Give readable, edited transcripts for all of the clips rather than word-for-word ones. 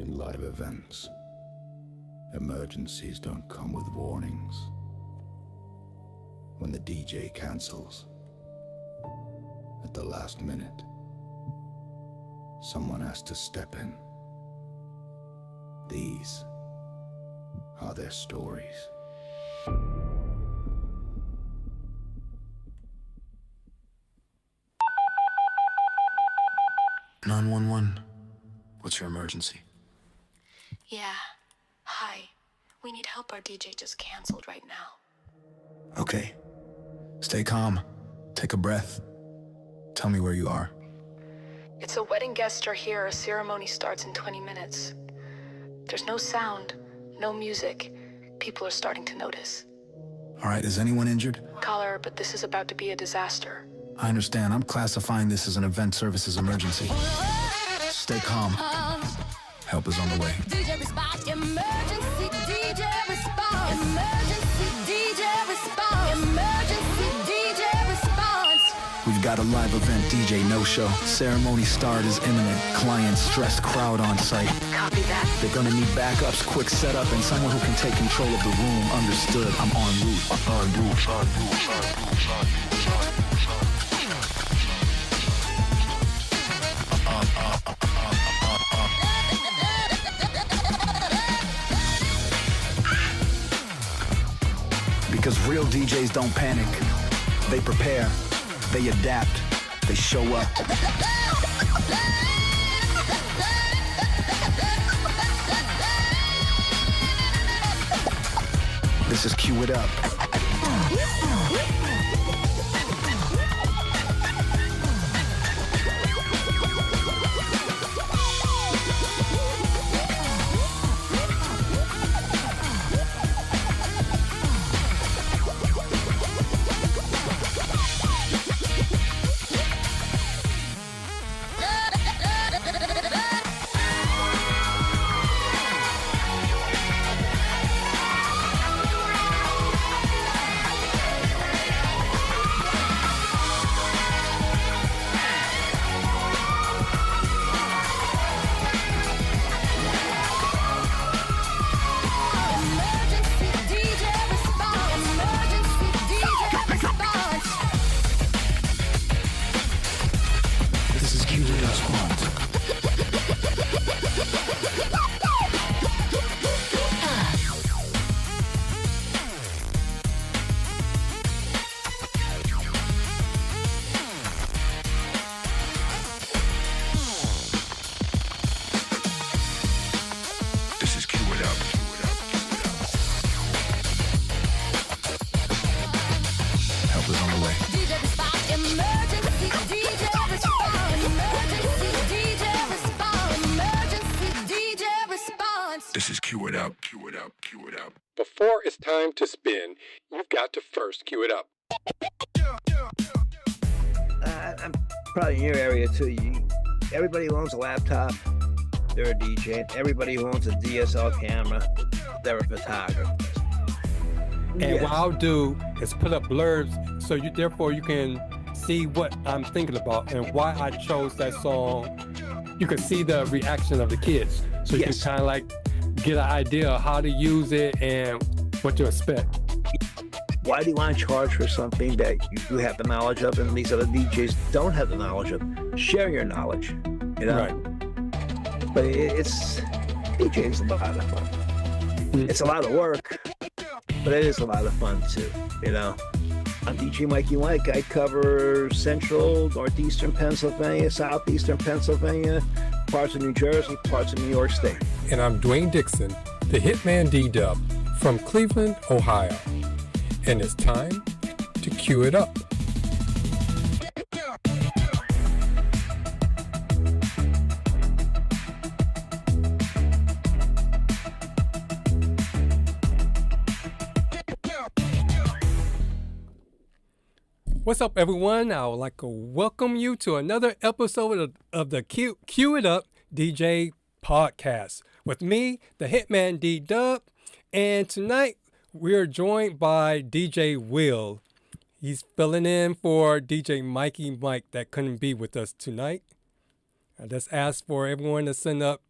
In live events, emergencies don't come with warnings. When the DJ cancels, at the last minute, someone has to step in. These are their stories. 911. What's your emergency? Yeah. Hi. We need help. Our DJ just canceled right now. Okay. Stay calm. Take a breath. Tell me where you are. It's a wedding guests are here. A ceremony starts in 20 minutes. There's no sound, no music. People are starting to notice. All right, is anyone injured? Caller, but this is about to be a disaster. I understand. I'm classifying this as an event services emergency. Stay calm. Help is on the way. DJ response, emergency, DJ response, emergency, DJ response, emergency, DJ response. We've got a live event DJ no-show. Ceremony start is imminent. Client stressed crowd on site. Copy that. They're gonna need backups, quick setup, and someone who can take control of the room. Understood. I'm en route. Because real DJs don't panic. They prepare. They adapt. They show up. This is Cue It Up. Before it's time to spin, you've got to first cue it up. I'm probably in your area too. Everybody who owns a laptop, they're a DJ. Everybody who owns a DSL camera, they're a photographer. And what I'll do is put up blurbs so therefore you can see what I'm thinking about and why I chose that song. You can see the reaction of the kids. So you can kind of like get an idea of how to use it and what to expect. Why do you want to charge for something that you have the knowledge of and these other DJs don't have the knowledge of? Share your knowledge, you know? Right. But DJing's a lot of fun. It's a lot of work, but it is a lot of fun too, you know? I'm DJ Mikey Mike. I cover central, northeastern Pennsylvania, southeastern Pennsylvania, parts of New Jersey, parts of New York State. And I'm Dwayne Dixon, the Hitman D-Dub from Cleveland, Ohio. And it's time to cue it up. What's up, everyone? I would like to welcome you to another episode of the Cue It Up DJ podcast with me, the Hitman D-Dub. And tonight, we are joined by DJ Will. He's filling in for DJ Mikey Mike that couldn't be with us tonight. I just asked for everyone to send up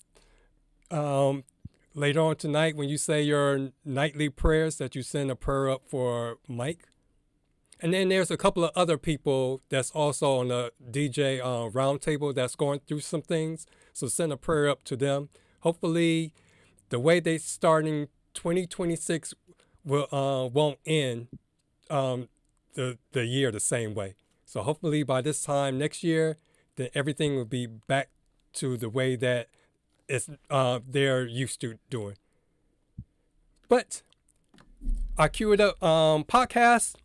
Later on tonight, when you say your nightly prayers, that you send a prayer up for Mike. And then there's a couple of other people that's also on the DJ roundtable that's going through some things. So send a prayer up to them. Hopefully, the way they starting 2026 won't end the year the same way. So hopefully by this time next year, then everything will be back to the way that they're used to doing. But our Cue It Up podcast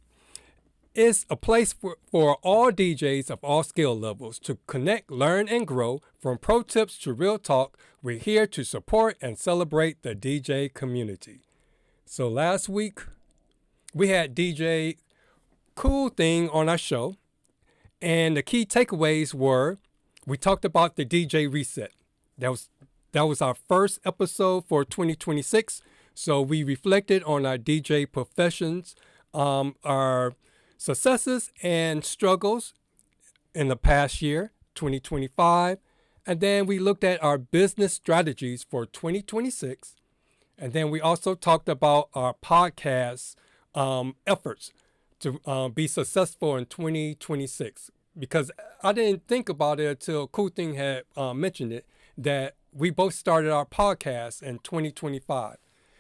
is a place for all DJs of all skill levels to connect, learn, and grow. From pro tips to real talk, we're here to support and celebrate the DJ community. So last week, we had DJ Cool Thing on our show, and the key takeaways were, we talked about the DJ reset. That was our first episode for 2026. So we reflected on our DJ professions, our successes and struggles in the past year, 2025. And then we looked at our business strategies for 2026. And then we also talked about our podcast efforts to be successful in 2026. Because I didn't think about it until Cool Thing had mentioned it, that we both started our podcast in 2025.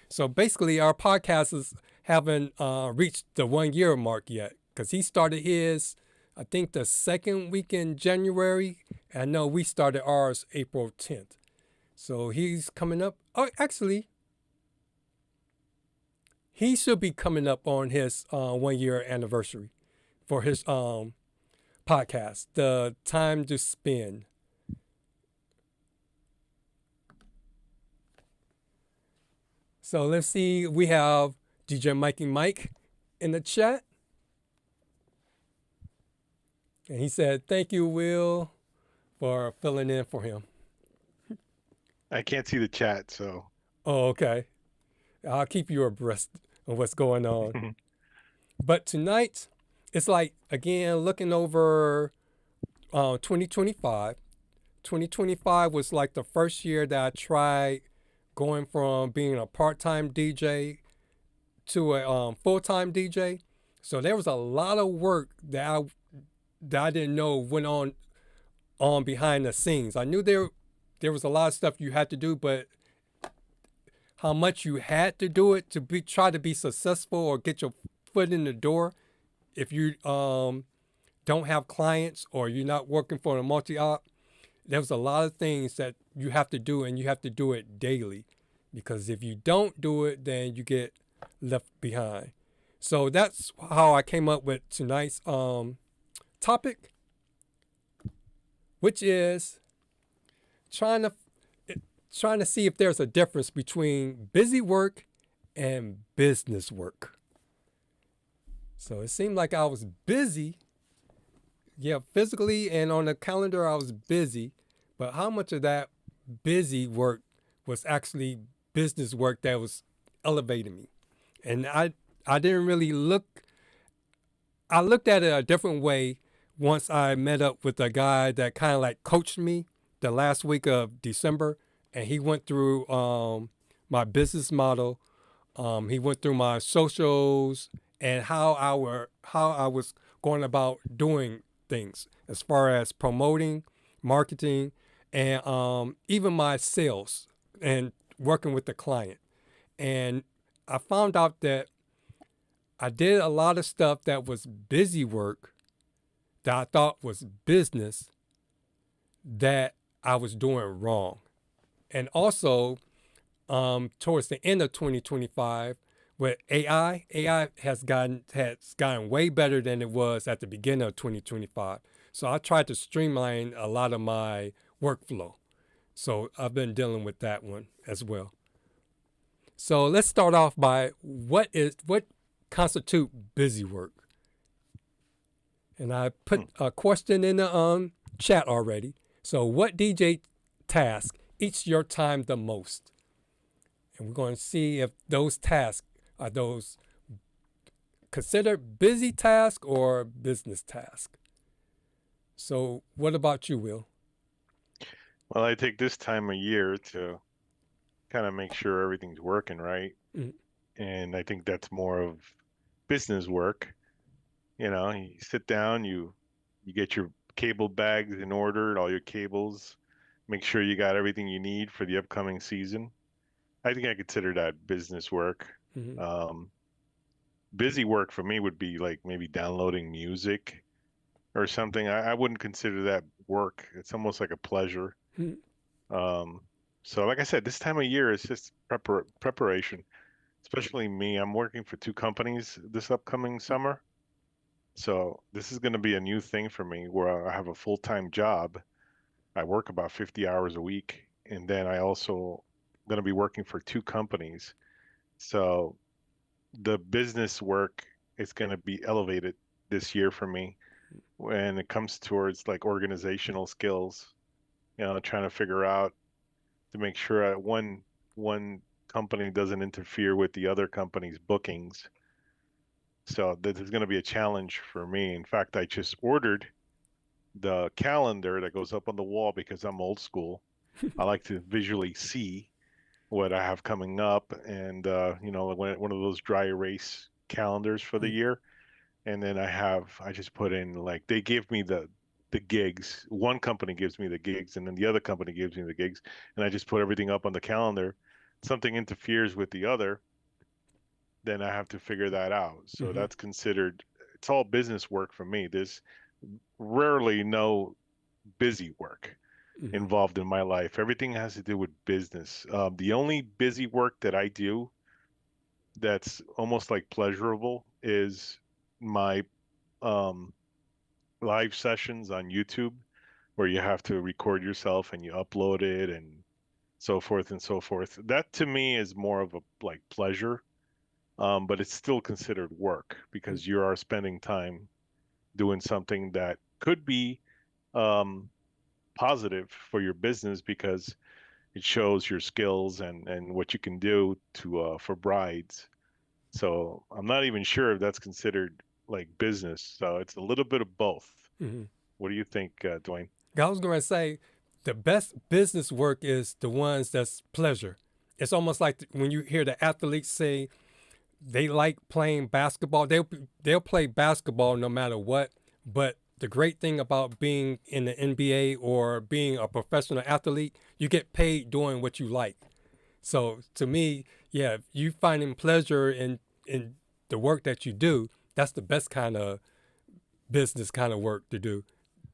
So basically our podcasts haven't reached the 1 year mark yet. Because he started his, I think, the second week in January. And I know we started ours April 10th. So he's coming up. Oh, actually, he should be coming up on his 1 year anniversary for his podcast, The Time to Spin. So let's see. We have DJ Mikey Mike in the chat. And he said, thank you, Will, for filling in for him. I can't see the chat, so. Oh, okay. I'll keep you abreast of what's going on. But tonight, it's like, again, looking over 2025. 2025 was like the first year that I tried going from being a part-time DJ to a full-time DJ. So there was a lot of work that I didn't know went on behind the scenes. I knew there was a lot of stuff you had to do, but how much you had to do it to try to be successful or get your foot in the door. If you don't have clients or you're not working for a multi-op, there's a lot of things that you have to do, and you have to do it daily. Because if you don't do it, then you get left behind. So that's how I came up with tonight's topic, which is trying to see if there's a difference between busy work and business work. So it seemed like I was busy. Yeah, physically and on the calendar I was busy, but how much of that busy work was actually business work that was elevating me? And I didn't really I looked at it a different way once I met up with a guy that kind of like coached me the last week of December, and he went through my business model. He went through my socials and how I was going about doing things as far as promoting, marketing, and even my sales and working with the client. And I found out that I did a lot of stuff that was busy work that I thought was business that I was doing wrong. And also, towards the end of 2025, with AI has gotten way better than it was at the beginning of 2025. So I tried to streamline a lot of my workflow. So I've been dealing with that one as well. So let's start off by what constitute busy work. And I put a question in the chat already. So what DJ task eats your time the most? And we're going to see if those tasks are those considered busy task or business task. So what about you, Will? Well, I take this time of year to kind of make sure everything's working right. Mm. And I think that's more of business work. You know, you sit down, you get your cable bags in order, all your cables, make sure you got everything you need for the upcoming season. I think I consider that business work. Mhm. Um, Busy work for me would be like maybe downloading music or something. I wouldn't consider that work. It's almost like a pleasure. Mhm. Um, so like I said, this time of year is just preparation, especially me. I'm working for two companies this upcoming summer. So this is going to be a new thing for me where I have a full-time job. I work about 50 hours a week, and then I also going to be working for two companies. So the business work is going to be elevated this year for me when it comes towards like organizational skills, you know, trying to figure out to make sure one company doesn't interfere with the other company's bookings. So this is going to be a challenge for me. In fact, I just ordered the calendar that goes up on the wall because I'm old school. I like to visually see what I have coming up, and you know, one of those dry erase calendars for the Mm. year. And then I just put in like they give me the gigs. One company gives me the gigs, and then the other company gives me the gigs, and I just put everything up on the calendar. Something interferes with the other, then I have to figure that out. So Mhm. that's considered, it's all business work for me. There's rarely no busy work Mhm. involved in my life. Everything has to do with business. The only busy work that I do that's almost like pleasurable is my um, live sessions on YouTube, where you have to record yourself and you upload it and so forth and so forth. That to me is more of a like pleasure, but it's still considered work Mm. because you are spending time doing something that could be um, positive for your business because it shows your skills and what you can do to for brides. So I'm not even sure if that's considered like business. So it's a little bit of both. Mhm. What do you think, Dwayne? I was going to say the best business work is the ones that's pleasure. It's almost like when you hear the athletes say they like playing basketball, they'll play basketball no matter what. But the great thing about being in the NBA or being a professional athlete, you get paid doing what you like. So to me, yeah, if you finding pleasure in the work that you do, that's the best kind of business kind of work to do,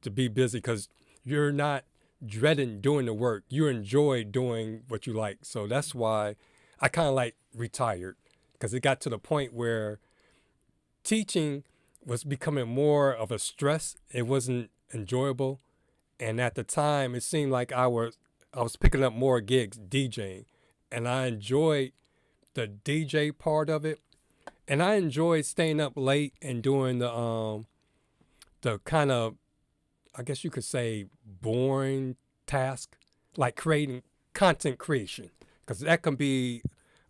to be busy because you're not dreading doing the work. You enjoy doing what you like. So that's why I kind of like retired because it got to the point where teaching was becoming more of a stress. It wasn't enjoyable. And at the time, it seemed like I was picking up more gigs DJing, and I enjoyed the DJ part of it, and I enjoyed staying up late and doing the kind of, I guess you could say, boring task, like creating content creation, because that can be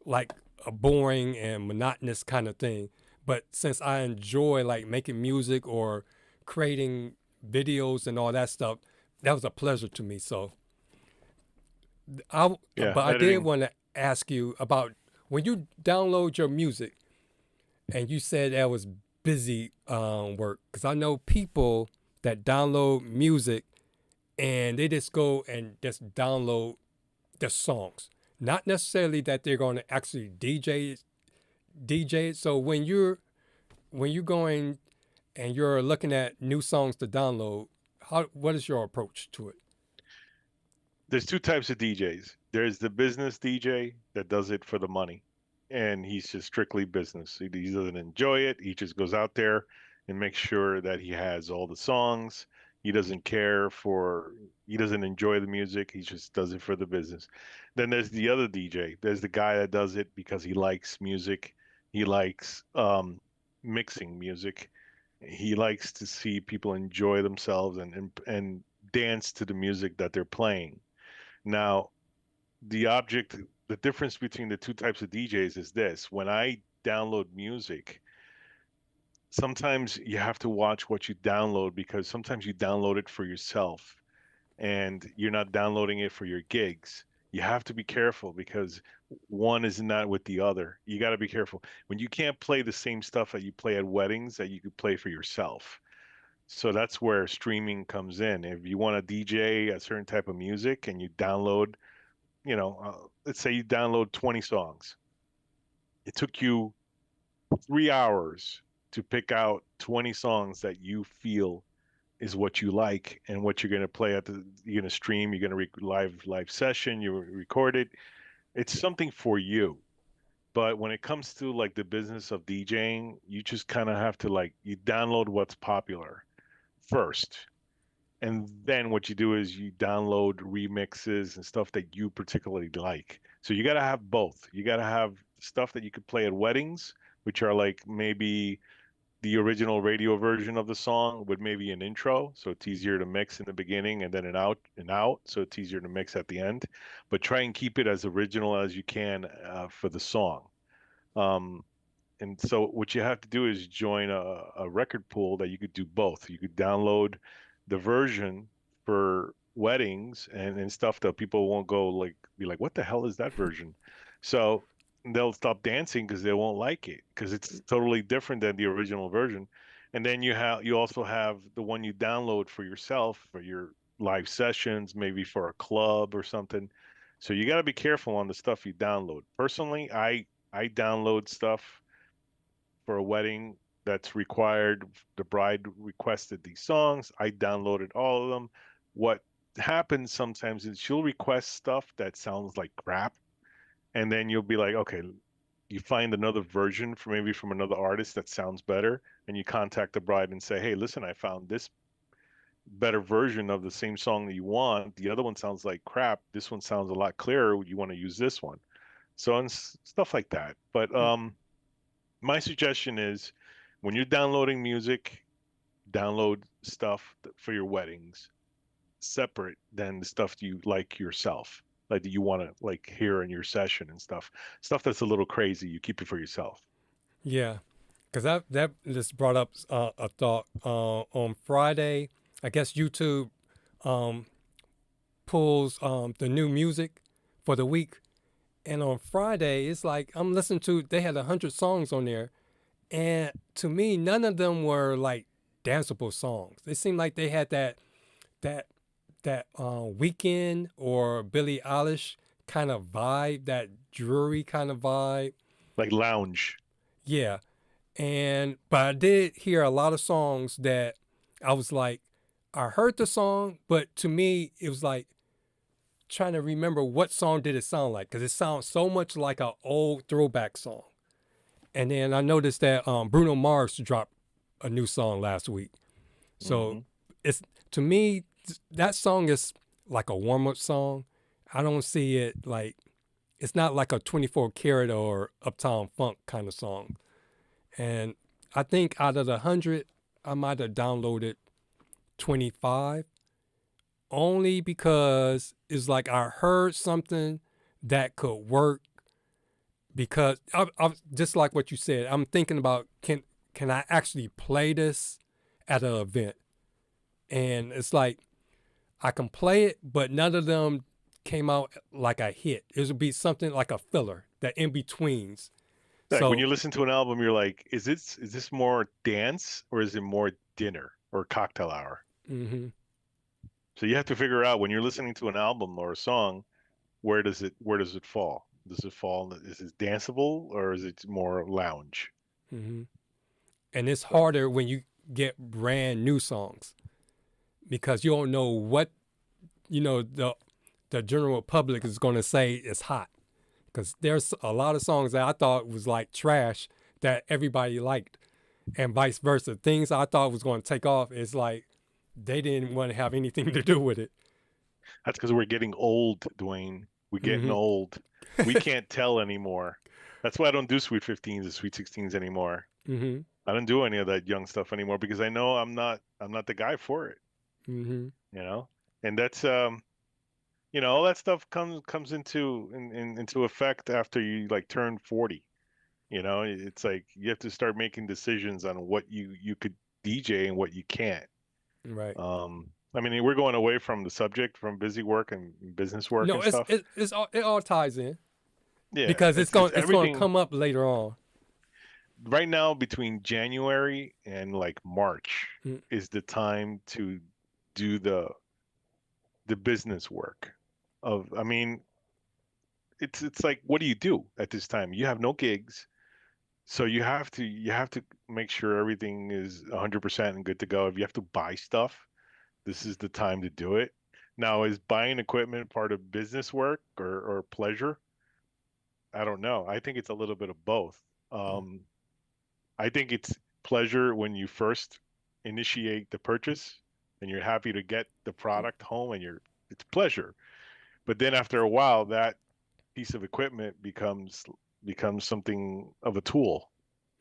like a boring and monotonous kind of thing. But since I enjoy like making music or creating videos and all that stuff, that was a pleasure to me. So Yeah, but I did editing. want to ask you about when you download your music and you said that was busy work, because I know people that download music and they just go and just download the songs, not necessarily that they're going to actually DJ it. So when you're going and you're looking at new songs to download, what is your approach to it? There's two types of DJs. There's the business DJ that does it for the money, and he's just strictly business. He doesn't enjoy it. He just goes out there and makes sure that he has all the songs. He doesn't care for, he doesn't enjoy the music. He just does it for the business. Then there's the other DJ. There's the guy that does it because he likes music. He likes mixing music. He likes to see people enjoy themselves and dance to the music that they're playing. Now, the difference between the two types of DJs is this. When I download music, sometimes you have to watch what you download because sometimes you download it for yourself and you're not downloading it for your gigs. You have to be careful because one is not with the other. You got to be careful when you can't play the same stuff that you play at weddings that you could play for yourself. So that's where streaming comes in. If you want to DJ a certain type of music and you download, let's say you download 20 songs. It took you 3 hours to pick out 20 songs that you feel is what you like and what you're going to play you're going to stream, you're going to live session, you record it. It's something for you. But when it comes to like the business of DJing, you just kind of have to you download what's popular first. And then what you do is you download remixes and stuff that you particularly like. So you got to have both. You got to have stuff that you could play at weddings, which are like maybe the original radio version of the song with maybe an intro, so it's easier to mix in the beginning and then an out, so it's easier to mix at the end. But try and keep it as original as you can for the song. And so what you have to do is join a record pool that you could do both. You could download the version for weddings and stuff that people won't be like, what the hell is that version? So they'll stop dancing because they won't like it because it's totally different than the original version. And then you also have the one you download for yourself for your live sessions, maybe for a club or something. So you got to be careful on the stuff you download. Personally, I download stuff for a wedding that's required. The bride requested these songs. I downloaded all of them. What happens sometimes is she'll request stuff that sounds like crap. And then you'll be like, okay, you find another version from another artist that sounds better. And you contact the bride and say, hey, listen, I found this better version of the same song that you want. The other one sounds like crap. This one sounds a lot clearer. You want to use this one. So, and stuff like that. But my suggestion is when you're downloading music, download stuff for your weddings separate than the stuff you like yourself, like that you want to hear in your session and stuff that's a little crazy. You keep it for yourself. Yeah, because that just brought up a thought. On Friday, I guess YouTube pulls the new music for the week. And on Friday, it's like I'm listening to, they had 100 songs on there. And to me, none of them were like danceable songs. It seemed like they had that Weekend or Billie Eilish kind of vibe, that dreary kind of vibe. Like lounge. Yeah. But I did hear a lot of songs that I was like, I heard the song, but to me, it was like, trying to remember what song did it sound like, because it sounds so much like an old throwback song. And then I noticed that Bruno Mars dropped a new song last week. So it's, to me, that song is like a warm-up song. I don't see it like, it's not like a 24 Karat or Uptown Funk kind of song. And I think out of the 100, I might have downloaded 25. Only because it's like I heard something that could work, because I just like what you said, I'm thinking about can I actually play this at an event? And it's like I can play it, but none of them came out like a hit. It would be something like a filler, that in betweens. Like So when you listen to an album, you're like, is this more dance or is it more dinner or cocktail hour? mm-hmm. So you have to figure out when you're listening to an album or a song, where does it fall? Is it danceable or is it more lounge? Mm-hmm. And it's harder when you get brand new songs, because you don't know what, the general public is going to say is hot. Because there's a lot of songs that I thought was like trash that everybody liked, and vice versa. Things I thought was going to take off is like, they didn't want to have anything to do with it. That's because we're getting old, Dwayne. We're getting old. We can't tell anymore. That's why I don't do Sweet 15s and Sweet 16s anymore. Mm-hmm. I don't do any of that young stuff anymore because I know I'm not the guy for it. Mm-hmm. And that's all that stuff comes into effect after you turn 40. It's like you have to start making decisions on what you could DJ and what you can't. Right. I mean, we're going away from the subject, from busy work and business work No, and stuff. it all ties in Yeah, because it's going to everything come up later on. right now between January and like March Mm. is the time to do the business work of, I mean, it's like, what do you do at this time? You have no gigs. So you have to make sure everything is 100% and good to go. If you have to buy stuff, this is the time to do it. Now, is buying equipment part of business work or pleasure? I don't know. I think it's a little bit of both. Um, I think it's pleasure when you first initiate the purchase and you're happy to get the product home and it's pleasure. But then after a while, that piece of equipment becomes something of a tool.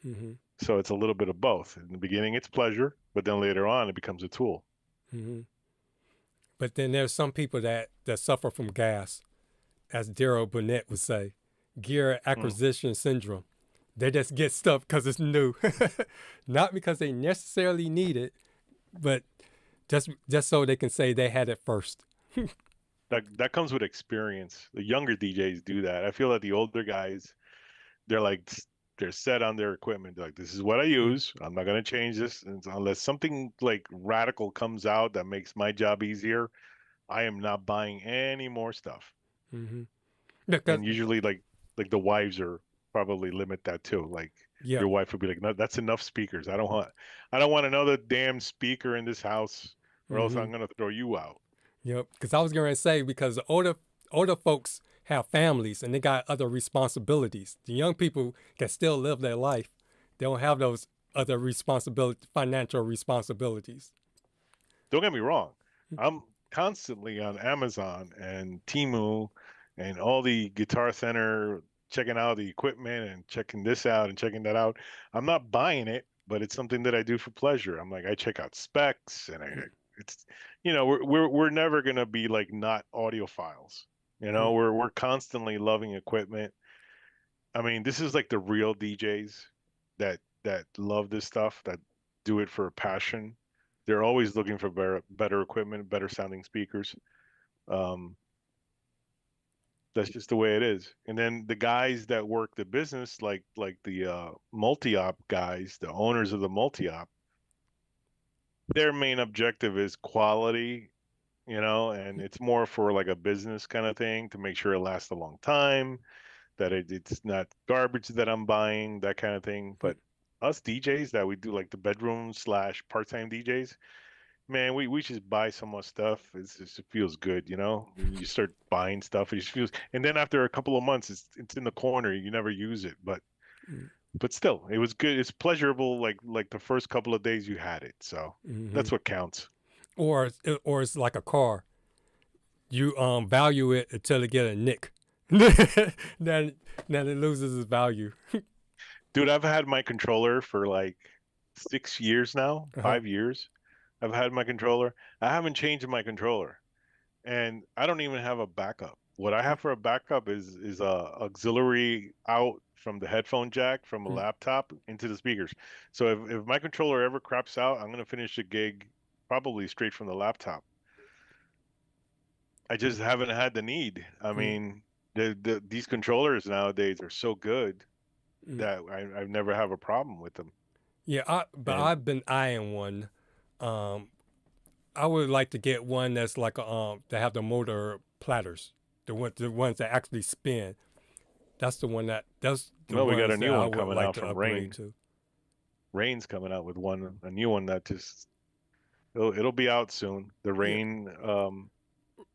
Mm-hmm. So it's a little bit of both. In the beginning, it's pleasure, but then later on, it becomes a tool. Mm-hmm. But then there's some people that suffer from gas, as Daryl Burnett would say, gear acquisition syndrome. They just get stuff because it's new, not because they necessarily need it, but just so they can say they had it first. That comes with experience. The younger DJs do that. I feel that the older guys, they're set on their equipment. They're like, this is what I use. I'm not gonna change this unless something like radical comes out that makes my job easier. I am not buying any more stuff. Mm-hmm. And usually, like the wives are probably limit that too. Like your wife would be like, no, that's enough speakers. I don't want another damn speaker in this house, or else I'm gonna throw you out. Yep, because I was going to say, because the older folks have families and they got other responsibilities. The young people can still live their life. They don't have those other financial responsibilities. Don't get me wrong. I'm constantly on Amazon and Temu and all the Guitar Center, checking out the equipment and checking this out and checking that out. I'm not buying it, but it's something that I do for pleasure. I'm like, I check out specs and it's, we're never gonna be like not audiophiles. We're constantly loving equipment. I mean, this is like the real DJs that love this stuff, that do it for a passion. They're always looking for better equipment, better sounding speakers. Um, that's just the way it is. And then the guys that work the business, like the multi-op guys, the owners of the multi-op, their main objective is quality, and it's more for like a business kind of thing to make sure it lasts a long time, that it's not garbage that I'm buying, that kind of thing. But us DJs that we do like the bedroom / part-time DJs, man, we just buy so much stuff. It feels good, When you start buying stuff, it just feels. And then after a couple of months, it's in the corner. You never use it, but still, it was good. It's pleasurable. Like the first couple of days you had it. So that's what counts. Or it's like a car. You value it until it get a nick. then it loses its value. Dude, I've had my controller for like 6 years now, 5 years. I've had my controller. I haven't changed my controller, and I don't even have a backup. What I have for a backup is a auxiliary out from the headphone jack from a laptop into the speakers. So if my controller ever craps out, I'm gonna finish the gig probably straight from the laptop. I just haven't had the need. I mean, these controllers nowadays are so good that I never have a problem with them. Yeah, I've been eyeing one. I would like to get one that's like to have the motor platters, the ones that actually spin. That's the one that's the Well, we got a ones new that I one would coming like out to from upgrade Rain. to. Rain's coming out with a new one that just it'll be out soon. The Rain,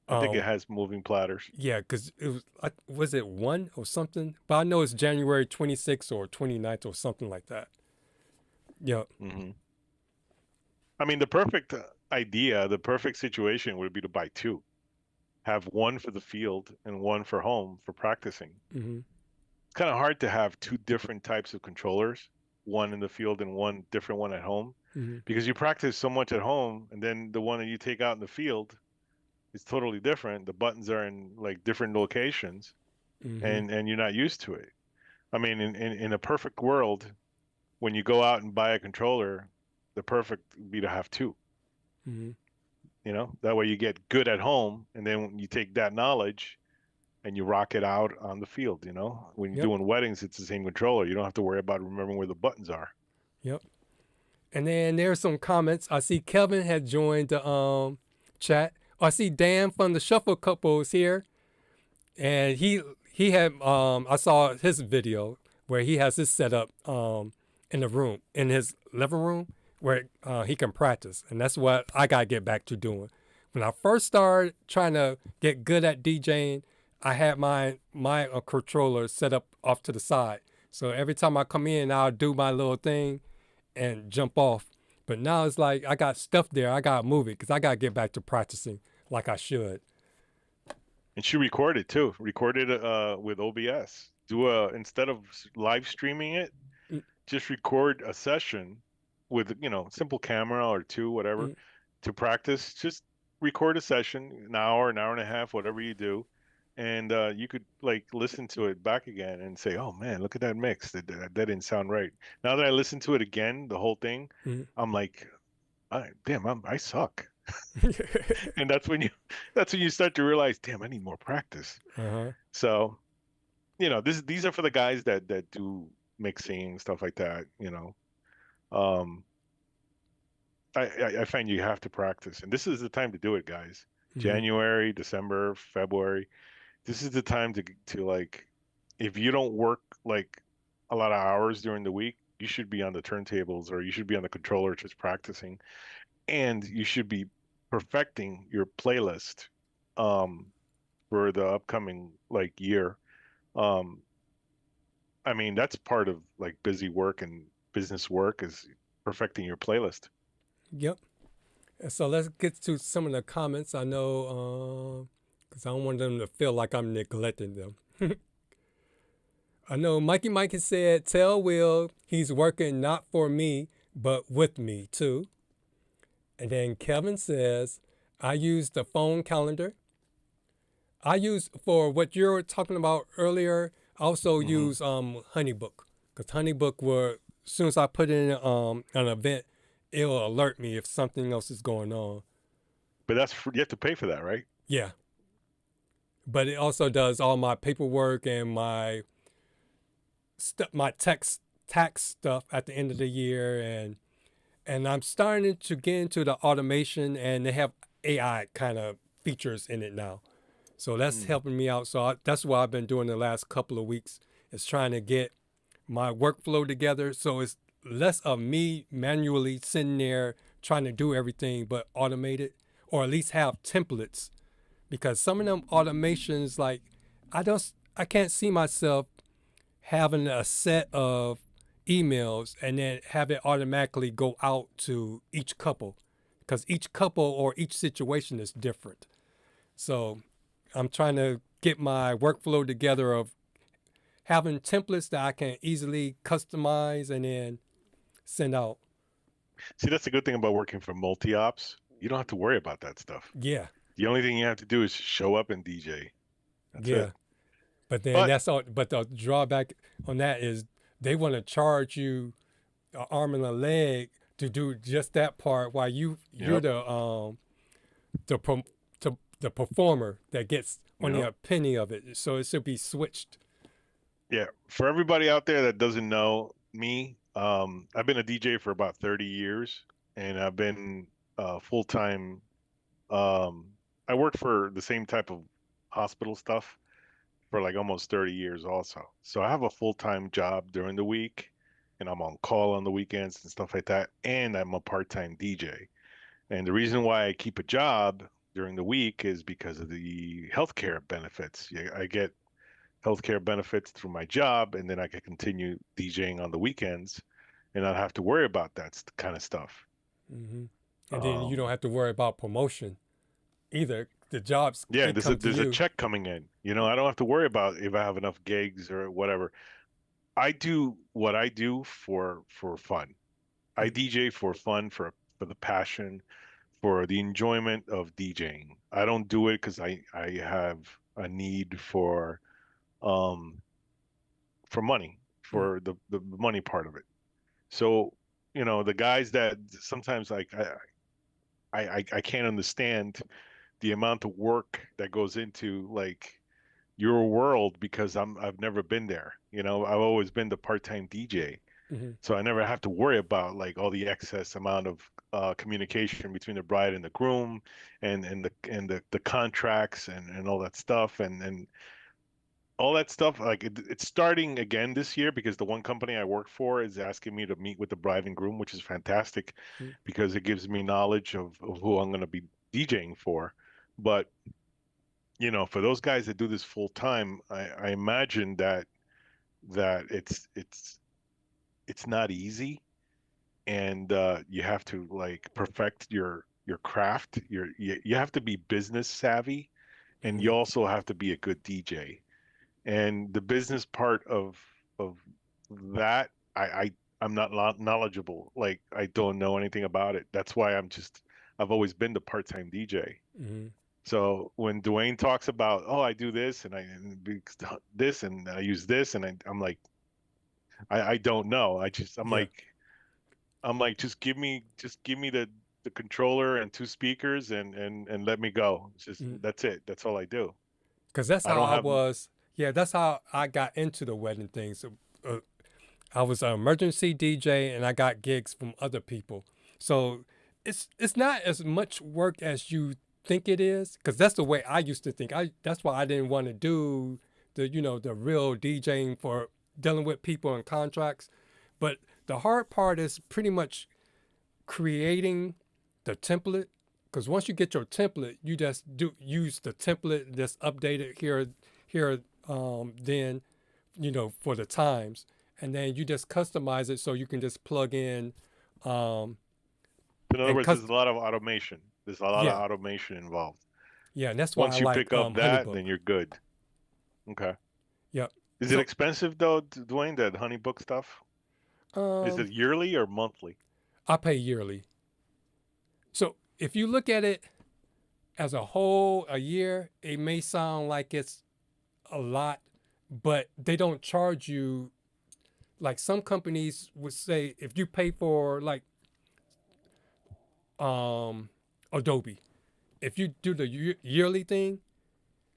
I think it has moving platters. Yeah, because it was it 1 or something? But I know it's January 26th or 29th or something like that. Yeah. I mean, the perfect idea, the perfect situation would be to buy two. Have one for the field and one for home for practicing. It's kind of hard to have two different types of controllers, one in the field and one different one at home, because you practice so much at home, and then the one that you take out in the field is totally different. The buttons are in like different locations, and you're not used to it. I mean, in a perfect world, when you go out and buy a controller, the perfect would be to have two. You know, that way you get good at home, and then you take that knowledge and you rock it out on the field. You know, when you're Yep. doing weddings, it's the same controller. You don't have to worry about remembering where the buttons are. Yep. And then there's some comments. I see Kevin had joined the chat. I see Dan from the Shuffle Couples here, and he had I saw his video where he has this set up in the room, in his living room, where he can practice, and that's what I gotta get back to doing. When I first started trying to get good at DJing, I had my controller set up off to the side, so every time I come in, I'll do my little thing and jump off. But now it's like I got stuff there. I gotta move it because I gotta get back to practicing like I should. And she recorded too. Recorded with OBS. Instead of live streaming it, just record a session with simple camera or two, whatever, to practice. Just record a session, an hour and a half, whatever you do, and you could like listen to it back again and say, "Oh man, look at that mix. That didn't sound right." Now that I listen to it again, the whole thing, I'm like, I suck. And that's when you start to realize, damn, I need more practice. So, these are for the guys that do mixing, stuff like that. I find you have to practice, and this is the time to do it, guys. January, December, February. This is the time to like, if you don't work like a lot of hours during the week, you should be on the turntables or you should be on the controller just practicing, and you should be perfecting your playlist for the upcoming like year. I mean, that's part of like busy work and business work is perfecting your playlist. Yep. So let's get to some of the comments. I know, because I don't want them to feel like I'm neglecting them. I know Mikey has said, tell Will he's working not for me, but with me too. And then Kevin says, I use the phone calendar. I use, for what you were talking about earlier, I also use HoneyBook. Because HoneyBook will, as soon as I put in an event, it'll alert me if something else is going on. But you have to pay for that, right? Yeah. But it also does all my paperwork and my tax stuff at the end of the year, and I'm starting to get into the automation, and they have AI kind of features in it now. So that's helping me out. So that's what I've been doing the last couple of weeks, is trying to get my workflow together. So it's less of me manually sitting there trying to do everything, but automate it, or at least have templates. Because some of them automations, like I can't see myself having a set of emails and then have it automatically go out to each couple, because each couple or each situation is different. So I'm trying to get my workflow together of having templates that I can easily customize and then send out. See, that's the good thing about working for multi-ops. You don't have to worry about that stuff. Yeah. The only thing you have to do is show up and DJ. That's it. But then that's all. But the drawback on that is they want to charge you an arm and a leg to do just that part, while you're the performer that gets only a penny of it. So it should be switched. Yeah. For everybody out there that doesn't know me, I've been a DJ for about 30 years, and I've been full-time. I worked for the same type of hospital stuff for like almost 30 years also. So I have a full-time job during the week, and I'm on call on the weekends and stuff like that. And I'm a part-time DJ. And the reason why I keep a job during the week is because of the healthcare benefits. I get healthcare benefits through my job, and then I can continue DJing on the weekends and not have to worry about that kind of stuff. And then you don't have to worry about promotion either. The jobs. Yeah, there's a check coming in. I don't have to worry about if I have enough gigs or whatever. I do what I do for fun. I DJ for fun, for the passion, for the enjoyment of DJing. I don't do it because I have a need for money, for the money part of it. So, the guys that sometimes like I can't understand the amount of work that goes into like your world because I've never been there. You know, I've always been the part-time DJ. Hmm. So I never have to worry about like all the excess amount of communication between the bride and the groom and the contracts and all that stuff and all that stuff. Like it's starting again this year because the one company I work for is asking me to meet with the bride and groom, which is fantastic because it gives me knowledge of who I'm going to be DJing for. But you know, for those guys that do this full time, I imagine that it's not easy, and you have to like perfect your craft. You have to be business savvy, and you Hmm. also have to be a good DJ. And the business part of that, I'm not knowledgeable. Like I don't know anything about it. That's why I've always been the part-time DJ. Hmm. So when Dwayne talks about, oh, I do this this and I use this and I'm like, I don't know. Yeah. I'm like, just give me the controller and two speakers and let me go. It's just that's it. That's all I do. Because that's I how don't I have was. Yeah, that's how I got into the wedding thing. So I was an emergency DJ, and I got gigs from other people. So it's not as much work as you think it is. Because that's the way I used to think. That's why I didn't want to do the real DJing for dealing with people and contracts. But the hard part is pretty much creating the template, because once you get your template, you just use the template that's updated here, then for the times, and then you just customize it so you can just plug in, um, in other and words, there's a lot of automation. There's a lot of yeah, automation involved. yeah, and that's why I Once you like pick up that, HoneyBook. then you're good. Okay. Yep. Is it So expensive though, Dwayne, that HoneyBook stuff? Is um, it yearly or monthly? I pay yearly. So if you look at it as a whole, a year, it may sound like it's a lot, but they don't charge you. Like some companies would say, if you pay for like um, Adobe, if you do the yearly thing,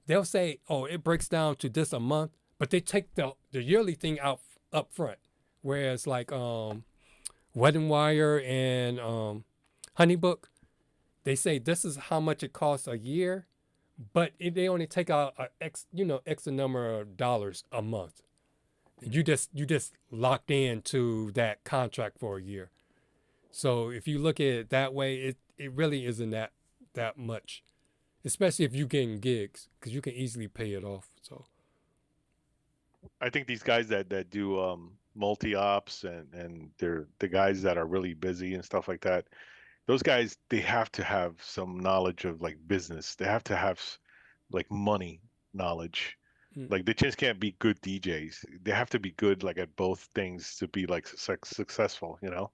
they'll say, oh, it breaks down to this a month, but they take the yearly thing out up front. Whereas like Wedding Wire and HoneyBook, they say this is how much it costs a year, but they only take out X number of dollars a month. You just locked into that contract for a year. So if you look at it that way, it really isn't that much, especially if you're getting gigs, because you can easily pay it off. So I think these guys that do multi ops and they're the guys that are really busy and stuff like that. Those guys, they have to have some knowledge of like business. They have to have like money knowledge. mm, Like they just can't be good DJs. They have to be good like at both things to be like successful, you know?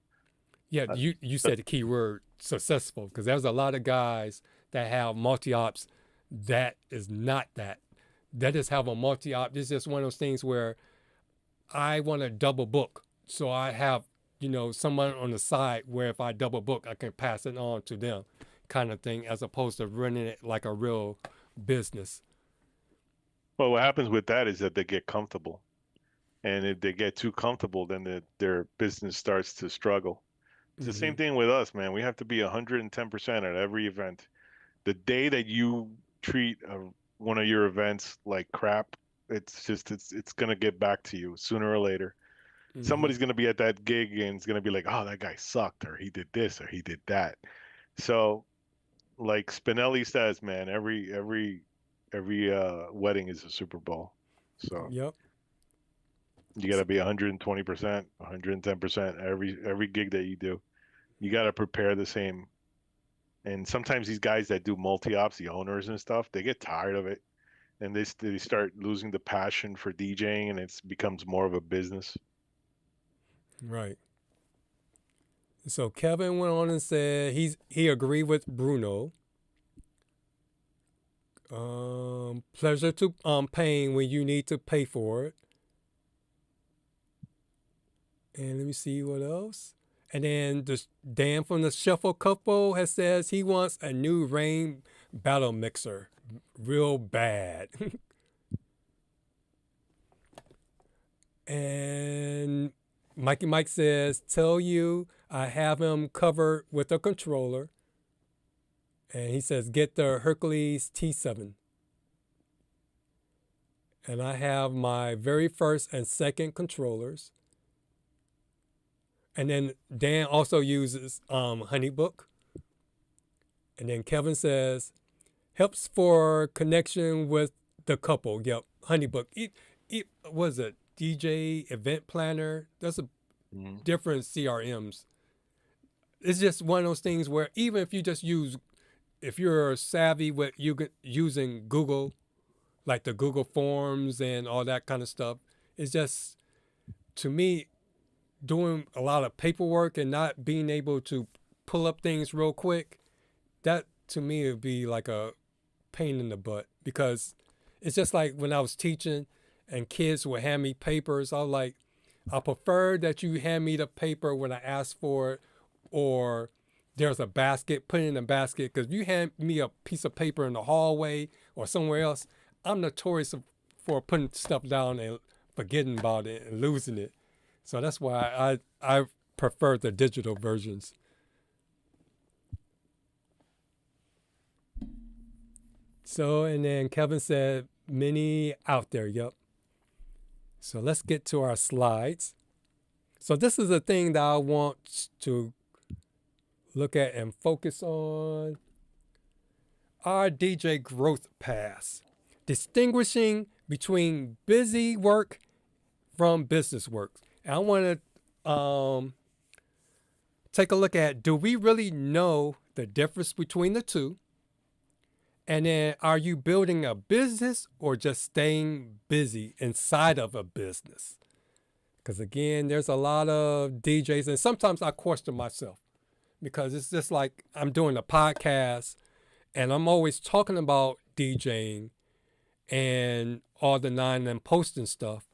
yeah, That, you that, said the key word successful, because there's a lot of guys that have multi ops that is not that. That just have a multi op. This is just one of those things where I want to double book. So I have, someone on the side where if I double book, I can pass it on to them kind of thing, as opposed to running it like a real business. well, what happens with that is that they get comfortable. And if they get too comfortable, then their business starts to struggle. It's the Hmm. same thing with us, man. We have to be 110% at every event. The day that you treat one of your events like crap, it's gonna get back to you sooner or later. Hmm. Somebody's gonna be at that gig and it's gonna be like, oh, that guy sucked, or he did this, or he did that. So, like Spinelli says, man, every wedding is a Super Bowl. So Yep. you gotta be 120%, 110% every gig that you do. You gotta prepare the same. And sometimes these guys that do multi ops, the owners and stuff, they get tired of it and they start losing the passion for DJing and it becomes more of a business. Right. So Kevin went on and said he agreed with Bruno. Pleasure to paying when you need to pay for it. And let me see what else. And then Dan from the Shuffle Couple has says he wants a new Rain Battle Mixer, real bad. And Mikey Mike says, tell you I have him covered with a controller. And he says, get the Hercules T7. And I have my very first and second controllers. And then Dan also uses HoneyBook. And then Kevin says, helps for connection with the couple. Yep, HoneyBook. Was it DJ Event Planner? There's a different CRMs. It's just one of those things where even if you just if you're savvy with using Google, like the Google Forms and all that kind of stuff, it's just, to me, doing a lot of paperwork and not being able to pull up things real quick, that to me would be like a pain in the butt, because it's just like when I was teaching and kids would hand me papers. I was like, I prefer that you hand me the paper when I ask for it, or there's a basket, put it in a basket, because if you hand me a piece of paper in the hallway or somewhere else, I'm notorious for putting stuff down and forgetting about it and losing it. So that's why I prefer the digital versions. So, and then Kevin said, many out there, yep. So let's get to our slides. So this is a thing that I want to look at and focus on. Our DJ growth paths. Distinguishing between busy work from business work. And I want to take a look at, do we really know the difference between the two? And then, are you building a business or just staying busy inside of a business? Because again, there's a lot of DJs, and sometimes I question myself, because it's just like I'm doing a podcast and I'm always talking about DJing and all the nine and posting stuff.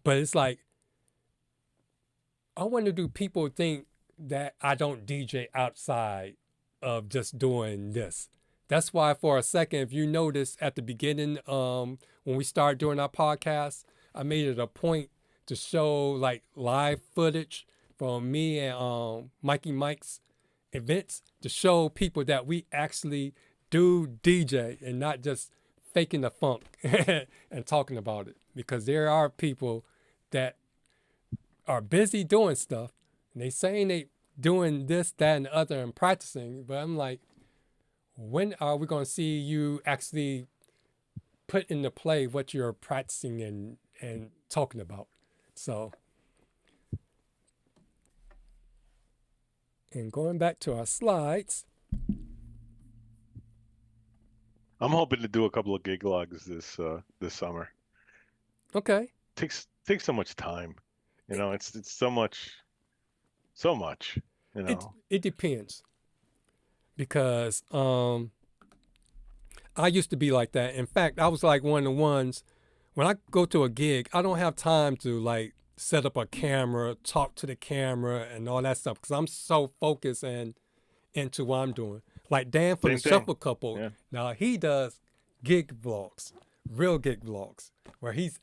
But it's like, I wonder, do people think that I don't DJ outside of just doing this? That's why for a second, if you notice at the beginning, when we started doing our podcast, I made it a point to show like live footage from me and Mikey Mike's events, to show people that we actually do DJ and not just faking the funk and talking about it. Because there are people that are busy doing stuff, and they saying they doing this, that, and the other and practicing, but I'm like, when are we going to see you actually put into play what you're practicing and talking about? So, and going back to our slides. I'm hoping to do a couple of gig logs this summer. Okay. Takes so much time, you know. It's so much, you know. It depends, because I used to be like that. In fact, I was like one of the ones, when I go to a gig, I don't have time to like set up a camera, talk to the camera, and all that stuff, because I'm so focused and into what I'm doing. Like Dan from the Shuffle Couple, yeah. Now he does gig vlogs, real gig vlogs, where he's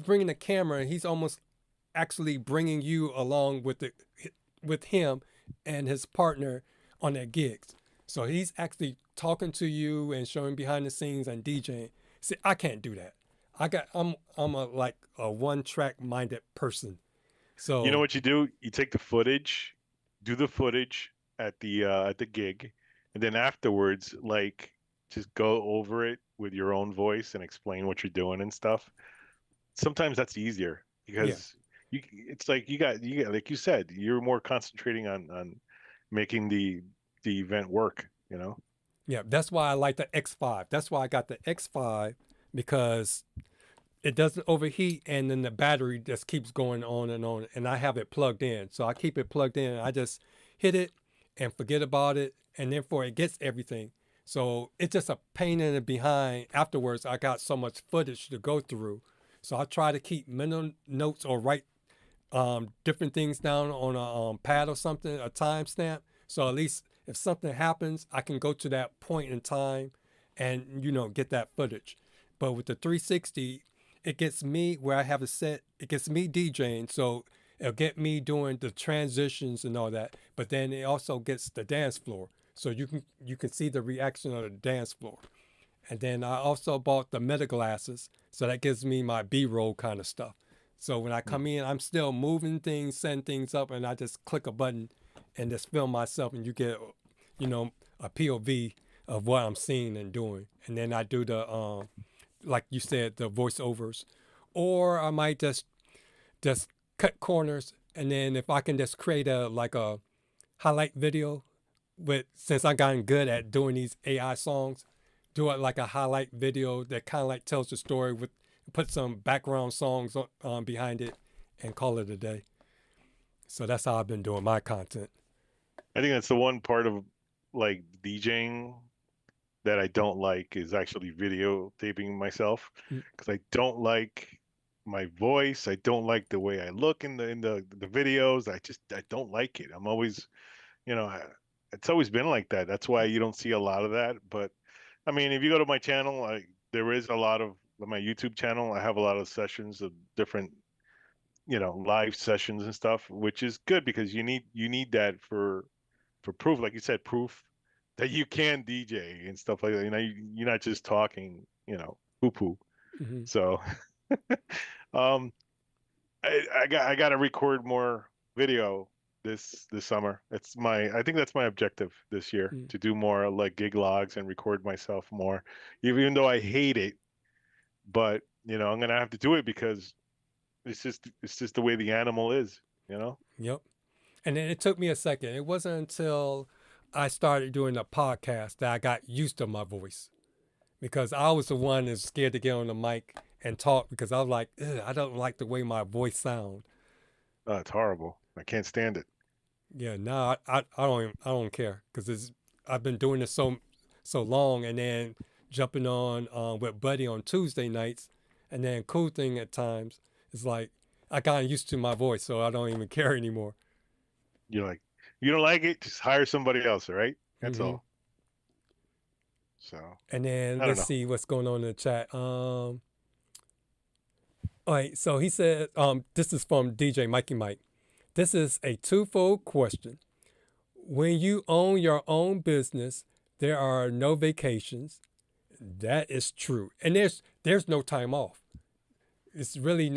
bringing the camera and he's almost actually bringing you along with him and his partner on their gigs. So he's actually talking to you and showing behind the scenes and DJing. See, I can't do that. I'm a one-track minded person. So you know what you do? You take the footage, do the footage at the gig, and then afterwards, like, just go over it with your own voice and explain what you're doing and stuff. Sometimes that's easier, because it's like you got like you said, you're more concentrating on making the event work, you know. Yeah, that's why I like the X5. That's why I got the X5, because it doesn't overheat, and then the battery just keeps going on, and I have it plugged in. So I keep it plugged in, and I just hit it and forget about it, and therefore it gets everything. So it's just a pain in the behind. Afterwards, I got so much footage to go through. So I try to keep mental notes or write different things down on a pad or something, a timestamp. So at least if something happens, I can go to that point in time and, get that footage. But with the 360, it gets me where I have it set. It gets me DJing. So it'll get me doing the transitions and all that. But then it also gets the dance floor. So you can see the reaction of the dance floor. And then I also bought the meta glasses. So that gives me my B-roll kind of stuff. So when I come in, I'm still moving things, setting things up, and I just click a button and just film myself, and you get, a POV of what I'm seeing and doing. And then I do the, like you said, the voiceovers. Or I might just cut corners, and then if I can just create a highlight video since I've gotten good at doing these AI songs, do it like a highlight video that kind of like tells the story put some background songs on behind it and call it a day. So that's how I've been doing my content. I think that's the one part of like DJing that I don't like is actually videotaping myself, because I don't like my voice. I don't like the way I look in the videos. I don't like it. I'm always, it's always been like that. That's why you don't see a lot of that. But I mean, if you go to my channel, there is a lot of my YouTube channel. I have a lot of sessions of different, live sessions and stuff, which is good because you need that for proof, like you said, proof that you can DJ and stuff like that. You're not just talking, poo-poo. Mm-hmm. So, I got to record more video this summer. I think that's my objective this year, to do more like gig logs and record myself more, even though I hate it. But I'm gonna have to do it because it's just the way the animal is. Yep. And then it took me a second. It wasn't until I started doing the podcast that I got used to my voice, because I was the one that's scared to get on the mic and talk because I was like, I don't like the way my voice sounds. Oh, it's horrible. I can't stand it. Yeah, no, I don't care, because I've been doing this so long, and then jumping on with Buddy on Tuesday nights, and then cool thing at times is like I got used to my voice, so I don't even care anymore. You're like, you don't like it, just hire somebody else, right? That's all. So. And then let's see what's going on in the chat. All right, so he said, this is from DJ Mikey Mike. This is a twofold question. When you own your own business, there are no vacations. That is true. And there's no time off. It's really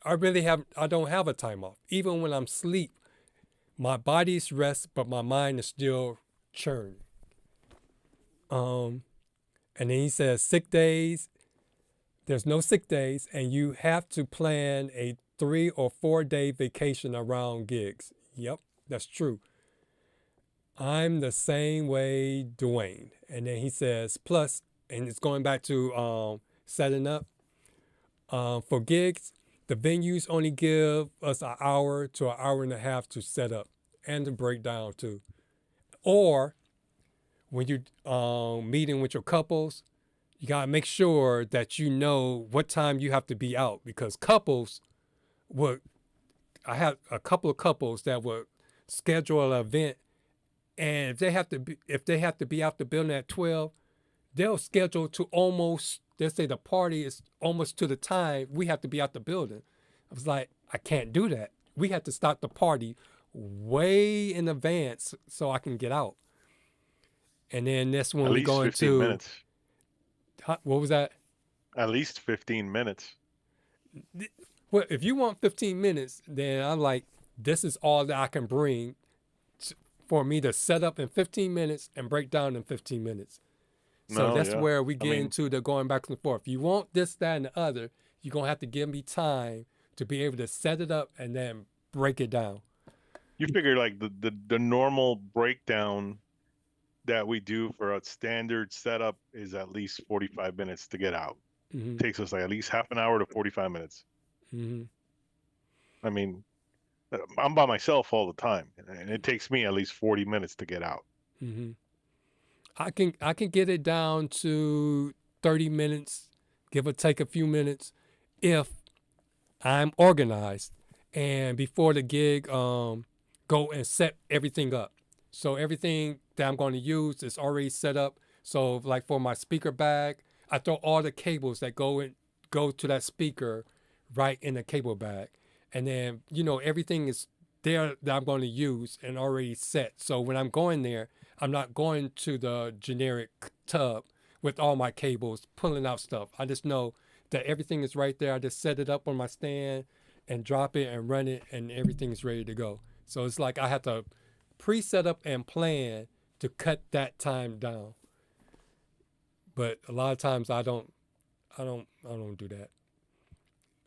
I don't have a time off. Even when I'm asleep, my body's rest, but my mind is still churning. And then he says sick days. There's no sick days, and you have to plan a 3 or 4 day vacation around gigs. Yep, that's true. I'm the same way, Dwayne. And then he says, plus, and it's going back to setting up. For gigs, the venues only give us an hour to an hour and a half to set up and to break down too. Or when you're meeting with your couples, you got to make sure that you know what time you have to be out, because I have a couple of couples that would schedule an event, and if they have to be out the building at 12, they'll schedule to they'll say the party is almost to the time we have to be out the building. I was like, I can't do that. We have to start the party way in advance so I can get out. And then that's when we go into 15 minutes. What was that? At least 15 minutes. Well, if you want 15 minutes, then I'm like, this is all that I can bring for me to set up in 15 minutes and break down in 15 minutes. So that's where we get into the going back and forth. If you want this, that, and the other, you're going to have to give me time to be able to set it up and then break it down. You figure like the normal breakdown that we do for a standard setup is at least 45 minutes to get out. Mm-hmm. It takes us like at least half an hour to 45 minutes. Mm-hmm. I mean, I'm by myself all the time, and it takes me at least 40 minutes to get out. Mm-hmm. I can get it down to 30 minutes, give or take a few minutes, if I'm organized and before the gig, go and set everything up. So everything that I'm going to use is already set up. So like for my speaker bag, I throw all the cables that go to that speaker right in the cable bag, and then everything is there that I'm going to use and already set. So when I'm going there, I'm not going to the generic tub with all my cables pulling out stuff. I just know that everything is right there. I just set it up on my stand and drop it and run it, and everything is ready to go. So it's like I have to pre-set up and plan to cut that time down. But a lot of times I don't do that.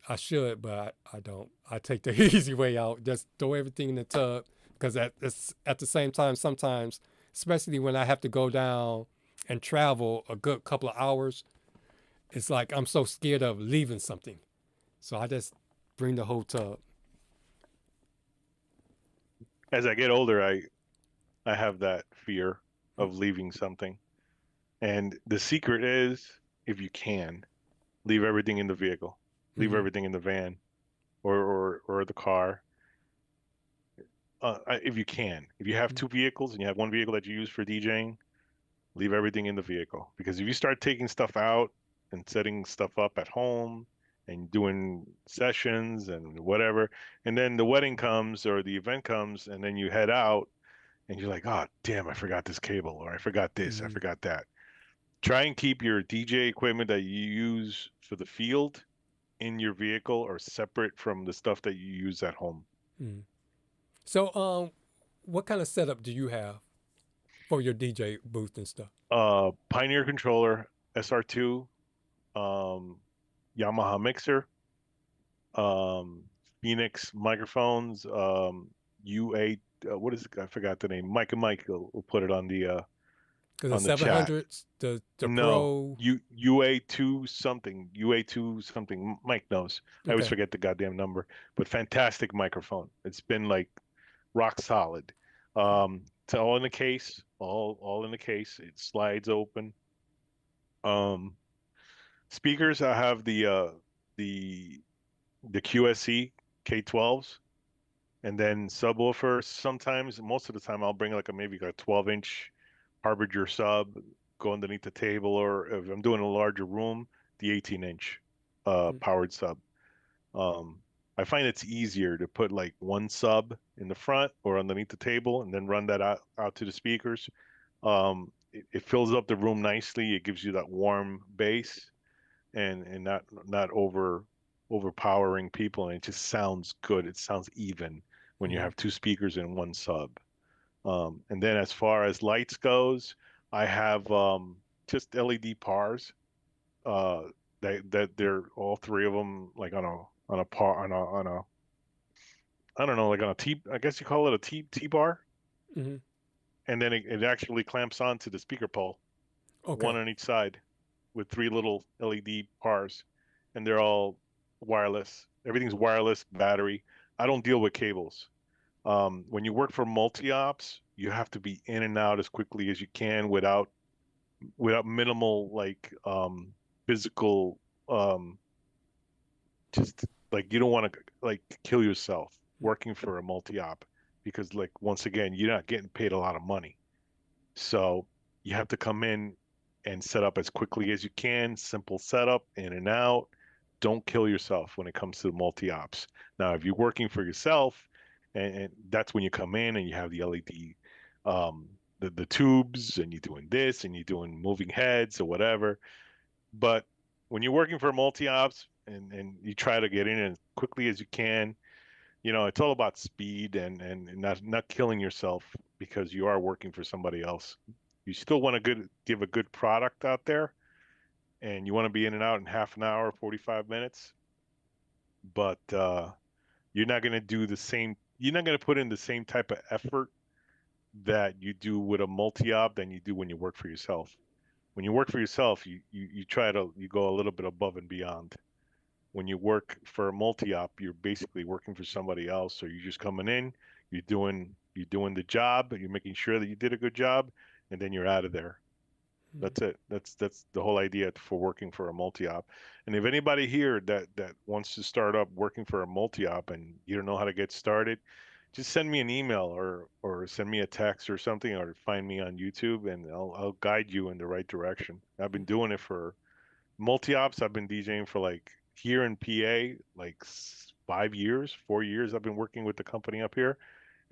I should, but I don't. I take the easy way out. Just throw everything in the tub, because at the same time, sometimes, especially when I have to go down and travel a good couple of hours, it's like I'm so scared of leaving something. So I just bring the whole tub. As I get older, I have that fear of leaving something. And the secret is, if you can, leave everything in the vehicle. Leave everything in the van or the car. If you can. If you have two vehicles and you have one vehicle that you use for DJing, leave everything in the vehicle. Because if you start taking stuff out and setting stuff up at home and doing sessions and whatever, and then the wedding comes or the event comes, and then you head out and you're like, oh, damn, I forgot this cable, or I forgot this, I forgot that. Try and keep your DJ equipment that you use for the field in your vehicle or separate from the stuff that you use at home. So, what kind of setup do you have for your DJ booth and stuff? Pioneer controller, SR2, Yamaha mixer, Phoenix microphones, U8. What is it? I forgot the name. Mike and Mike will put it on the Because the 700s, the no, Pro. UA2 something, UA2 something. Mike knows. I always Okay. forget the goddamn number. But fantastic microphone. It's been like rock solid. It's all in the case. All in the case. It slides open. Speakers. I have the QSE K12s, and then subwoofer. Sometimes, most of the time, I'll bring like maybe a 12-inch Harbinger sub, go underneath the table, or if I'm doing a larger room, the 18-inch powered sub. I find it's easier to put like one sub in the front or underneath the table and then run that out to the speakers. It fills up the room nicely. It gives you that warm bass and not overpowering people, and it just sounds good. It sounds even when you have two speakers and one sub. And then as far as lights goes, I have just LED pars. That they're all three of them like on a par on a I don't know, like on a T, I guess you call it a T bar. And then it actually clamps onto the speaker pole, one on each side, with three little LED pars, and they're all wireless. Everything's wireless, battery. I don't deal with cables. When you work for multi-ops, you have to be in and out as quickly as you can without minimal like physical just like you don't want to like kill yourself working for a multi-op, because like once again you're not getting paid a lot of money, so you have to come in and set up as quickly as you can. Simple setup, in and out. Don't kill yourself when it comes to multi-ops. Now if you're working for yourself, and that's when you come in and you have the LED, the tubes, and you're doing this and you're doing moving heads or whatever. But when you're working for multi-ops and you try to get in as quickly as you can, it's all about speed and not killing yourself because you are working for somebody else. You still want to give a good product out there, and you want to be in and out in half an hour, 45 minutes. But you're not going to do the same. You're not going to put in the same type of effort that you do with a multi-op than you do when you work for yourself. When you work for yourself, you go a little bit above and beyond. When you work for a multi-op, you're basically working for somebody else. So you're just coming in, you're doing the job, you're making sure that you did a good job, and then you're out of there. That's it. That's the whole idea for working for a multi-op. And if anybody here that wants to start up working for a multi-op and you don't know how to get started, just send me an email or send me a text or something, or find me on YouTube and I'll guide you in the right direction. I've been doing it for multi-ops. I've been DJing for like here in PA like 5 years, 4 years. I've been working with the company up here.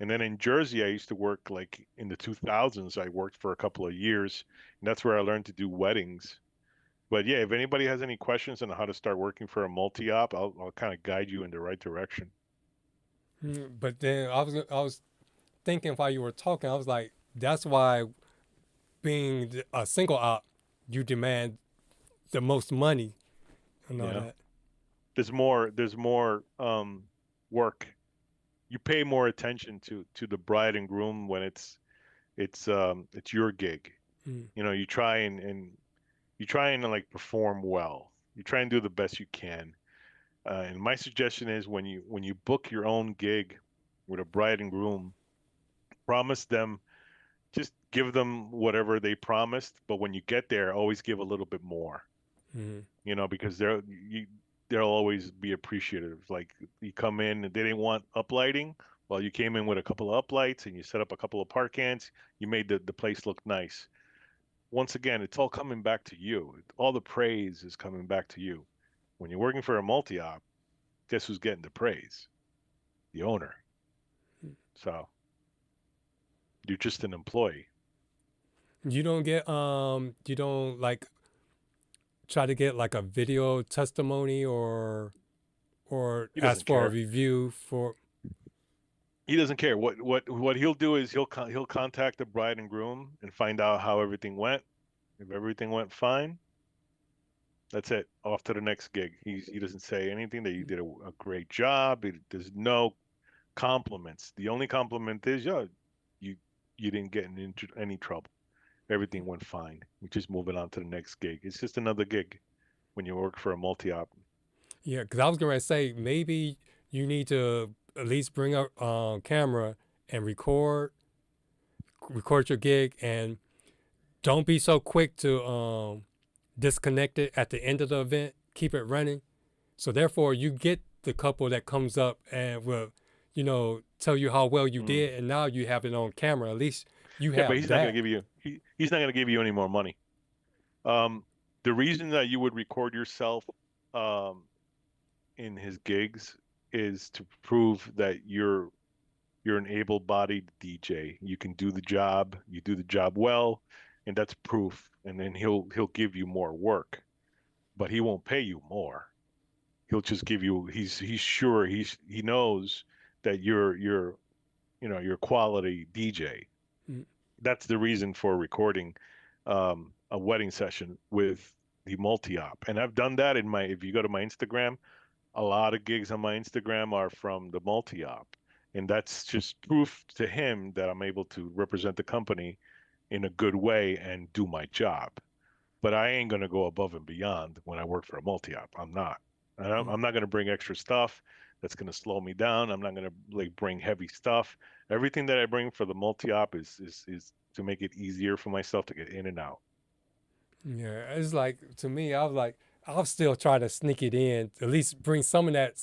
And then in Jersey, I used to work like in the 2000s. I worked for a couple of years, and that's where I learned to do weddings. But yeah, if anybody has any questions on how to start working for a multi-op, I'll kind of guide you in the right direction. But then I was thinking while you were talking, I was like, that's why being a single op, you demand the most money and all Yeah. that. There's more work. You pay more attention to the bride and groom when it's your gig. Mm. You know, you try and like perform well. You try and do the best you can. And my suggestion is when you book your own gig with a bride and groom, promise them, just give them whatever they promised, but when you get there, always give a little bit more. Mm. You know, because they'll always be appreciative. Like you come in and they didn't want uplighting. Well, you came in with a couple of uplights and you set up a couple of park cans. You made the place look nice. Once again, it's all coming back to you. All the praise is coming back to you. When you're working for a multi-op, guess who's getting the praise? The owner. So you're just an employee. You don't get you don't like try to get like a video testimony or He ask doesn't for a care. review for. He doesn't care. What he'll do is he'll contact the bride and groom and find out how everything went. If everything went fine, that's it. Off to the next gig. He doesn't say anything that you did a great job. There's no compliments. The only compliment is, yeah, you didn't get into any trouble. Everything went fine. We're just moving on to the next gig. It's just another gig when you work for a multi-op. Yeah, because I was going to say maybe you need to at least bring up camera and record your gig, and don't be so quick to disconnect it at the end of the event. Keep it running. So therefore, you get the couple that comes up and will, tell you how well you did, and now you have it on camera. At least you have but he's that. not going to give you he's not going to give you any more money. The reason that you would record yourself in his gigs is to prove that you're an able-bodied DJ. You can do the job. You do the job well, and that's proof. And then he'll give you more work, but he won't pay you more. He'll just give you. He's sure he knows that you're quality DJ. Mm. That's the reason for recording a wedding session with the multi-op. And I've done that if you go to my Instagram, a lot of gigs on my Instagram are from the multi-op. And that's just proof to him that I'm able to represent the company in a good way and do my job. But I ain't going to go above and beyond when I work for a multi-op. I'm not. I'm not going to bring extra stuff that's going to slow me down. I'm not going to bring heavy stuff. Everything that I bring for the multi-op is to make it easier for myself to get in and out. Yeah, it's like, to me, I was like, I'll still try to sneak it in, at least bring some of that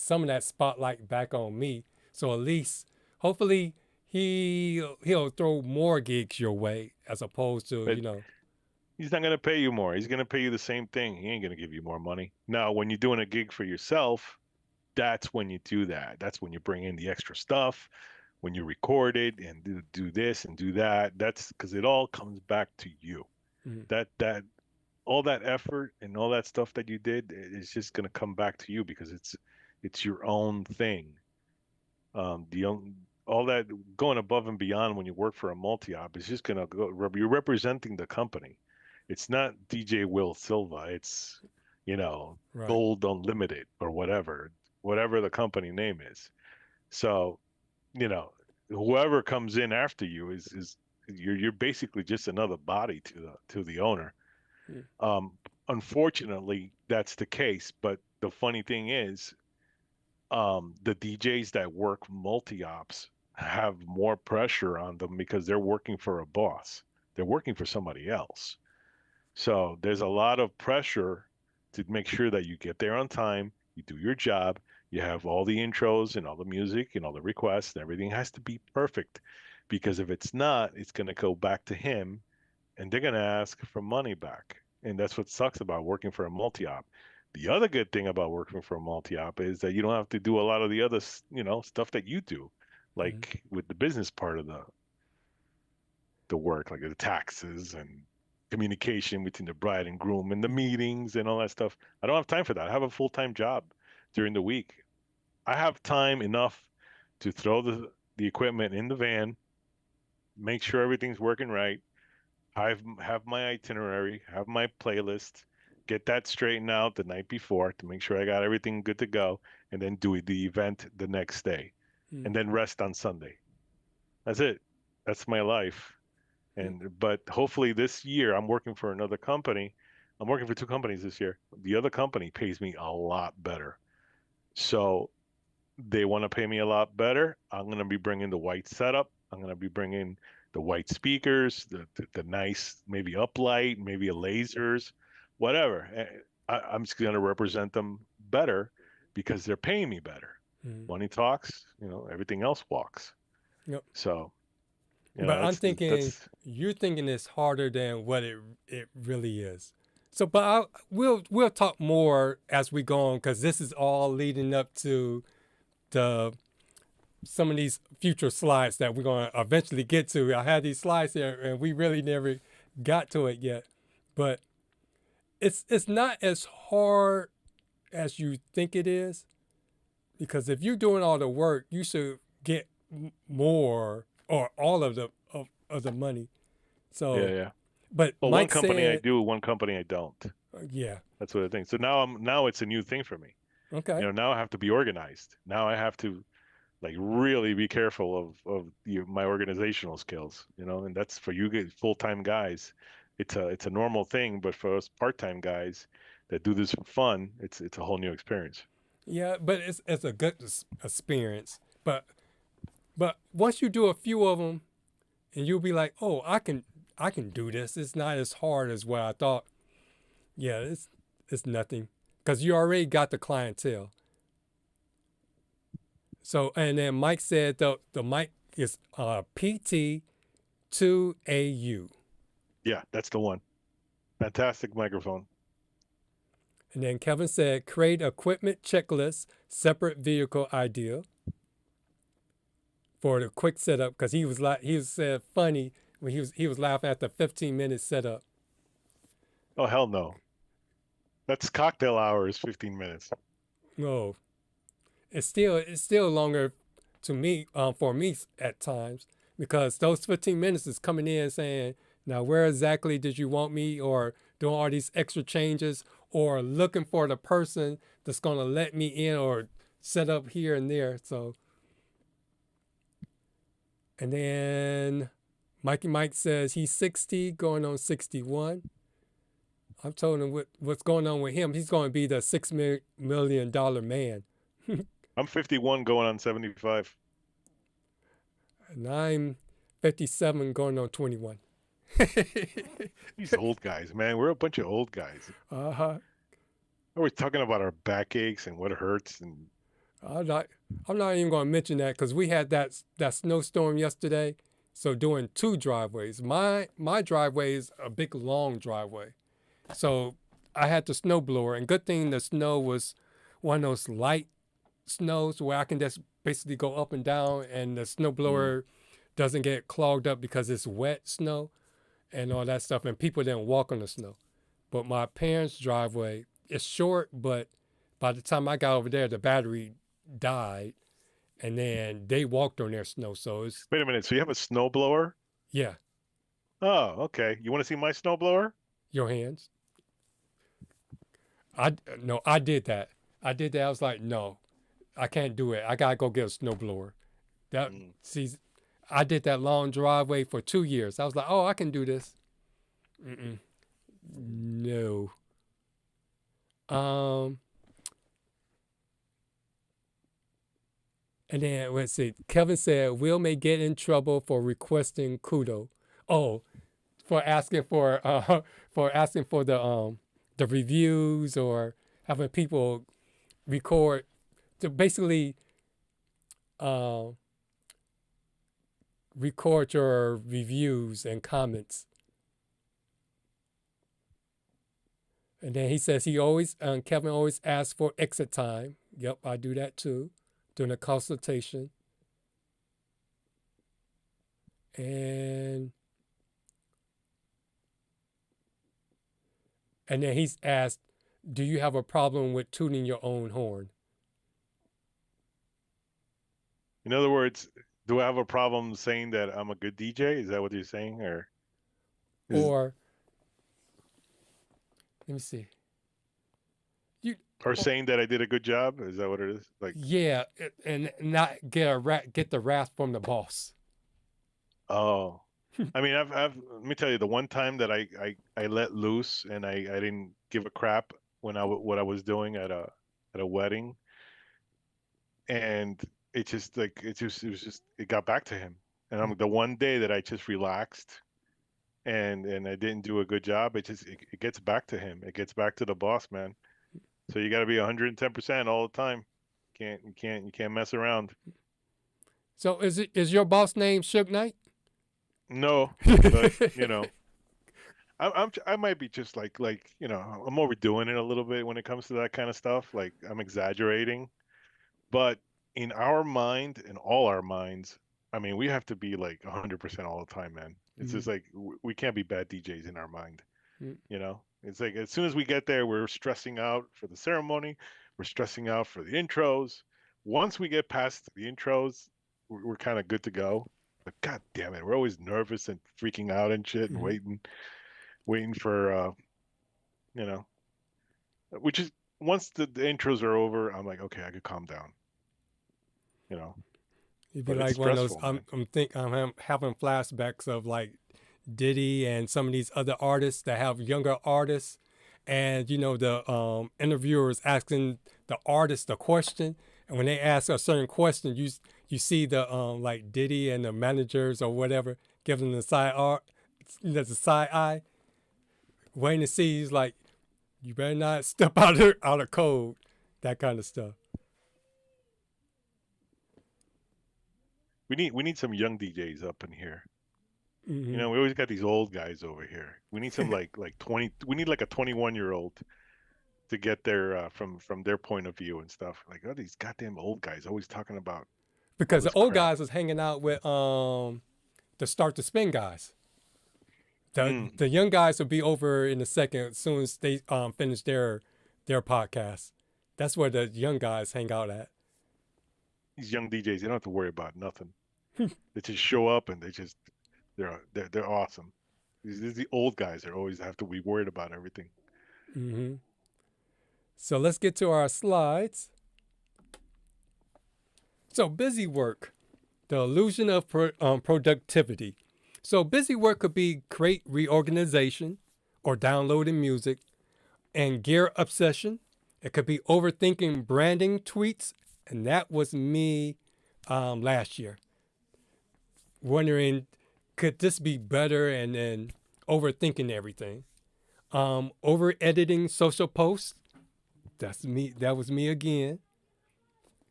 spotlight back on me. So at least, hopefully, he'll throw more gigs your way as opposed to, But he's not going to pay you more. He's going to pay you the same thing. He ain't going to give you more money. Now, when you're doing a gig for yourself, that's when you do that. That's when you bring in the extra stuff, when you record it and do this and do that. That's because it all comes back to you. Mm. That all that effort and all that stuff that you did is just going to come back to you because it's your own thing. All that going above and beyond when you work for a multi-op is just going to go. You're representing the company. It's not DJ Will Silva. It's Right. Gold Unlimited or whatever the company name is. So whoever comes in after you is you're basically just another body to the owner. Unfortunately, that's the case. But the funny thing is, the DJs that work multi-ops have more pressure on them because they're working for a boss. They're working for somebody else. So there's a lot of pressure to make sure that you get there on time, you do your job, you have all the intros and all the music and all the requests, and everything has to be perfect. Because if it's not, it's going to go back to him and they're going to ask for money back. And that's what sucks about working for a multi-op. The other good thing about working for a multi-op is that you don't have to do a lot of the other, stuff that you do, Mhm. like with the business part of the work, like the taxes and communication between the bride and groom and the meetings and all that stuff. I don't have time for that. I have a full-time job during the week. I have time enough to throw the equipment in the van, make sure everything's working right, have my itinerary, have my playlist, get that straightened out the night before to make sure I got everything good to go, and then do the event the next day, and Mm. then rest on Sunday. That's it. That's my life. Mm. But hopefully this year I'm working for another company. I'm working for two companies this year. The other company pays me a lot better. So they want to pay me a lot better. I'm going to be bringing the white setup. I'm going to be bringing the white speakers, the nice, maybe uplight, maybe a lasers, whatever. I'm just going to represent them better because they're paying me better. Mm. Money talks, everything else walks. Yep. So, But I'm that's thinking that's you're thinking it's harder than what it really is. So, but we'll talk more as we go on because this is all leading up to the some of these future slides that we're going to eventually get to. I had these slides here and we really never got to it yet. But it's not as hard as you think it is because if you're doing all the work, you should get more or all of the money. yeah, So, yeah. but Well, one Mike company I said, do, one company I don't. yeah, That's what I think. So now it's a new thing for me. okay, Now I have to be organized. Now I have to like really be careful of my organizational skills, and that's for you guys, full-time guys. It's a normal thing, but for us part-time guys that do this for fun, it's a whole new experience. yeah, but it's a good experience. But once you do a few of them, and you'll be like, oh, I can do this. It's not as hard as what I thought. Yeah, it's nothing because you already got the clientele. So and then Mike said the mic is PT2AU. Yeah, that's the one. Fantastic microphone. And then Kevin said create equipment checklist, separate vehicle idea for the quick setup because he was said funny when he was laughing at the 15-minute setup. Oh, hell no. That's cocktail hours, 15 minutes. No, it's still longer to me for me at times because those 15 minutes is coming in saying, now where exactly did you want me, or doing all these extra changes, or looking for the person that's going to let me in or set up here and there. So, and then Mikey Mike says he's 60 going on 61. I'm told him what's going on with him. He's going to be the $6 million man. I'm 51 going on 75. And I'm 57 going on 21. These old guys, man. We're a bunch of old guys. Uh-huh. We're talking about our backaches and what hurts and I'm not even going to mention that because we had that snowstorm yesterday. So doing two driveways. My driveway is a big long driveway. So I had the snow blower, and good thing the snow was one of those light snows where I can just basically go up and down, and the snow blower doesn't get clogged up because it's wet snow and all that stuff, and people didn't walk on the snow. But my parents' driveway is short, but by the time I got over there, the battery died, and then they walked on their snow. So it's, Wait a minute. So you have a snowblower? yeah, Oh, okay. You want to see my snowblower? your hands. I did that. I was like, no, I can't do it. I gotta go get a snowblower. See, I did that long driveway for 2 years. I was like, oh, I can do this. No. And then let's see. Kevin said Will may get in trouble for requesting kudo. Oh, for asking for for asking for the reviews or having people record to basically record your reviews and comments. And then he says Kevin always asks for exit time. Yep, I do that too during a consultation. And then he's asked, do you have a problem with tuning your own horn? In other words, do I have a problem saying that I'm a good DJ? Is that what you're saying, Or let me see. Or saying that I did a good job? Is that what it is? Like, yeah, and not get the wrath from the boss. oh, I mean, I've let me tell you, the one time that I let loose and I didn't give a crap when what I was doing at a wedding, and it just like it got back to him, and I'm the one day that I just relaxed and I didn't do a good job, it gets back to him. It gets back to the boss, man. So you got to be 110% all the time. You can't mess around. So is your boss name Suge Knight? No, but you know, I might be just like you know, I'm overdoing it a little bit when it comes to that kind of stuff. Like I'm exaggerating, but in our mind, in all our minds, I mean, we have to be like 100% all the time, man. It's just like we can't be bad DJs in our mind. You know, it's like as soon as we get there, we're stressing out for the ceremony, we're stressing out for the intros. Once we get past the intros, we're kind of good to go. But god damn it, we're always nervous and freaking out and shit and waiting for you know, which is once the intros are over, I'm like, okay, I could calm down. You know, You'd be like one of those. I'm having flashbacks of like Diddy and some of these other artists that have younger artists, and you know the interviewers asking the artist a question, and when they ask a certain question, you see the like Diddy and the managers or whatever giving the side eye, waiting to see. He's like, you better not step out of code, that kind of stuff. We need some young DJs up in here. You know, we always got these old guys over here. We need some like 20. We need like a 21-year-old to get there from their point of view and stuff. Like, oh, these goddamn old guys always talking about. Because the old guys was hanging out with the Start to Spin guys. The young guys will be over in a second as soon as they finish their podcast. That's where the young guys hang out at. These young DJs, they don't have to worry about nothing. They just show up and they're awesome. These the old guys that always have to be worried about everything. So let's get to our slides. So busy work, the illusion of productivity. So busy work could be great reorganization or downloading music and gear obsession. It could be overthinking branding tweets. And that was me last year. Wondering, could this be better, and then overthinking everything. Over editing social posts. That's me. That was me again.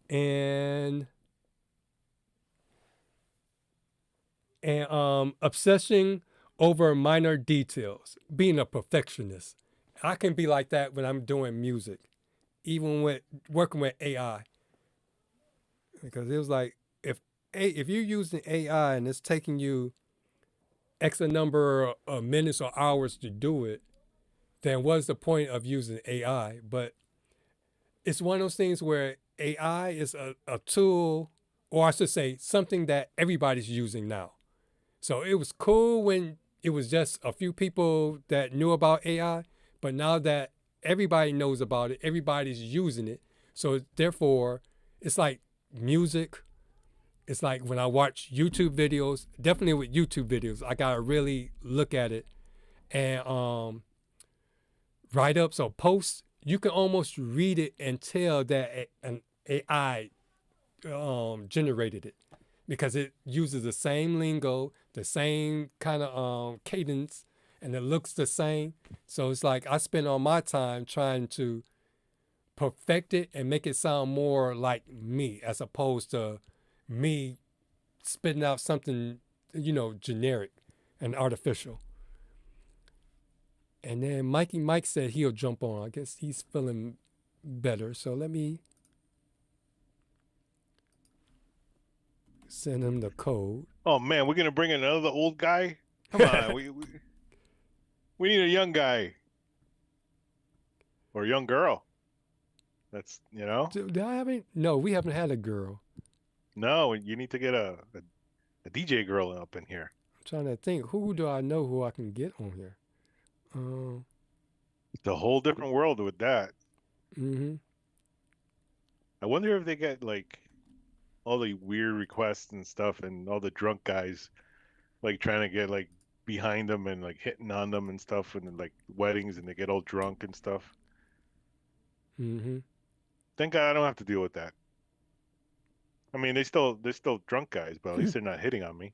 And obsessing over minor details. Being a perfectionist. I can be like that when I'm doing music, even with working with AI. Because it was like, if you're using AI and it's taking you X a number of minutes or hours to do it, then what's the point of using AI? But it's one of those things where AI is a tool, or I should say something that everybody's using now. So it was cool when it was just a few people that knew about AI, but now that everybody knows about it, everybody's using it. So therefore, it's like music. It's like when I watch YouTube videos, definitely with YouTube videos, I gotta really look at it. And write-ups or posts, you can almost read it and tell that an AI generated it, because it uses the same lingo, the same kind of cadence, and it looks the same. So it's like I spend all my time trying to perfect it and make it sound more like me as opposed to me spitting out something, generic and artificial. And then Mikey Mike said he'll jump on. I guess he's feeling better. So let me send him the code. Oh man, we're gonna bring in another old guy. Come on, we need a young guy or a young girl. That's Do I have any? No, we haven't had a girl. No, you need to get a DJ girl up in here. I'm trying to think. Who do I know who I can get on here? It's a whole different world with that. Mm-hmm. I wonder if they get like all the weird requests and stuff, and all the drunk guys like trying to get like behind them and like hitting on them and stuff, and like weddings, and they get all drunk and stuff. Mm-hmm. Thank God I don't have to deal with that. I mean, they're still drunk guys, but at least they're not hitting on me.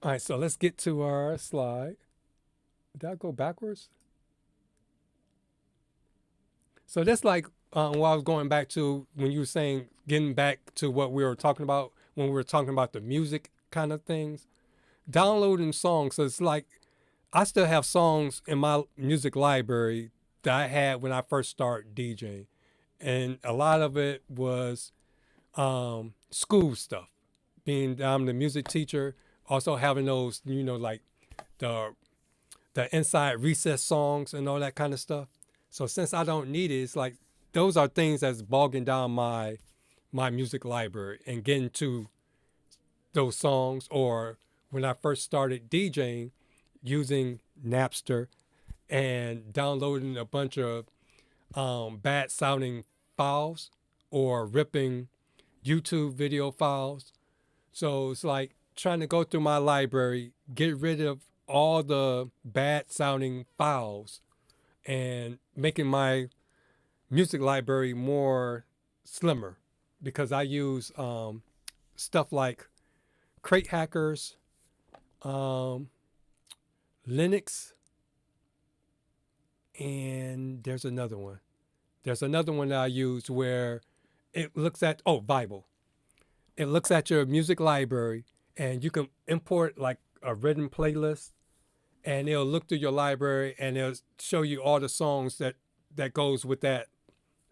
All right, so let's get to our slide. Did I go backwards? So that's like what I was going back to when you were saying, getting back to what we were talking about when we were talking about the music kind of things. Downloading songs. So it's like I still have songs in my music library that I had when I first started DJing. And a lot of it was school stuff. Being I'm the music teacher, also having those, like the inside recess songs and all that kind of stuff. So since I don't need it, it's like those are things that's bogging down my music library and getting to those songs. Or when I first started DJing, using Napster and downloading a bunch of bad sounding files or ripping YouTube video files. So it's like trying to go through my library, get rid of all the bad sounding files and making my music library more slimmer, because I use stuff like Crate Hackers, Linux, and there's another one. There's another one that I use where it looks at, Bible. It looks at your music library and you can import like a written playlist, and it'll look through your library and it'll show you all the songs that goes with that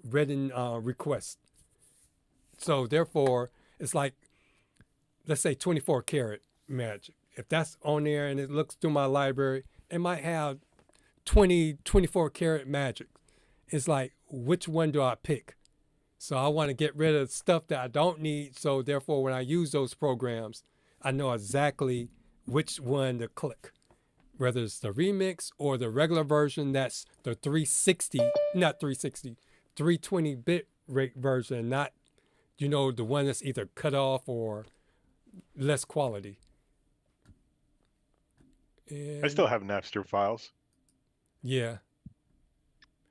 written request. So therefore, it's like, let's say 24 karat magic. If that's on there and it looks through my library, it might have 24 karat magic. It's like, which one do I pick? So I want to get rid of stuff that I don't need. So therefore, when I use those programs, I know exactly which one to click. Whether it's the remix or the regular version, that's the 320-bit rate version, not, the one that's either cut off or less quality. And I still have Napster files. Yeah.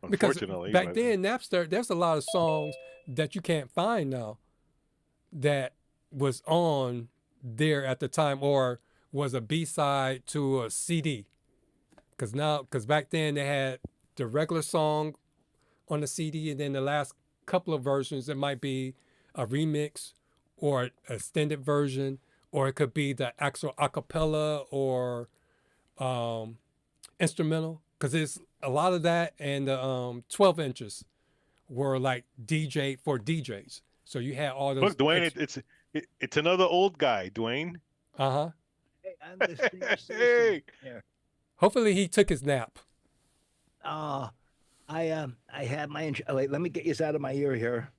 Unfortunately. Because back then, Napster, there's a lot of songs that you can't find now that was on there at the time or was a B-side to a CD. Because back then they had the regular song on the CD, and then the last couple of versions, it might be a remix or an extended version, or it could be the actual acapella or instrumental. Because there's a lot of that, and the 12 inches were like DJ for DJs. So you had all those. Look, Dwayne, it's another old guy, Dwayne. Uh-huh. Hey, I'm the senior citizen Hey. here. Hopefully he took his nap. I had my wait, let me get you out of my ear here.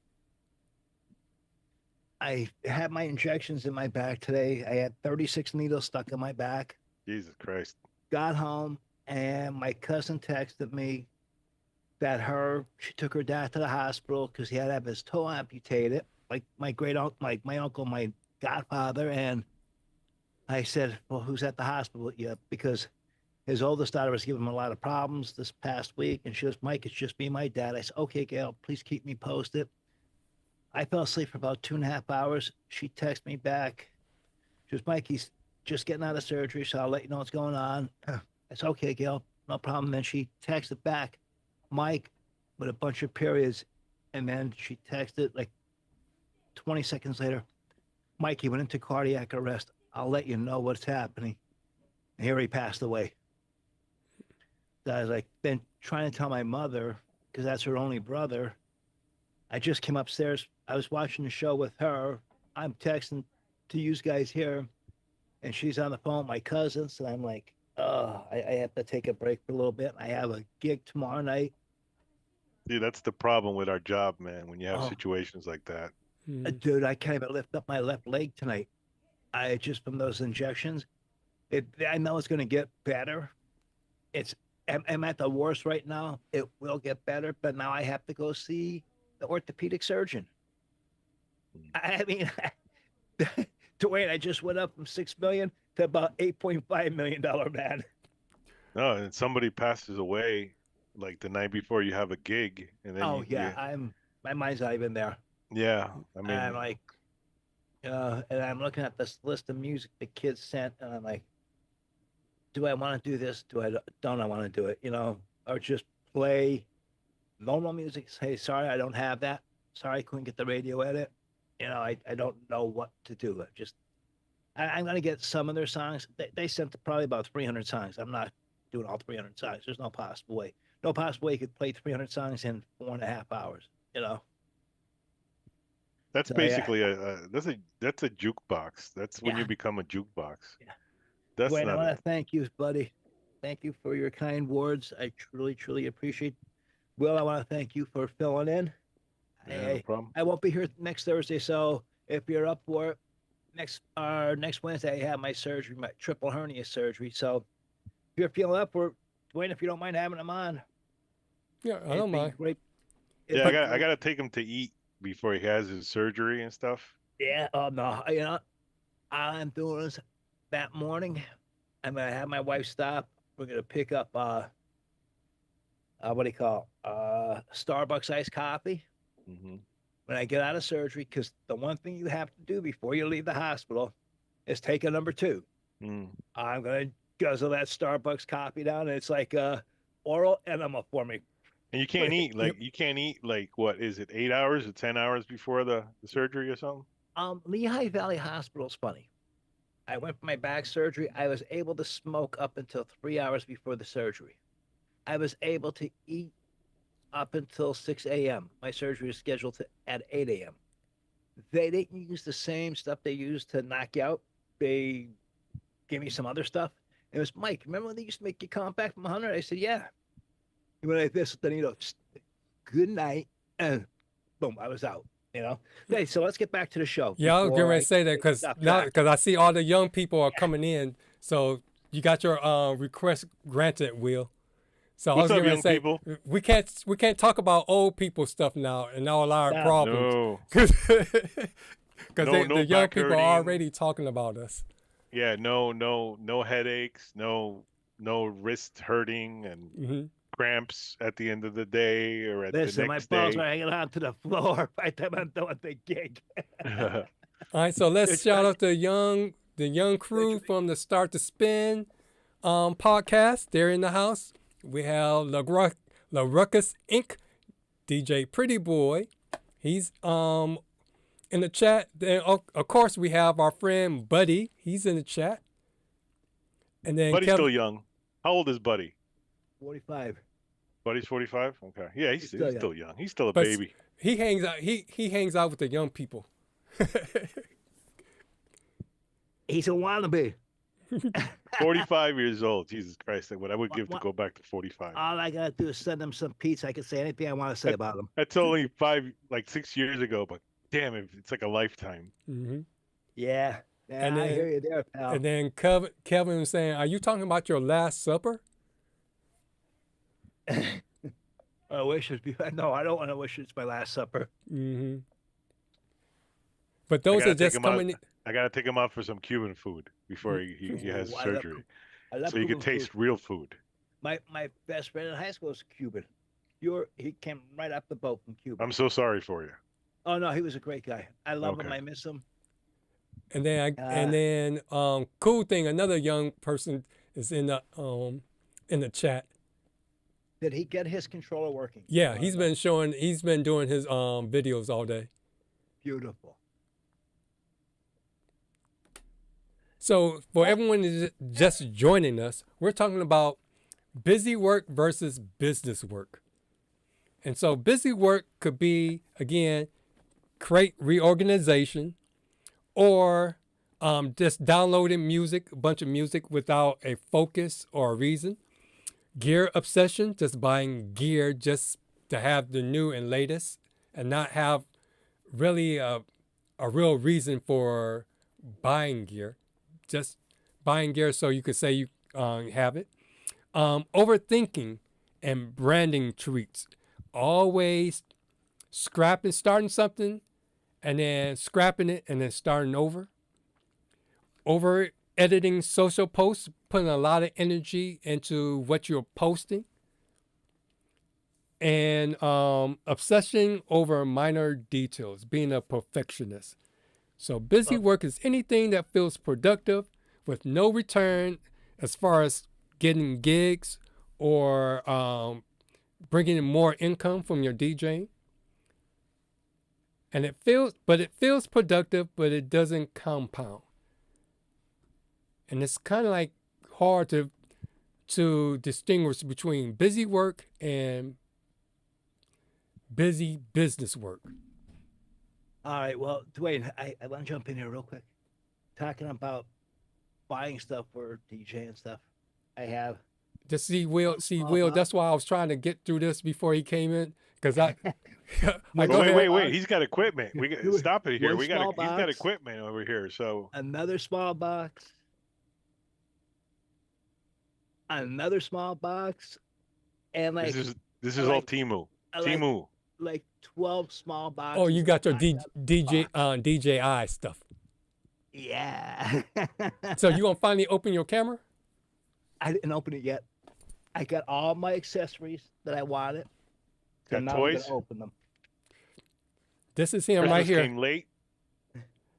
I had my injections in my back today. I had 36 needles stuck in my back. Jesus Christ. Got home, and my cousin texted me that she took her dad to the hospital because he had to have his toe amputated. Like my uncle, my godfather. And I said, well, who's at the hospital? Yeah, because his oldest daughter was giving him a lot of problems this past week. And she goes, Mike, it's just me and my dad. I said, okay, Gail, please keep me posted. I fell asleep for about 2.5 hours. She texted me back. Just Mikey's just getting out of surgery, so I'll let you know what's going on. It's okay, Gail. No problem. Then she texted back, Mike, with a bunch of periods. And then she texted like 20 seconds later, Mike, he went into cardiac arrest. I'll let you know what's happening. And here he passed away. So I was like, been trying to tell my mother, because that's her only brother. I just came upstairs. I was watching the show with her. I'm texting to you guys here. And she's on the phone with my cousins. And I'm like, oh, I have to take a break for a little bit. I have a gig tomorrow night. Dude, that's the problem with our job, man. When you have Oh. situations like that. Dude, I can't even lift up my left leg tonight. I just from those injections. I know it's going to get better. I'm at the worst right now. It will get better, but now I have to go see the orthopedic surgeon. I mean, Dwayne, I just went up from $6 million to about $8.5 million man. No, and somebody passes away like the night before you have a gig, and then Oh yeah, my mind's not even there. yeah. I mean, I'm like, and I'm looking at this list of music the kids sent, and I'm like, do I want to do this? Don't I want to do it? You know, or just play normal music? Say, sorry, I don't have that. Sorry, I couldn't get the radio edit. You know, I don't know what to do. I'm gonna get some of their songs. They sent probably about 300 songs. I'm not doing all 300 songs. There's no possible way. No possible way you could play 300 songs in 4.5 hours. You know. that's So, basically that's a jukebox. That's when Yeah. you become a jukebox. Yeah. That's Dwayne, I not want it. to thank you, buddy. Thank you for your kind words. I truly, truly appreciate. Will, I want to thank you for filling in. Yeah, no problem. I won't be here next Thursday, so if you're up for it, next Wednesday I have my surgery, my triple hernia surgery. So if you're feeling up for it, Dwayne, if you don't mind having them on, Yeah, I it'd don't be mind. great. Yeah, It'd be I great. gotta take him to eat before he has his surgery and stuff. Yeah. Oh no, you know, all I'm doing is that morning, I'm gonna have my wife stop. We're gonna pick up what do you call Starbucks iced coffee. Hmm. When I get out of surgery, because the one thing you have to do before you leave the hospital is take a number 2. Mm. I'm gonna guzzle that Starbucks coffee down, and it's like oral enema for me. And you can't eat like what is it, 8 hours or 10 hours before the surgery or something? Lehigh Valley Hospital's funny. I went for my back surgery. I was able to smoke up until 3 hours before the surgery. I was able to eat up until 6 a.m. My surgery was scheduled at 8 a.m. They didn't use the same stuff they used to knock you out. They gave me some other stuff. It was, Mike, remember when they used to make you come back from 100? I said, yeah. He went like this, then, you know, good night, and boom, I was out, you know? Okay, so let's get back to the show. Yeah, I was getting before ready to say that get because off now track. because I see all the young people are coming in, so you got your request granted, Will. So What's I up, was young getting people? to say we can't talk about old people stuff now and all our No. problems No. because No the young back people are hurting. already talking about us. Yeah, no headaches, no wrist hurting and Hmm cramps at the end of the day or at Listen, the my next balls are day. hanging on to the floor by the time I'm done with the gig. All right, so let's It's shout like- out the young crew from the Start to Spin podcast. They're in the house. We have La Ruckus Inc., DJ Pretty Boy. He's in the chat. Then of course we have our friend Buddy. He's in the chat. And then Buddy's Kevin, still young. How old is Buddy? 45. Buddy's 45. Okay, yeah, he's still still young. He's still a but baby. he hangs out. He hangs out with the young people. He's a wannabe. 45 years old. Jesus Christ, what I would give to What? go back to 45. All I gotta do is send him some pizza. I can say anything I want to say about him. That's only 6 years ago, but damn, it's like a lifetime. Hmm Yeah. Yeah, And I then- hear you there, pal. And then Kevin was saying, "Are you talking about your Last Supper?" I wish it'd be. No, I don't want to wish it's my last supper. Hmm But those gotta are just take 'em out. coming. I gotta take him out for some Cuban food before he has Ooh, I love surgery, I love so you can Cuban food. taste real food. My best friend in high school is Cuban. He came right off the boat from Cuba. I'm so sorry for you. Oh no, he was a great guy. I love him. Okay. I miss him. And then cool thing, another young person is in the chat. Did he get his controller working? Yeah, he's been doing his videos all day. Beautiful. So for everyone who's just joining us, we're talking about busy work versus business work. And so busy work could be, again, create reorganization, or just downloading music, a bunch of music without a focus or a reason. Gear obsession, just buying gear just to have the new and latest and not have really a real reason for buying gear. Just buying gear so you could say you have it. Overthinking and branding treats. Always starting something and then scrapping it and then starting over. Over editing social posts, putting a lot of energy into what you're posting. And obsession over minor details, being a perfectionist. So busy work is anything that feels productive with no return as far as getting gigs or bringing in more income from your DJing. And it feels productive, but it doesn't compound. And it's kind of like hard to distinguish between busy work and busy business work. All right. Well, Dwayne, I want to jump in here real quick. Talking about buying stuff for DJ and stuff. I have. Just see Will. That's why I was trying to get through this before he came in, because I. Wait. He's got equipment. We got stop it here. He's got equipment over here. So another small box. Another small box, and like this is all Temu. Temu. Like 12 small boxes. Oh, you got your DJI stuff. Yeah. So you gonna finally open your camera? I didn't open it yet. I got all my accessories that I wanted. Got now toys? I'm gonna open them. This is him right here. Came late.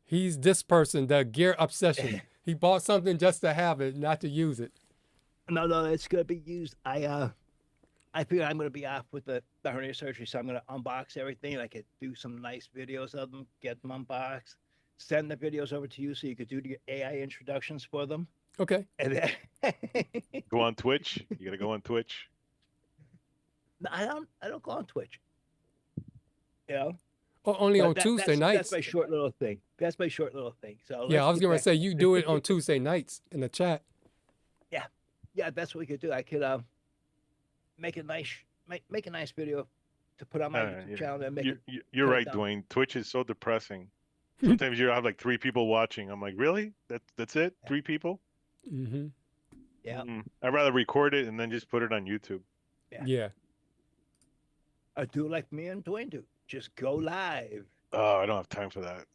He's this person, the gear obsession. He bought something just to have it, not to use it. No, it's gonna be used. I figure I'm gonna be off with the hernia surgery, so I'm gonna unbox everything. I could do some nice videos of them, get them unboxed, send the videos over to you so you could do the AI introductions for them. Okay. And then go on Twitch. You gotta go on Twitch. No, I don't go on Twitch. You know. Oh, only on Tuesday nights. That's my short little thing. So yeah, I was gonna say you do it on Tuesday nights in the chat. Yeah, that's what we could do. I could make a nice video to put on my YouTube channel and make You're right, Dwayne. Twitch is so depressing. Sometimes you have like 3 people watching. I'm like, really? That's it? Yeah. 3 people? Mm-hmm. Yeah. I'd rather record it and then just put it on YouTube. Yeah. I do like me and Dwayne do. Just go live. Oh, I don't have time for that.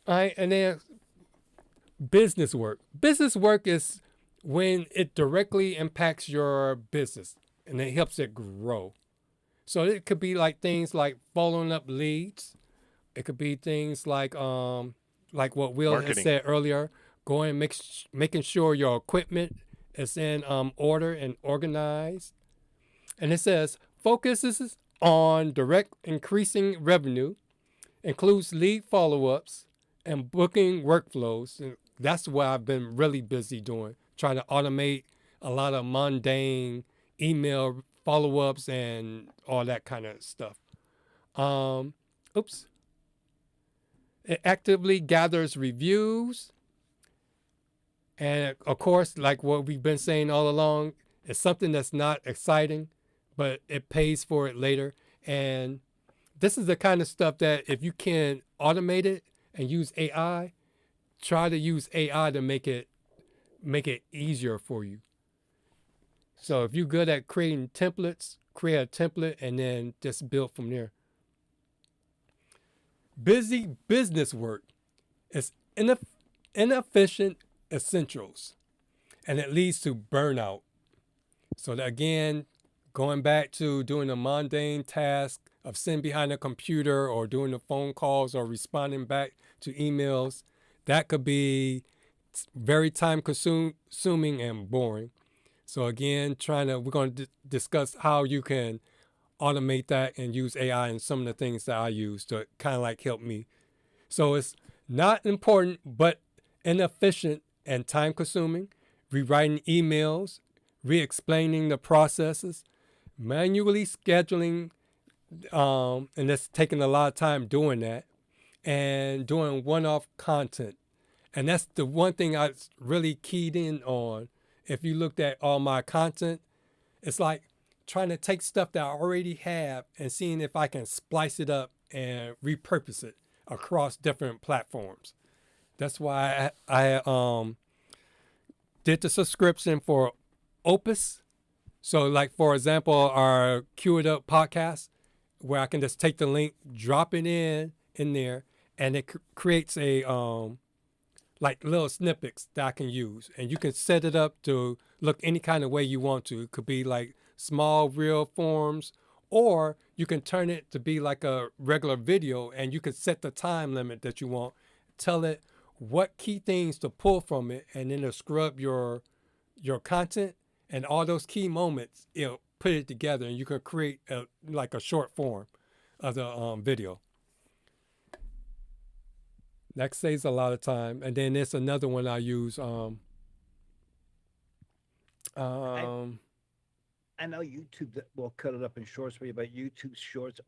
All right, and then business work. Business work is when it directly impacts your business and it helps it grow. So it could be like things like following up leads. It could be things like what Will had said earlier, making sure your equipment is in order and organized. And it says focuses on direct increasing revenue, includes lead follow-ups and booking workflows. And that's what I've been really busy doing, trying to automate a lot of mundane email follow-ups and all that kind of stuff. It actively gathers reviews. And of course, like what we've been saying all along, it's something that's not exciting, but it pays for it later. And this is the kind of stuff that if you can automate it and use AI, try to use AI to make it easier for you. So if you're good at creating templates, create a template and then just build from there. Busy business work is inefficient essentials, and it leads to burnout. So that again, going back to doing a mundane task of sitting behind a computer or doing the phone calls or responding back to emails, that could be very time consuming and boring. So again, we're going to discuss how you can automate that and use AI and some of the things that I use to kind of like help me. So it's not important, but inefficient and time consuming, rewriting emails, re-explaining the processes, manually scheduling, and it's taking a lot of time doing that, and doing one-off content. And that's the one thing I really keyed in on. If you looked at all my content, it's like trying to take stuff that I already have and seeing if I can splice it up and repurpose it across different platforms. That's why I did the subscription for Opus. So like, for example, our Cue It Up podcast, where I can just take the link, drop it in there, and it creates a like little snippets that I can use. And you can set it up to look any kind of way you want to. It could be like small reel forms, or you can turn it to be like a regular video, and you can set the time limit that you want. Tell it what key things to pull from it, and then it'll scrub your content, and all those key moments, it'll put it together, and you can create like a short form of the video. That saves a lot of time. And then there's another one I use. I know YouTube will cut it up in shorts for you, but YouTube shorts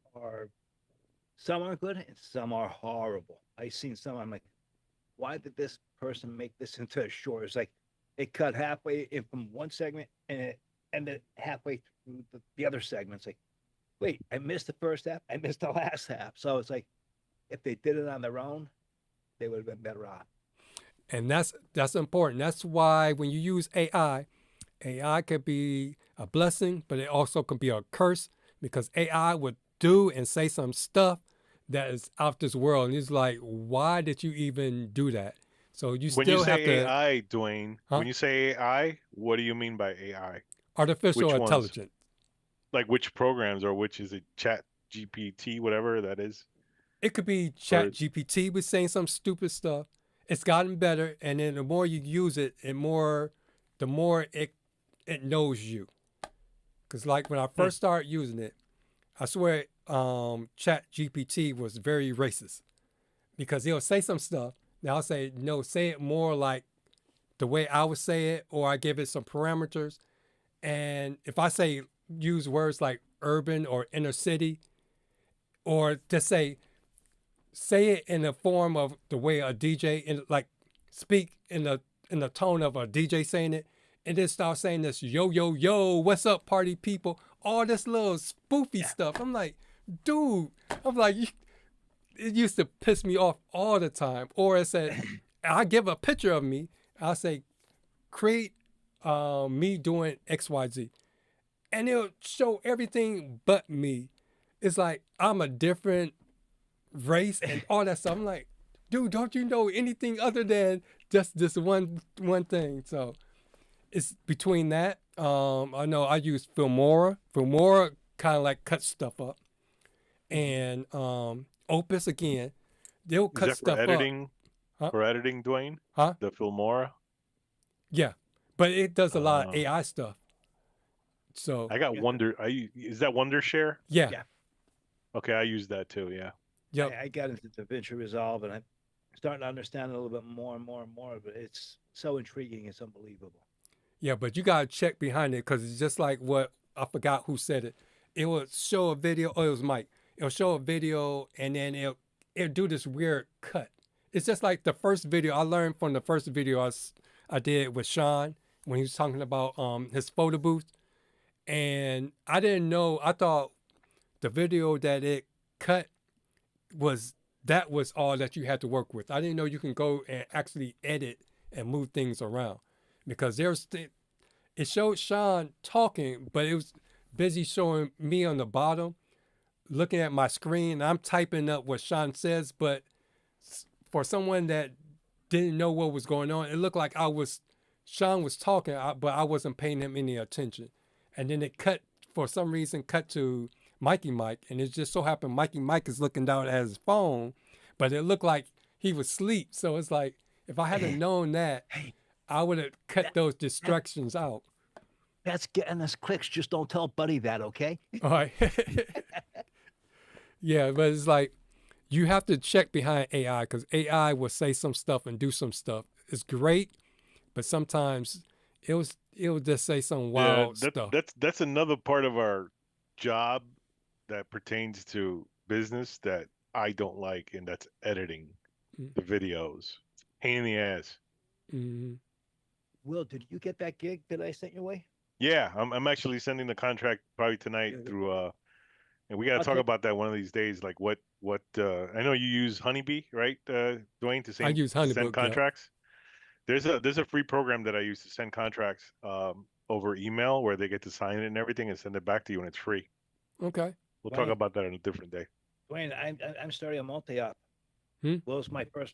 some are good and some are horrible. I've seen some, I'm like, why did this person make this into a short? It's like it cut halfway in from one segment and it ended halfway through the other segment. It's like, wait, I missed the first half, I missed the last half. So it's like, if they did it on their own, they would have been better off. And that's important. That's why when you use AI could be a blessing, but it also can be a curse, because AI would do and say some stuff that is out this world. And it's like, why did you even do that? So you When still you have say to. AI, Dwayne, Huh? when you say AI, what do you mean by AI? Artificial Which ones? intelligence. Like which programs, or which is it? Chat GPT, whatever that is. It could be Chat GPT with saying some stupid stuff. It's gotten better, and then the more you use it, the more it knows you. Because like when I first started using it, I swear Chat GPT was very racist, because he'll say some stuff. Now I'll say, no, say it more like the way I would say it, or I give it some parameters. And if I use words like urban or inner city, or just say it in the form of the way a DJ, speak in the tone of a DJ saying it, and then start saying this, yo, yo, yo, what's up, party people? All this little spoofy stuff. I'm like, dude, it used to piss me off all the time. Or it said, I give a picture of me, I'll say, create me doing XYZ. And it'll show everything but me. It's like I'm a different race and all that stuff. I'm like, dude, don't you know anything other than just this one thing? So it's between that. I know I use Filmora. Filmora kind of like cuts stuff up. And Opus, again, they'll cut stuff up. Huh? For editing, Dwayne? Huh? The Filmora? Yeah, but it does a lot of AI stuff. So I got Wonder. Is that Wondershare? Yeah. Okay, I use that too. Yeah. Yep. I got into DaVinci Resolve, and I'm starting to understand a little bit more and more and more. But it's so intriguing, it's unbelievable. Yeah, but you gotta check behind it, because it's just like what I forgot who said it. It will show a video. Oh, it was Mike. It'll show a video, and then it'll do this weird cut. It's just like the first video I learned from the first video I did with Sean when he was talking about his photo booth, and I didn't know. I thought the video that it cut was all that you had to work with. I didn't know you can go and actually edit and move things around, because it showed Sean talking, but it was busy showing me on the bottom, looking at my screen. I'm typing up what Sean says, but for someone that didn't know what was going on, it looked like Sean was talking, but I wasn't paying him any attention. And then it for some reason cut to Mikey Mike, and it just so happened Mikey Mike is looking down at his phone, but it looked like he was asleep. So it's like, if I hadn't known that, I would have cut those distractions out. That's getting us clicks. Just don't tell Buddy that, okay? All right. Yeah, but it's like, you have to check behind AI, because AI will say some stuff and do some stuff. It's great, but sometimes it'll just say some wild stuff. That's another part of our job that pertains to business that I don't like, and that's editing the videos. Pain in the ass. Mm-hmm. Will, did you get that gig that I sent your way? Yeah, I'm actually sending the contract probably tonight through and we got to talk about that one of these days. Like what I know you use HoneyBee, right, Dwayne, to I use HoneyBook, send contracts. Yeah. There's a free program that I use to send contracts over email where they get to sign it and everything and send it back to you, and it's free. Okay. We'll talk about that on a different day. Dwayne, I'm starting a multi-op. Will's my first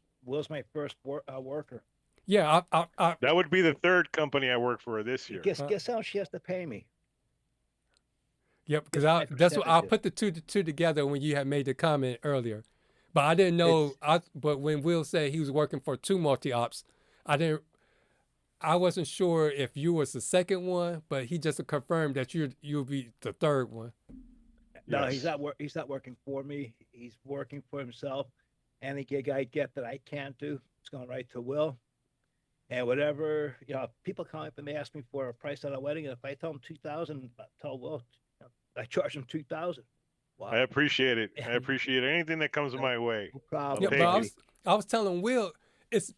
worker. Yeah, that would be the third company I work for this year. Guess how she has to pay me? Yep, because that's what I'll put the two together when you had made the comment earlier, but I didn't know. But when Will said he was working for 2 multi-ops, I wasn't sure if you was the second one, but he just confirmed that you'll be the third one. No, he's not working for me. He's working for himself. Any gig I get that I can't do, it's going right to Will. And whatever, people come up and they ask me for a price on a wedding, and if I tell them $2,000, I tell Will, I charge them $2,000. Wow. I appreciate it. I appreciate anything that comes my way. No problem. Yeah, but I was telling Will, it's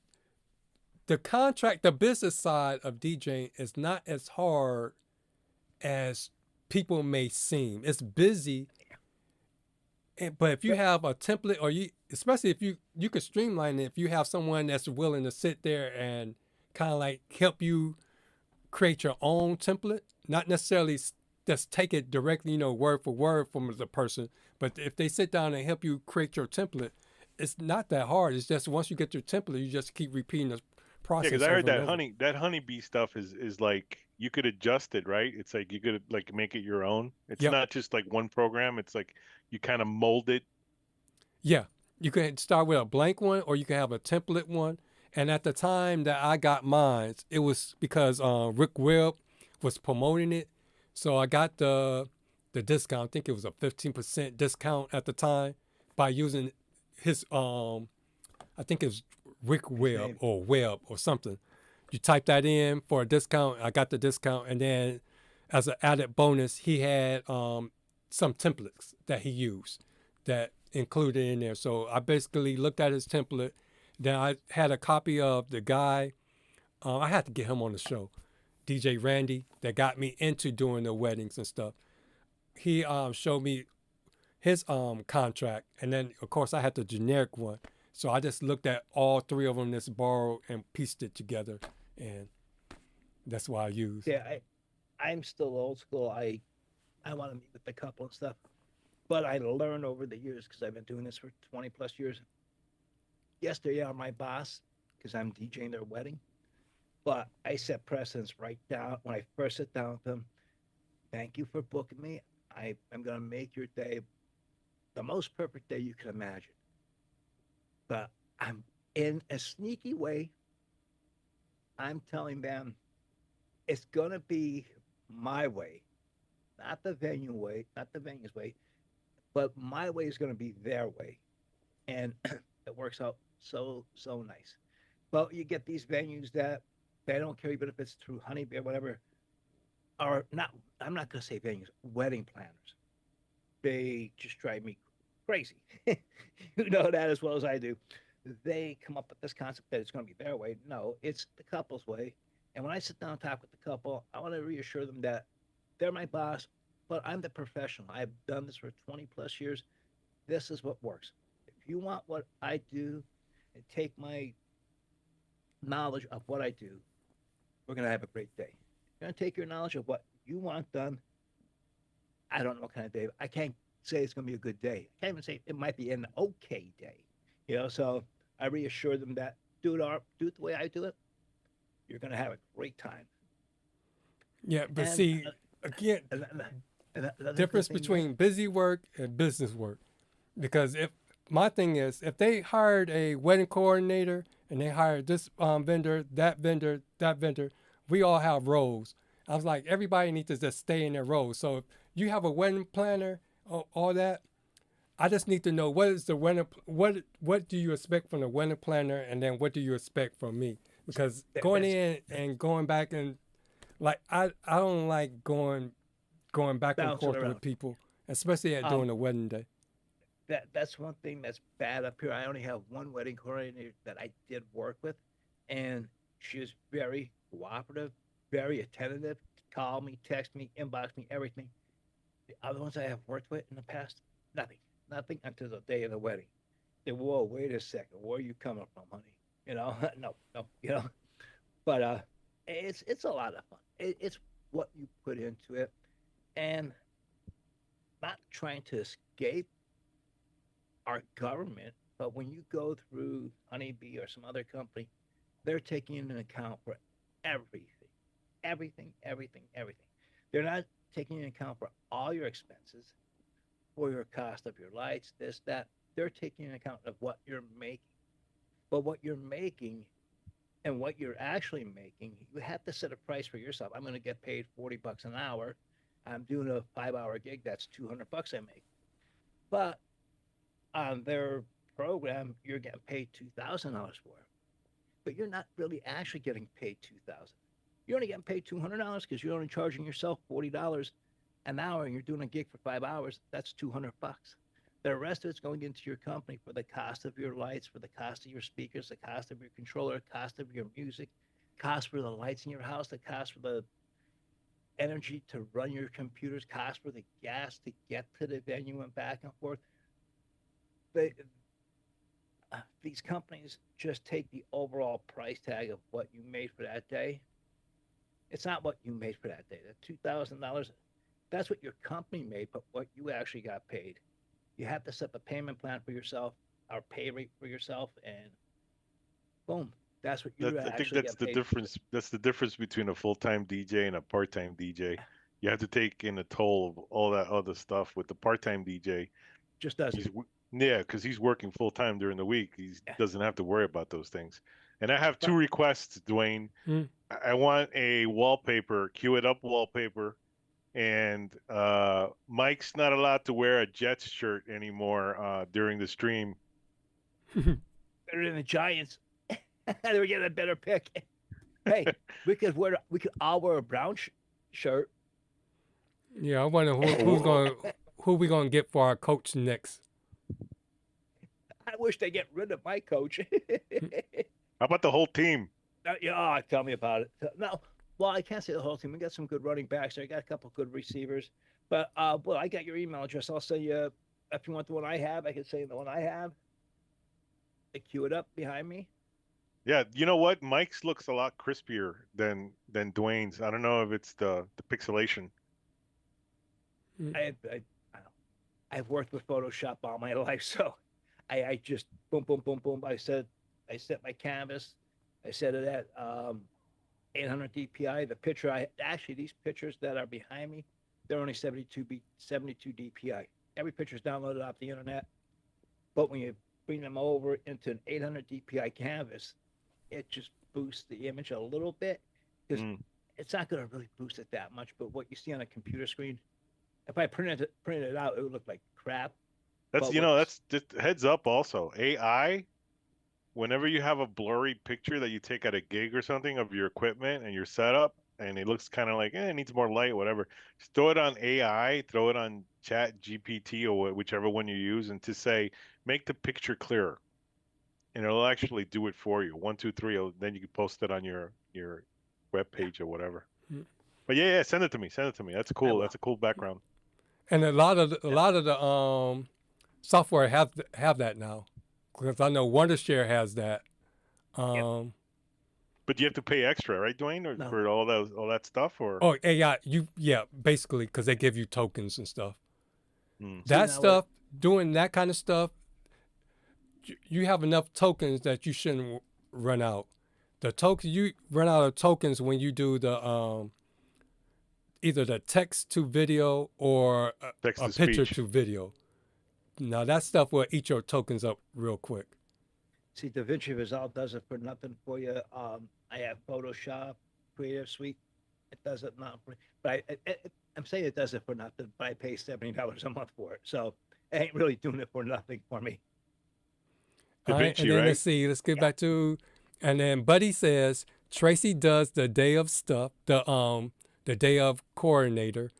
the contract, the business side of DJing is not as hard as people may seem. It's busy, but if you have a template, or especially if you could streamline it, if you have someone that's willing to sit there and kind of like help you create your own template, not necessarily just take it directly, word for word from the person, but if they sit down and help you create your template, it's not that hard. It's just once you get your template, you just keep repeating the process. Yeah, because I heard that HoneyBee stuff is like you could adjust it, right? It's like you could like make it your own. It's not just like one program. It's like you kind of mold it. Yeah, you can start with a blank one, or you can have a template one. And at the time that I got mine, it was because Rick Webb was promoting it. So I got the discount. I think it was a 15% discount at the time by using his, I think it was Rick Webb or Webb or something. You type that in for a discount. I got the discount. And then as an added bonus, he had some templates that he used that included in there. So I basically looked at his template. Then I had a copy of the guy. I had to get him on the show, DJ Randy, that got me into doing the weddings and stuff. He showed me his contract, and then of course I had the generic one. So I just looked at all 3 of them, just borrowed and pieced it together, and that's what I use. Yeah, I'm still old school. I want to meet with the couple and stuff, but I learned over the years because I've been doing this for 20 plus years. Yes, they are my boss because I'm DJing their wedding, but I set precedence right down when I first sit down with them. Thank you for booking me. I'm going to make your day the most perfect day you can imagine. But I'm in a sneaky way, I'm telling them it's going to be my way, not the venue way, not the venue's way, but my way is going to be their way. And it works out so nice. Well, you get these venues that they don't care even if it's through HoneyBee or whatever, are not, I'm not going to say venues, wedding planners. They just drive me crazy. You know that as well as I do. They come up with this concept that it's going to be their way. No, it's the couple's way. And when I sit down and talk with the couple, I want to reassure them that they're my boss, but I'm the professional. I've done this for 20 plus years. This is what works. If you want what I do and take my knowledge of what I do, we're going to have a great day. You're going to take your knowledge of what you want done. I don't know what kind of day. I can't say it's going to be a good day. I can't even say it might be an okay day. You know, so I reassure them that do it the way I do it. You're going to have a great time. Yeah, but see, again, And another good difference thing between busy work and business work. Because if my thing is, if they hired a wedding coordinator and they hired this vendor, that vendor, that vendor, we all have roles. I was like, everybody needs to just stay in their roles. So if you have a wedding planner, all that, I just need to know what is the wedding, what do you expect from the wedding planner, and then what do you expect from me? Because going in and going back and like I don't like going back and Bouncing forth around. with people, especially at during the wedding day. That's one thing that's bad up here. I only have one wedding coordinator that I did work with, and she is very cooperative, very attentive. Call me, text me, inbox me, everything. The other ones I have worked with in the past, nothing until the day of the wedding. They, whoa, wait a second, where are you coming from, honey? You know, no, you know. But it's a lot of fun. It's what you put into it, and not trying to escape our government, but when you go through Honeybee or some other company, they're taking into account for everything. They're not taking into account for all your expenses, for your cost of your lights, this, that. They're taking into account of what you're making. But what you're making and what you're actually making, you have to set a price for yourself. I'm going to get paid $40 an hour. I'm doing a 5-hour gig. That's $200 I make. But on their program, you're getting paid $2,000 for it. But you're not really actually getting paid $2,000. You're only getting paid $200 because you're only charging yourself $40 an hour, and you're doing a gig for 5 hours. That's $200. The rest of it's going into your company for the cost of your lights, for the cost of your speakers, the cost of your controller, cost of your music, cost for the lights in your house, the cost for the energy to run your computers, cost for the gas to get to the venue and back and forth. These companies just take the overall price tag of what you made for that day. It's not what you made for that day. That $2,000, that's what your company made, but what you actually got paid. You have to set the payment plan for yourself, or pay rate for yourself, and boom, that's what you I think actually that's get the paid. difference. That's the difference between a full-time DJ and a part-time DJ. You have to take in a toll of all that other stuff. With the part-time DJ, Just doesn't. because he's working full-time during the week. He doesn't have to worry about those things. And I have two requests, Dwayne. I want a wallpaper, Cue It Up wallpaper, and Mike's not allowed to wear a Jets shirt anymore during the stream. Better than the Giants. They were getting a better pick. Hey, we could all wear a brown shirt. Yeah, I wonder who we gonna get for our coach next. I wish they get rid of my coach. How about the whole team? Yeah, tell me about it. No, well, I can't say the whole team. We got some good running backs there. I got a couple good receivers. But well, I got your email address. I'll send you if you want the one I have. I can send you the one I have. I Cue it up behind me. Yeah, you know what? Mike's looks a lot crispier than Dwayne's. I don't know if it's the pixelation. I've worked with Photoshop all my life, so I just boom, boom, boom, boom. I set my canvas. I set it at 800 DPI. The picture these pictures that are behind me, they're only 72 DPI. Every picture is downloaded off the internet, but when you bring them over into an 800 DPI canvas, it just boosts the image a little bit because it's not going to really boost it that much. But what you see on a computer screen, if I printed it out, it would look like crap. That's that's just heads up. Also, AI. Whenever you have a blurry picture that you take at a gig or something of your equipment and your setup, and it looks kind of like it needs more light, whatever, just throw it on AI, throw it on Chat GPT or whichever one you use, and to say make the picture clearer, and it'll actually do it for you. 1, 2, 3. Then you can post it on your web page or whatever. But yeah, send it to me. That's cool. That's a cool background. And a lot of the software have that now, because I know Wondershare has that. But you have to pay extra, right, Dwayne, or for all that stuff, or basically because they give you tokens and stuff. Doing that kind of stuff, you have enough tokens that you shouldn't run out. You run out of tokens when you do the either the text to video or Text a to picture speech. to video. Now that stuff will eat your tokens up real quick. See, DaVinci Resolve does it for nothing for you. I have Photoshop, Creative Suite. It does it not for, but I'm saying it does it for nothing, but I pay $70 a month for it. So it ain't really doing it for nothing for me. All right, and DaVinci, then right? let's see. Let's get back to, and then Buddy says Tracy does the day of stuff, the day of coordinator.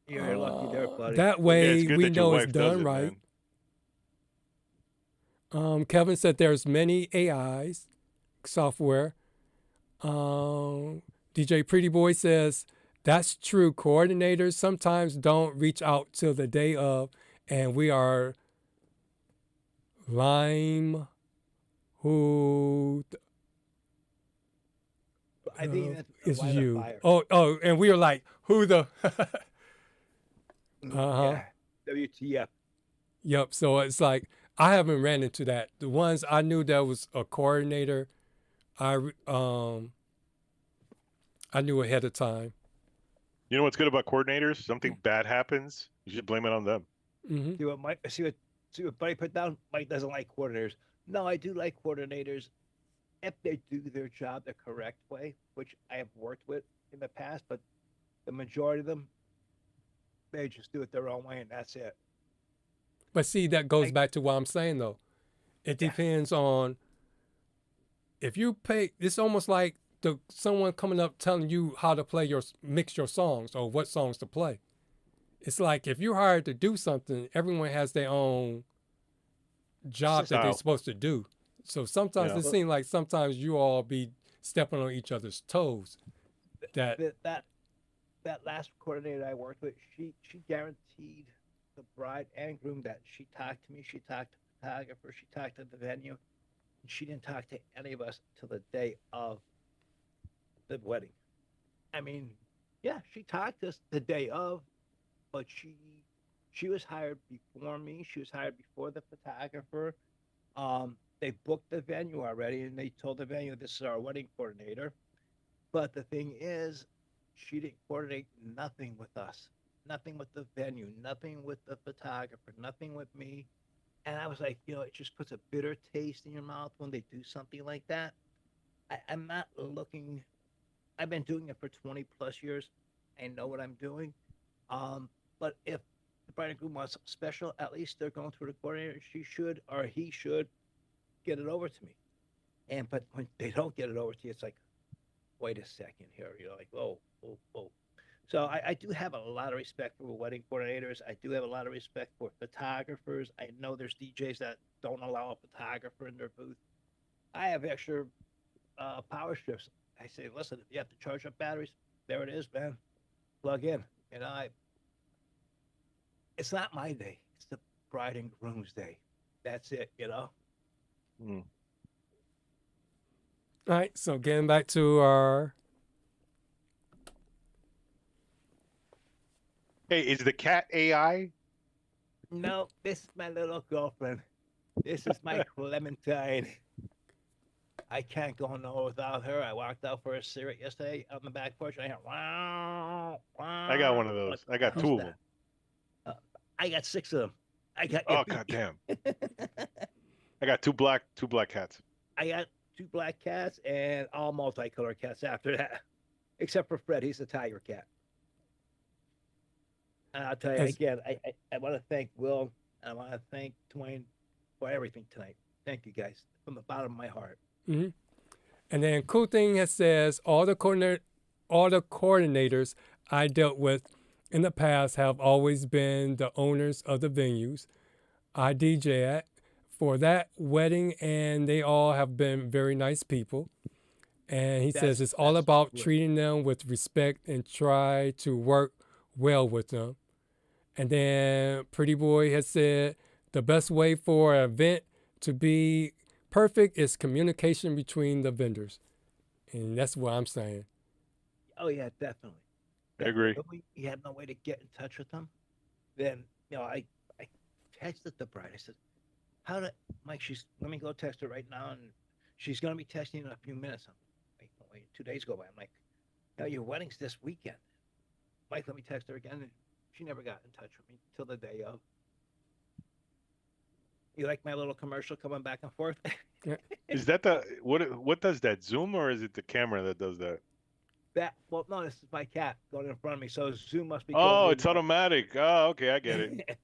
You're lucky there, buddy. That Yeah, way it's good we that your know it's wife does done it, right. man. Kevin said there's many AIs software. DJ Pretty Boy says that's true. Coordinators sometimes don't reach out till the day of, and we are lime who I think that's is why the you. fire. Oh, and we were like, who the? Yeah. WTF. Yep. So it's like I haven't ran into that. The ones I knew that was a coordinator, I knew ahead of time. You know what's good about coordinators? Something bad happens, you should blame it on them. Mm-hmm. See what Buddy put down? Mike doesn't like coordinators. No, I do like coordinators if they do their job the correct way, which I have worked with in the past, but the majority of them, they just do it their own way and that's it. But see, that goes back to what I'm saying though. It depends on if you pay. It's almost like someone coming up telling you how to mix your songs or what songs to play. It's like if you're hired to do something, everyone has their own job that they're Style. supposed to do. So sometimes Yeah. it seems like sometimes you all be stepping on each other's toes. That That last coordinator I worked with, she guaranteed the bride and groom that she talked to me, she talked to the photographer, she talked to the venue, and she didn't talk to any of us till the day of the wedding. I mean, yeah, she talked to us the day of, but she was hired before me. She was hired before the photographer. They booked the venue already, and they told the venue this is our wedding coordinator. But the thing is, she didn't coordinate nothing with us, nothing with the venue, nothing with the photographer, nothing with me. And I was like, it just puts a bitter taste in your mouth when they do something like that. I'm not looking. I've been doing it for 20 plus years. I know what I'm doing. But if the bride and groom wants something special, at least they're going through the coordinator. She should or he should get it over to me. But when they don't get it over to you, it's like, wait a second here. You're like, whoa. So I do have a lot of respect for wedding coordinators. I do have a lot of respect for photographers. I know there's DJs that don't allow a photographer in their booth. I have extra power strips. I say, listen, if you have to charge up batteries, there it is, man. Plug in. It's not my day. It's the bride and groom's day. That's it, Mm. all right. So getting back to our. Hey, is the cat AI? No, this is my little girlfriend. This is my Clementine. I can't go nowhere without her. I walked out for a cigarette yesterday on the back porch. And I heard, wow, wow. I got one of those. I got two of them. I got 6 of them. I got. Oh goddamn! I got two black cats. I got 2 black cats and all multicolored cats after that, except for Fred. He's a tiger cat. And I'll tell you again, I want to thank Will and I want to thank Dwayne for everything tonight. Thank you guys from the bottom of my heart. Mm-hmm. And then cool thing it says all the coordinators I dealt with in the past have always been the owners of the venues I DJ at for that wedding, and they all have been very nice people. And he says it's all about treating them with respect and try to work well with them. And then Pretty Boy has said the best way for an event to be perfect is communication between the vendors. And that's what I'm saying. Oh, yeah, definitely. I agree. When you had no way to get in touch with them, then, I texted the bride. I said, Mike, let me go text her right now. And she's going to be texting in a few minutes. I'm like, wait, 2 days go by. I'm like, Now your wedding's this weekend. Mike, let me text her again. She never got in touch with me till the day of. You like my little commercial coming back and forth? Is that the what does that, Zoom, or is it the camera that does that? Well, no, this is my cat going in front of me, so Zoom must be. Oh, it's automatic. Oh, okay, I get it.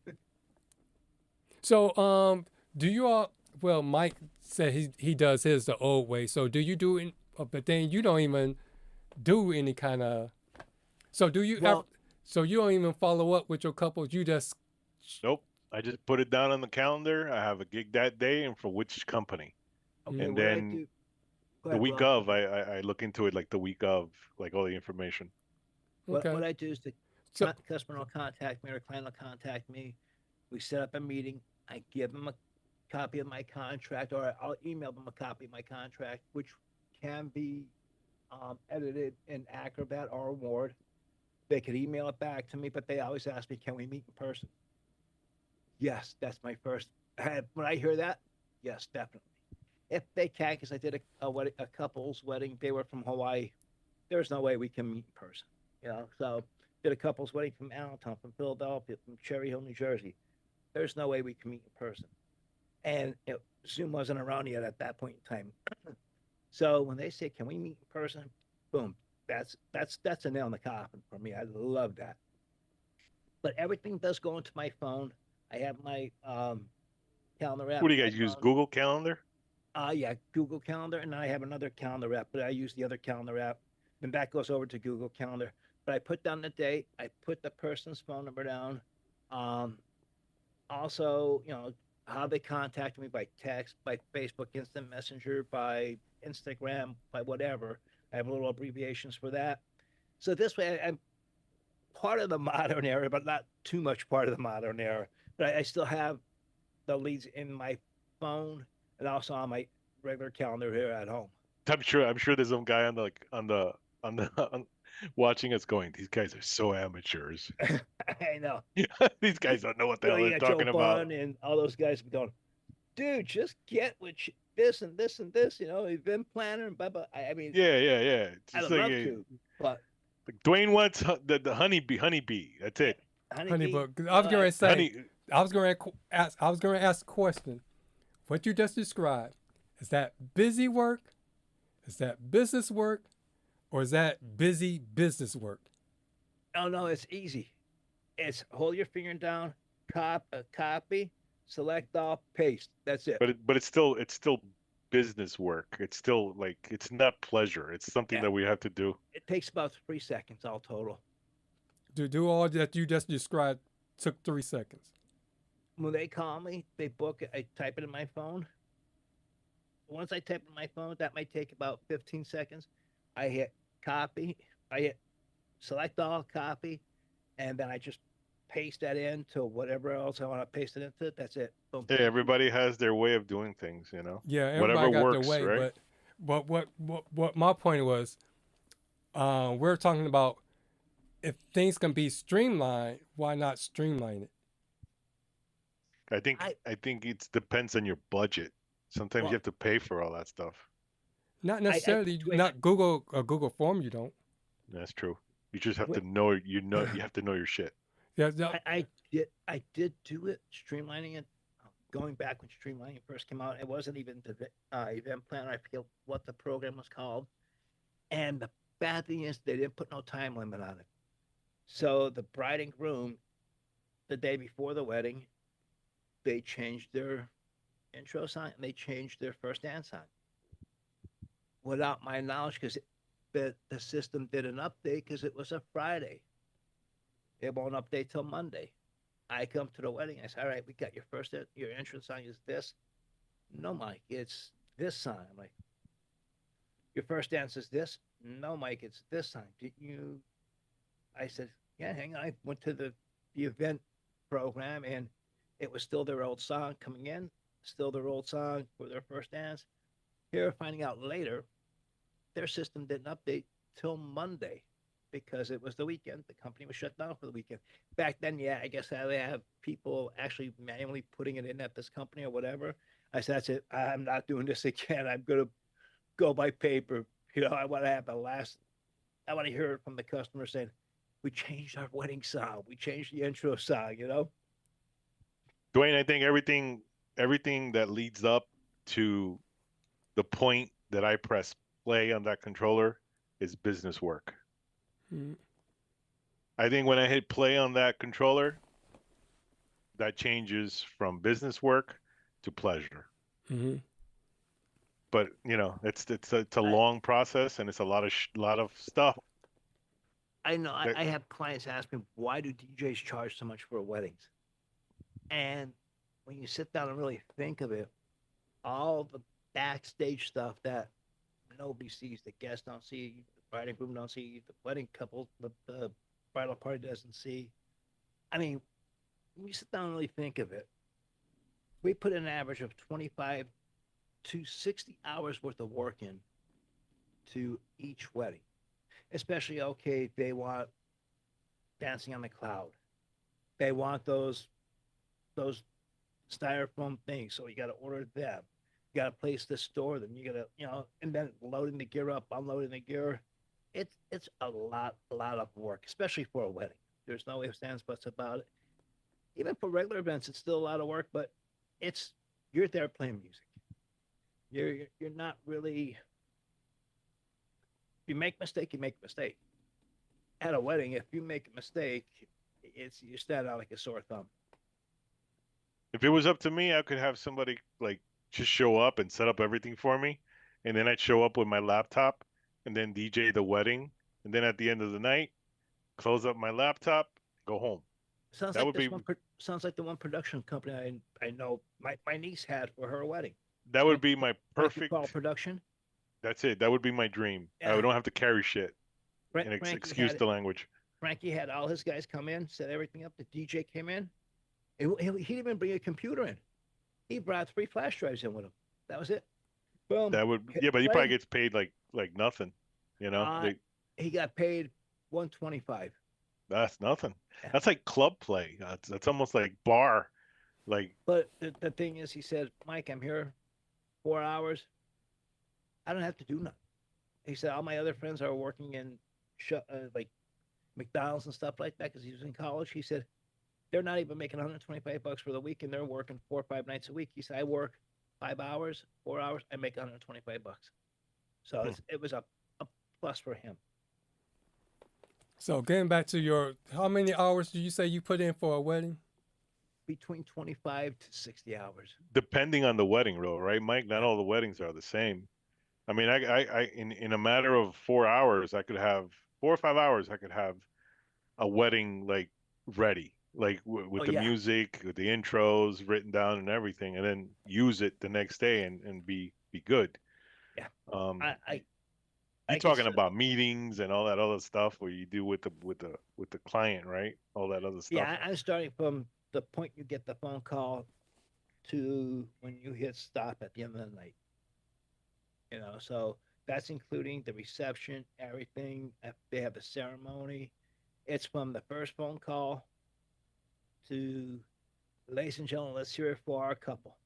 So, do you all? Well, Mike said he does his the old way. So, do you do it? But then you don't even do any kind of. So, do you? Well, so you don't even follow up with your couples. You just. Nope. I just put it down on the calendar. I have a gig that day and for which company. okay, And what I then do- go the ahead, week Will. of, I look into it like the week of, like all the information. Okay. What I do is the So- customer will contact me or client will contact me. We set up a meeting. I give them a copy of my contract, or I'll email them a copy of my contract, which can be edited in Acrobat or Word. They could email it back to me, but they always ask me, "Can we meet in person?" Yes, that's my first. When I hear that, yes, definitely. If they can't, because I did a couple's wedding, they were from Hawaii. There's no way we can meet in person, So did a couple's wedding from Allentown, from Philadelphia, from Cherry Hill, New Jersey. There's no way we can meet in person, and Zoom wasn't around yet at that point in time. So when they say, "Can we meet in person?" Boom, that's a nail in the coffin for me. I love that. But everything does go into my phone. I have my calendar app. What do you on guys my use? phone. Google Calendar? Yeah, Google Calendar, and I have another calendar app, but I use the other calendar app. Then that goes over to Google Calendar. But I put down the date. I put the person's phone number down. Also, how they contact me by text, by Facebook Instant Messenger, by Instagram, by whatever. I have little abbreviations for that. So this way, I'm part of the modern era, but not too much part of the modern era. But I still have the leads in my phone and also on my regular calendar here at home. I'm sure there's some guy on watching us going, these guys are so amateurs. I know. These guys don't know what the hell You they're got Joe talking about. Bunn and all those guys be going, dude, just get this and this and this, event planner and blah, blah. I mean, Yeah. It's I just would like, love to, but like Dwayne wants the honeybee. That's it. HoneyBook. 'Cause I was going to say. Honey, I was going to ask. I was going to ask a question. What you just described, is that busy work? Is that business work? Or is that busy business work? Oh, no, it's easy. It's hold your finger down, copy, select all, paste. That's it. but it's still business work. It's still like, it's not pleasure. It's something Yeah. that we have to do. It takes about 3 seconds all total. To do all that you just described took 3 seconds. When they call me, they book it, I type it in my phone. Once I type it in my phone, that might take about 15 seconds. I hit copy, I hit select all, copy, and then I just paste that into whatever else I want to paste it into. That's it. Boom. Yeah, everybody has their way of doing things, Yeah, everybody Whatever got works, their way, right? but what my point was, we're talking about if things can be streamlined, why not streamline it? I think it depends on your budget. Sometimes Well- you have to pay for all that stuff. Not necessarily. wait. Not Google form. You don't. That's true. You just have Wait. to know. You have to know your shit. Yeah. I did do it, streamlining it. Going back when streamlining first came out, it wasn't even the event planner. I forget what the program was called. And the bad thing is they didn't put no time limit on it. So the bride and groom, the day before the wedding, they changed their intro song and they changed their first dance song without my knowledge, because the system did an update because it was a Friday. It won't update till Monday. I come to the wedding. I say, all right, we got your intro song is this. No, Mike, it's this song. I'm like, your first dance is this. No, Mike, it's this song. I said, yeah, hang on. I went to the event program and it was still their old song coming in, still their old song for their first dance. Here, finding out later, their system didn't update till Monday because it was the weekend. The company was shut down for the weekend. Back then, yeah, I guess I have people actually manually putting it in at this company or whatever. I said, that's it. I'm not doing this again. I'm going to go by paper. I want to have the last I want to hear it from the customer saying, "We changed our wedding song. We changed the intro song." You know. Dwayne, I think everything that leads up to the point that I press play on that controller is business work. Mm-hmm. I think when I hit play on that controller, that changes from business work to pleasure. Mm-hmm. But it's a long process, and it's a lot of stuff. I know. that- I have clients ask me, "Why do DJs charge so much for weddings?" And when you sit down and really think of it, all the backstage stuff that nobody sees, the guests don't see, the bride and groom don't see, the wedding couple, the bridal party doesn't see. I mean, when you sit down and really think of it, we put an average of 25 to 60 hours worth of work in to each wedding. Especially, okay, they want dancing on the cloud. They want those styrofoam things, so you got to order them. You got to place to store them. You got to, and then loading the gear up, unloading the gear. It's a lot of work, especially for a wedding. There's no ifs, ands, buts about it. Even for regular events, it's still a lot of work, but you're there playing music. You're not really. If you make a mistake, you make a mistake. At a wedding, if you make a mistake, you stand out like a sore thumb. If it was up to me, I could have somebody like just show up and set up everything for me, and then I'd show up with my laptop and then DJ the wedding, and then at the end of the night, close up my laptop, go home. Sounds That like would be sounds like the one production company I know my niece had for her wedding. that would be my What you perfect. call production. That's it. That would be my dream. Yeah. I don't have to carry shit. And Frankie excuse had the language. Frankie had all his guys come in, set everything up. The DJ came in. He didn't even bring a computer in. He brought 3 flash drives in with him. That was it. Boom. That would Hit but he play. probably gets paid like nothing. He got paid $125. That's nothing. Yeah. That's like club play. That's almost like bar. Like But the thing is, he said, "Mike, I'm here 4 hours. I don't have to do nothing." He said, "All my other friends are working in like McDonald's and stuff like that because he was in college." He said, "They're not even making $125 for the week, and they're working 4 or 5 nights a week." He said, "I work 5 hours, 4 hours, I make $125." So it was a plus for him. So getting back to how many hours do you say you put in for a wedding? Between 25 to 60 hours. depending on the wedding, though, right, Mike? Not all the weddings are the same. I mean, I in a matter of 4 hours, I could have 4 or 5 hours. I could have a wedding like ready, like with the music, with the intros written down and everything, and then use it the next day and be good. Yeah. You're talking about meetings and all that other stuff where you do with the client, right? All that other stuff. Yeah, I'm starting from the point you get the phone call to when you hit stop at the end of the night. So that's including the reception, everything. If they have a ceremony, it's from the first phone call to, "Ladies and gentlemen, let's hear it for our couple.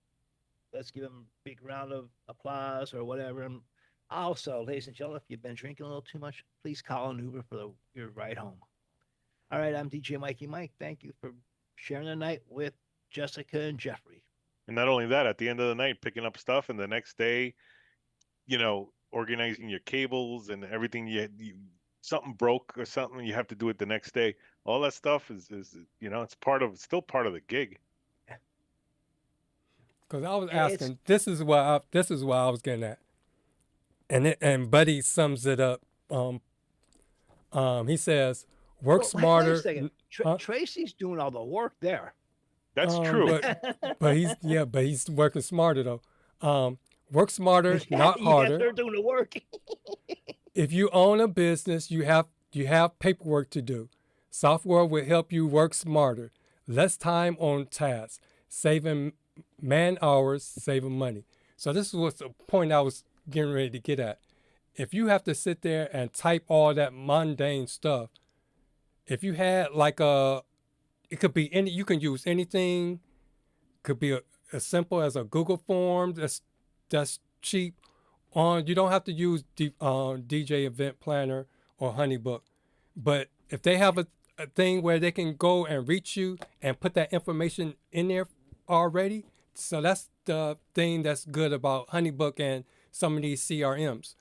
Let's give them a big round of applause," or whatever. And also, ladies and gentlemen, if you've been drinking a little too much, please call an Uber for your ride home. All right, I'm DJ Mikey Mike. Thank you for sharing the night with Jessica and Jeffrey. And not only that, at the end of the night, picking up stuff, and the next day, organizing your cables and everything. Something broke or something, you have to do it the next day. All that stuff is it's still part of the gig. Because I was asking, this is what I was getting at, and Buddy sums it up. He says, "Work smarter." Wait a second. Tracy's doing all the work there. That's true. But he's working smarter though. Work smarter, not harder. Yes, they're doing the work. If you own a business, you have paperwork to do. Software will help you work smarter, less time on task, saving man hours, saving money. So this was the point I was getting ready to get at. If you have to sit there and type all that mundane stuff, if you had it could be you can use anything. Could be as simple as a Google form that's cheap. You don't have to use DJ Event Planner or HoneyBook. But if they have a thing where they can go and reach you and put that information in there already, so that's the thing that's good about HoneyBook and some of these CRMs.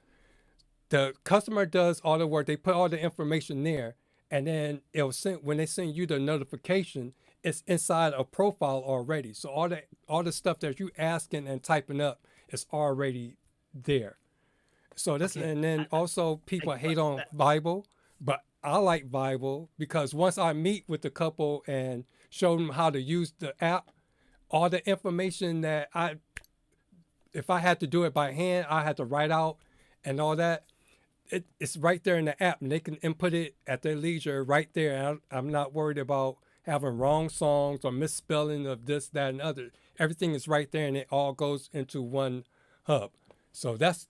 The customer does all the work. They put all the information there, and then it'll send when they send you the notification. It's inside a profile already. So all the stuff that you asking and typing up is already there. So this, Okay. and then also people hate on Bible, but I like Bible because once I meet with the couple and show them how to use the app, all the information that if I had to do it by hand, I had to write out and all that. It's right there in the app, and they can input it at their leisure right there. And I'm not worried about having wrong songs or misspelling of this, that, and other. Everything is right there, and it all goes into one hub. So that's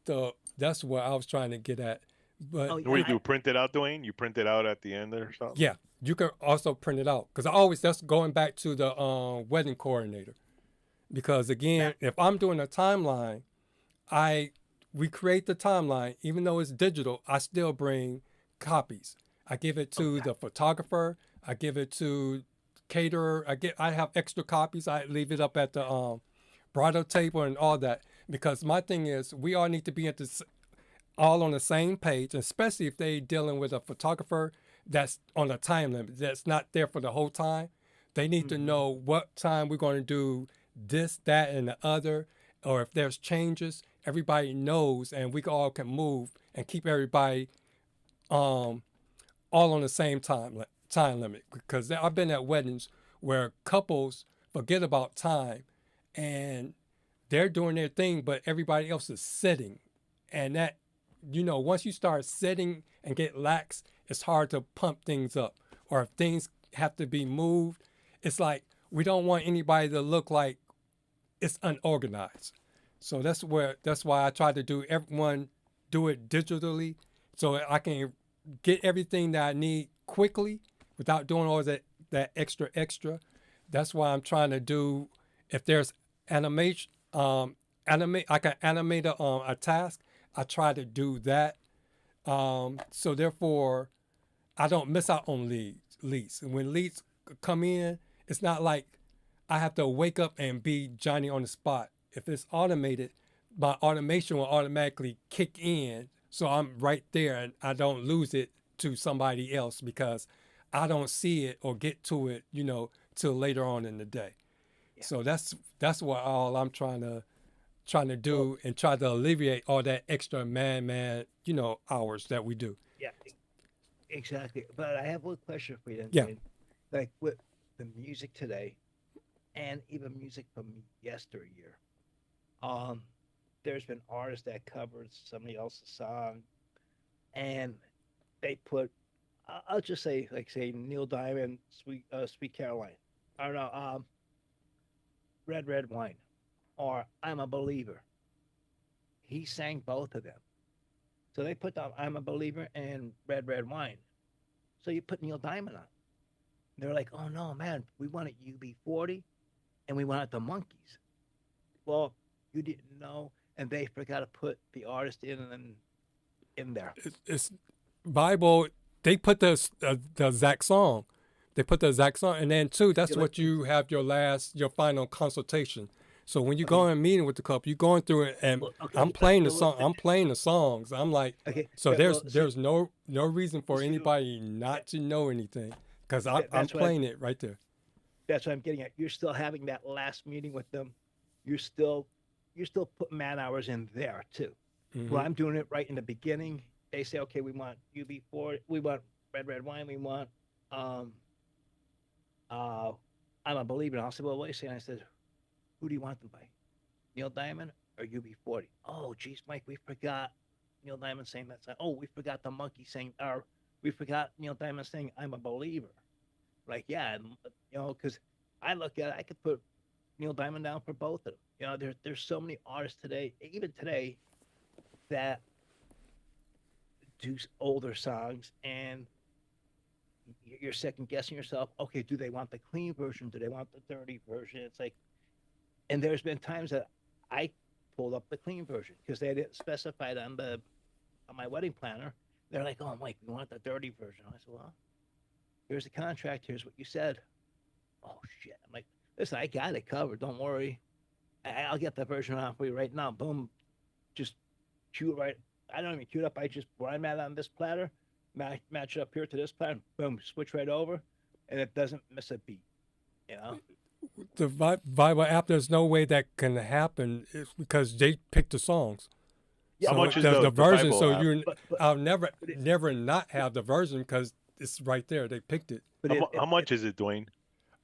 what I was trying to get at. But Oh, What do you do? Print it out, Dwayne? You print it out at the end or something? yeah, you can also print it out because that's going back to the wedding coordinator. Because again, if I'm doing a timeline, we create the timeline. Even though it's digital, I still bring copies. I give it to the photographer. I give it to caterer. I have extra copies. I leave it up at the bridal table and all that. Because my thing is, we all need to be all on the same page, especially if they're dealing with a photographer that's on a time limit, that's not there for the whole time. They need to know what time we're going to do this, that, and the other, or if there's changes, everybody knows, and we all can move and keep everybody all on the same time limit. Because I've been at weddings where couples forget about time, and they're doing their thing, but everybody else is sitting, and that, once you start sitting and get lax, it's hard to pump things up. Or if things have to be moved, it's like we don't want anybody to look like it's unorganized. So that's why I try to do it digitally, so I can get everything that I need quickly without doing all that extra. That's why I'm trying to do, if there's animation, I can animate a task. I try to do that. So therefore, I don't miss out on leads. And when leads come in, it's not like I have to wake up and be Johnny on the spot. If it's automated, my automation will automatically kick in. So I'm right there and I don't lose it to somebody else because I don't see it or get to it, till later on in the day. Yeah. So that's what all I'm trying to do and try to alleviate all that extra man, hours that we do. Yeah, exactly. But I have one question for you. Yeah. Like with the music today, and even music from yesteryear, there's been artists that covered somebody else's song, and they put, I'll just say, say Neil Diamond, Sweet Caroline, I don't know, Red Wine, or I'm a Believer. He sang both of them. So they put down I'm a Believer and Red Wine. So you put Neil Diamond on. They're like, oh no, man, we wanted UB40 and we wanted the Monkees. Well, you didn't know, and they forgot to put the artist in there. It's Bible. They put the exact song. They put the exact song, and then too, that's what you have your final consultation. So when you go in a meeting with the couple, you're going through it, and I'm playing the song. I'm playing the songs. I'm like, so there's no reason for anybody not to know anything because I'm playing it right there. That's what I'm getting at. You're still having that last meeting with them. You're still putting man hours in there too. Mm-hmm. Well, I'm doing it right in the beginning. They say, okay, we want UB4, we want Red Wine, we want I'm a Believer. And I'll say, well, wait a second. I said, who do you want them by? Neil Diamond or UB40? Oh, geez, Mike, we forgot Neil Diamond saying that song. Oh, we forgot the Monkey saying, or we forgot Neil Diamond saying, I'm a Believer. Like, yeah, because I look at it, I could put Neil Diamond down for both of them. There's so many artists today, even today, that do older songs, and you're second guessing yourself. Okay, do they want the clean version? Do they want the dirty version? It's like, and there's been times that I pulled up the clean version because they didn't specify it on my wedding planner They're like, "Oh, Mike, we want the dirty version." I said, "Well, here's the contract. Here's what you said." Oh shit! I'm like, "Listen, I got it covered. Don't worry. I'll get the version on for you right now." Boom, just cue it right. I don't even cue it up. I just where I'm at on this platter, match it up here to this platter. Boom, switch right over, and it doesn't miss a beat. You know. The Viber app, there's no way that can happen because they pick the songs. Yeah, How So much is the the version? Bible So app? you, But- I'll never not have the version because it's right there. They picked it. But How much is it, Dwayne?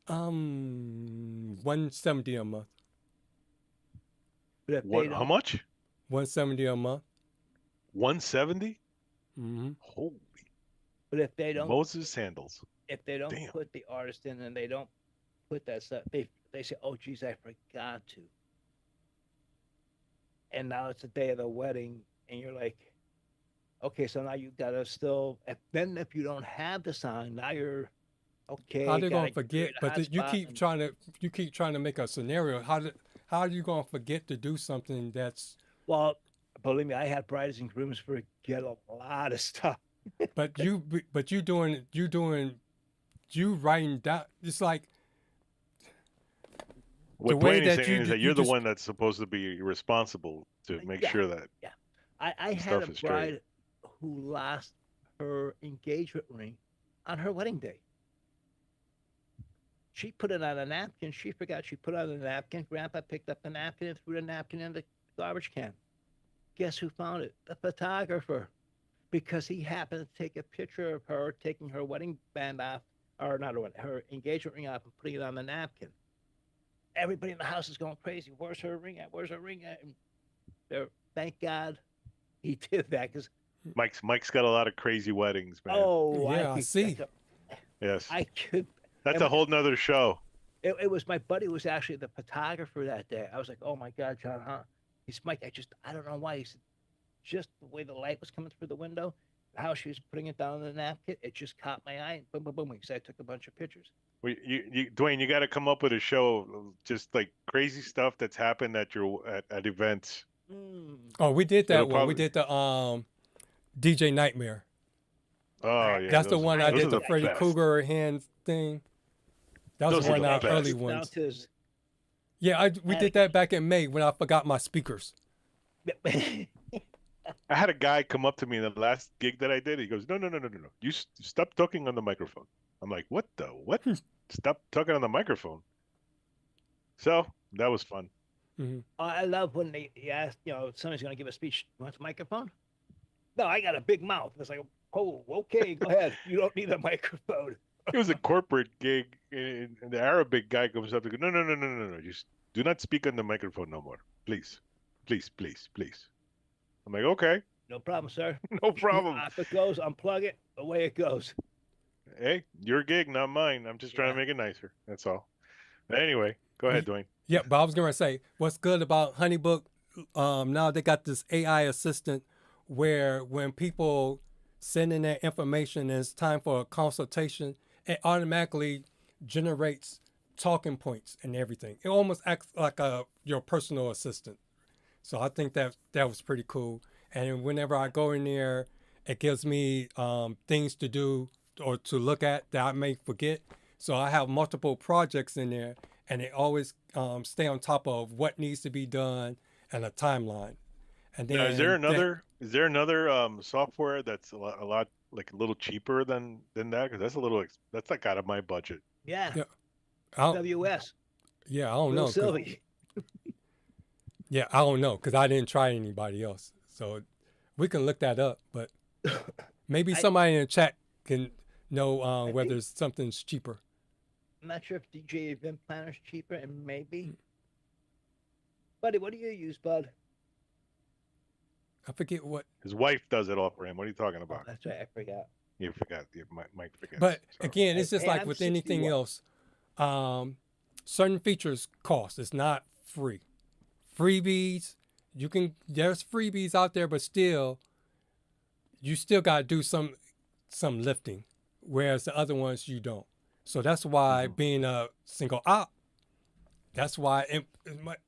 170 a month. But if What? they How don't, much? 170 a month. 170? Mm-hmm. Holy but if they don't, Moses sandals. if they don't Damn. put the artist in and they don't put that stuff, they say, "Oh, geez, I forgot to." And now it's the day of the wedding, and you're like, "Okay, so now you gotta still." If you don't have the song, now you're okay. How they gotta gonna forget? create a But you hotspot keep and- trying to make a scenario. How are you gonna forget to do something that's? Well, believe me, I had brides and grooms forget a lot of stuff. But you writing down. It's like What way Dwayne that is you saying is d- that you you're the just- one that's supposed to be responsible to make Yeah. sure that I had Stuff a is straight. bride who lost her engagement ring on her wedding day. She put it on a napkin. She forgot she put it on a napkin. Grandpa picked up the napkin and threw the napkin in the garbage can. Guess who found it? The photographer. Because he happened to take a picture of her taking her wedding band off, or not her engagement ring off and putting it on the napkin. Everybody in the house is going crazy. Where's her ring at? Where's her ring at? And thank God he did that because Mike's got a lot of crazy weddings, man. Yeah, I could- see. Yes. I could. That's a whole nother show. It was my buddy was actually the photographer that day. I was like, "Oh my God, John, huh?" He's Mike. I don't know why. He said, just the way the light was coming through the window, how she was putting it down on the napkin, it just caught my eye. Boom, boom, boom. He said I took a bunch of pictures. Well, Dwayne, you got to come up with a show, of just like crazy stuff that's happened at at events. Oh, we did that It'll one. probably- We did the DJ Nightmare. Oh yeah, That's the those- one I those did are the Freddy best. Krueger hand thing. That was Those are one the of our best. early Down ones. to his- Yeah, we did that back in May when I forgot my speakers. I had a guy come up to me in the last gig that I did. He goes, "No. You stop talking on the microphone." I'm like, "What the what? Stop talking on the microphone." So that was fun. I love when he asked, somebody's going to give a speech. You want the microphone? No, I got a big mouth. It's like, oh, okay, go ahead. You don't need a microphone. It was a corporate gig, and the Arabic guy comes up and goes, "No. Just do not speak on the microphone no more, please. I'm like, "Okay, No problem, sir. no problem. Off it goes. Unplug it. Away it goes. Hey, your gig, not mine. I'm just trying to make it nicer. That's all." Anyway, go ahead, Dwayne. Yeah, but I was gonna say what's good about HoneyBook. Now they got this AI assistant where when people send in their information and it's time for a consultation, it automatically generates talking points and everything. It almost acts like your personal assistant. So I think that was pretty cool. And whenever I go in there, it gives me things to do or to look at that I may forget. So I have multiple projects in there, and they always stay on top of what needs to be done and a timeline. And then Now, is there another software that's a lot like a little cheaper than that? Because that's like out of my budget. Yeah. Yeah. I don't WS. I don't know. Little 'cause- Sylvie. Yeah, I don't know because I didn't try anybody else. So we can look that up, but maybe somebody in the chat can know whether something's cheaper. I'm not sure if DJ Event Planner's cheaper, and maybe. Buddy, what do you use, bud? I forget what. His wife does it all for him. What are you talking Oh, about? that's right. I forgot. You forgot. You might forget. But So, again, it's just Hey, like I'm with anything 61. else. Certain features cost. It's not free. Freebies, there's freebies out there, but still, you still got to do some lifting, whereas the other ones you don't. So that's why being a single op, that's why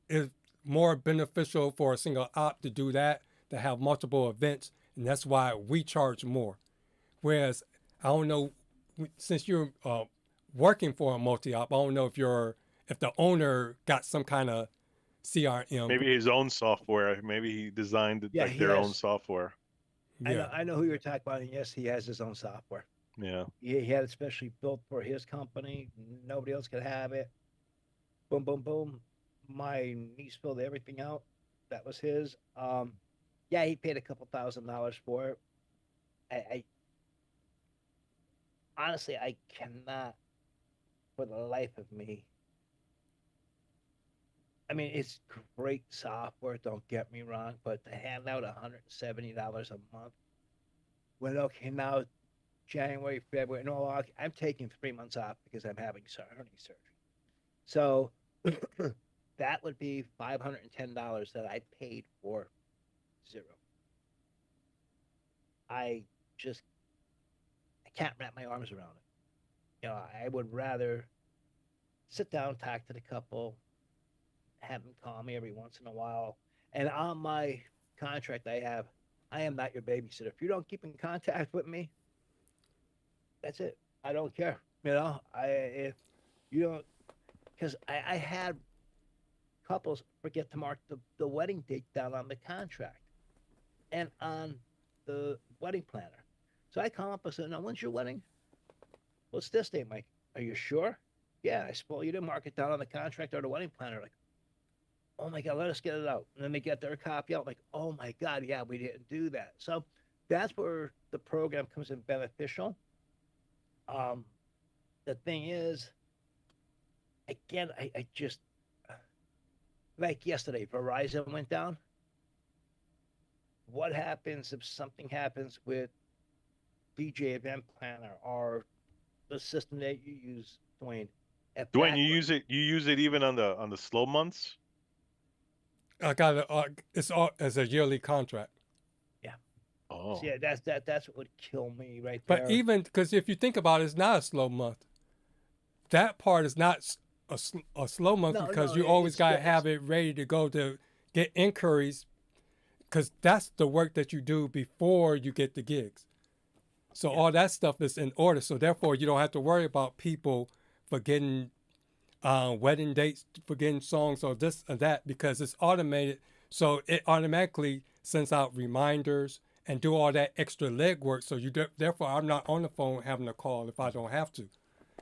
it's more beneficial for a single op to do that, to have multiple events and that's why we charge more. Whereas I don't know, since you're working for a multi-op, I don't know if the owner got some kind of CRM. Maybe his own software. Maybe he designed Yeah, like he their own has. software. Yeah. I know who you're talking about, and yes, he has his own software. Yeah. He had it specially built for his company. Nobody else could have it. Boom, boom, boom. My niece filled everything out. That was his. Yeah, he paid a couple $1,000s for it. I honestly, I cannot, for the life of me. I mean, it's great software. Don't get me wrong, but to hand out $170 a month. Well, okay, now January, February, no, I'm taking 3 months off because I'm having hernia surgery. So that would be $510 that I paid for zero. I can't wrap my arms around it. You know, I would rather sit down, talk to the couple, have them call me every once in a while. And on my contract, I am not your babysitter. If you don't keep in contact with me, that's it. I don't care. You know, if you don't, because I had couples forget to mark the wedding date down on the contract and on the wedding planner. So I call up and say, "Now, when's your wedding? What's this date, Mike? Are you sure?" "Yeah." I said, "Well, you didn't mark it down on the contract or the wedding planner." Like, "Oh my God, let us get it out." And then they get their copy out. Like, "Oh my God, yeah, we didn't do that." So that's where the program comes in beneficial. The thing is, again, I just, like yesterday, Verizon went down. What happens if something happens with DJ Event Planner or the system that you use, Dwayne? Dwayne, you use it. You use it even on the slow months. I got it. It's all as a yearly contract. Yeah. Oh. So yeah, that's what would kill me right But there. even because if you think about it, it's not a slow month. That part is not a slow month No, because no, you always it's got to good. have it ready to go to get inquiries because that's the work that you do before you get the gigs. So all that stuff is in order. So therefore, you don't have to worry about people forgetting wedding dates, forgetting songs or this and that because it's automated. So it automatically sends out reminders and do all that extra legwork. So therefore, I'm not on the phone having to call if I don't have to,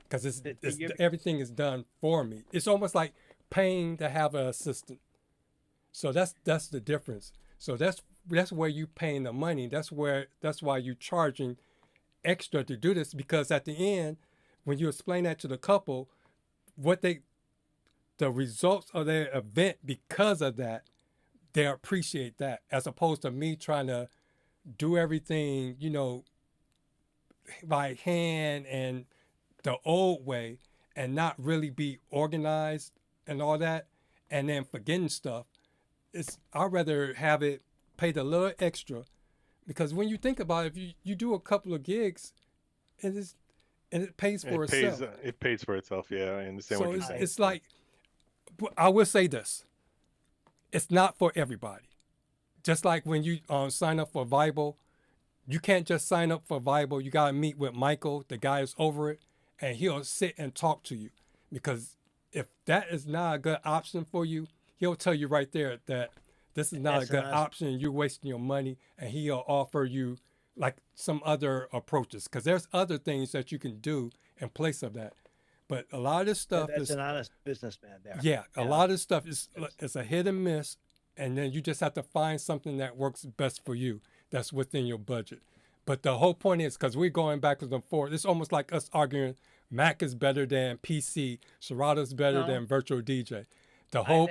because everything is done for me. It's almost like paying to have an assistant. So that's the difference. So that's where you paying the money. That's why you charging extra to do this, because at the end, when you explain that to the couple, the results of their event because of that, they appreciate that, as opposed to me trying to do everything, by hand and the old way and not really be organized and all that, and then forgetting stuff. I'd rather have it paid a little extra, because when you think about it, if you do a couple of gigs, and it pays for itself. It pays for itself. Yeah, I understand So what you're saying. it's like, I will say this: it's not for everybody. Just like when you sign up for Vibe, you can't just sign up for Vibe. You gotta meet with Michael, the guy who's over it, and he'll sit and talk to you. Because if that is not a good option for you, he'll tell you right there that this is not a good option. You're wasting your money, and he'll offer you like some other approaches, because there's other things that you can do in place of that. But a lot of this stuff that's an honest businessman there. Yeah, a lot of this stuff is it's a hit and miss, and then you just have to find something that works best for you, that's within your budget. But the whole point is, because we're going backwards and forth, it's almost like us arguing Mac is better than PC, Serato's better than virtual DJ. I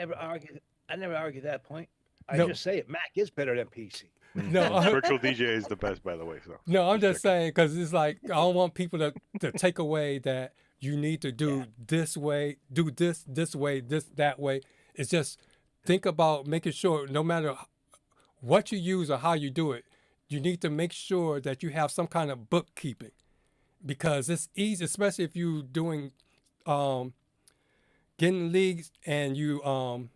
never argued that point. I just say it. Mac is better than PC. No, virtual DJ is the best, by the way. So no, I'm just saying, because it's like I don't want people to take away that you need to do this way, do this way, this that way. It's just think about making sure, no matter what you use or how you do it, you need to make sure that you have some kind of bookkeeping, because it's easy, especially if you're doing getting leads and you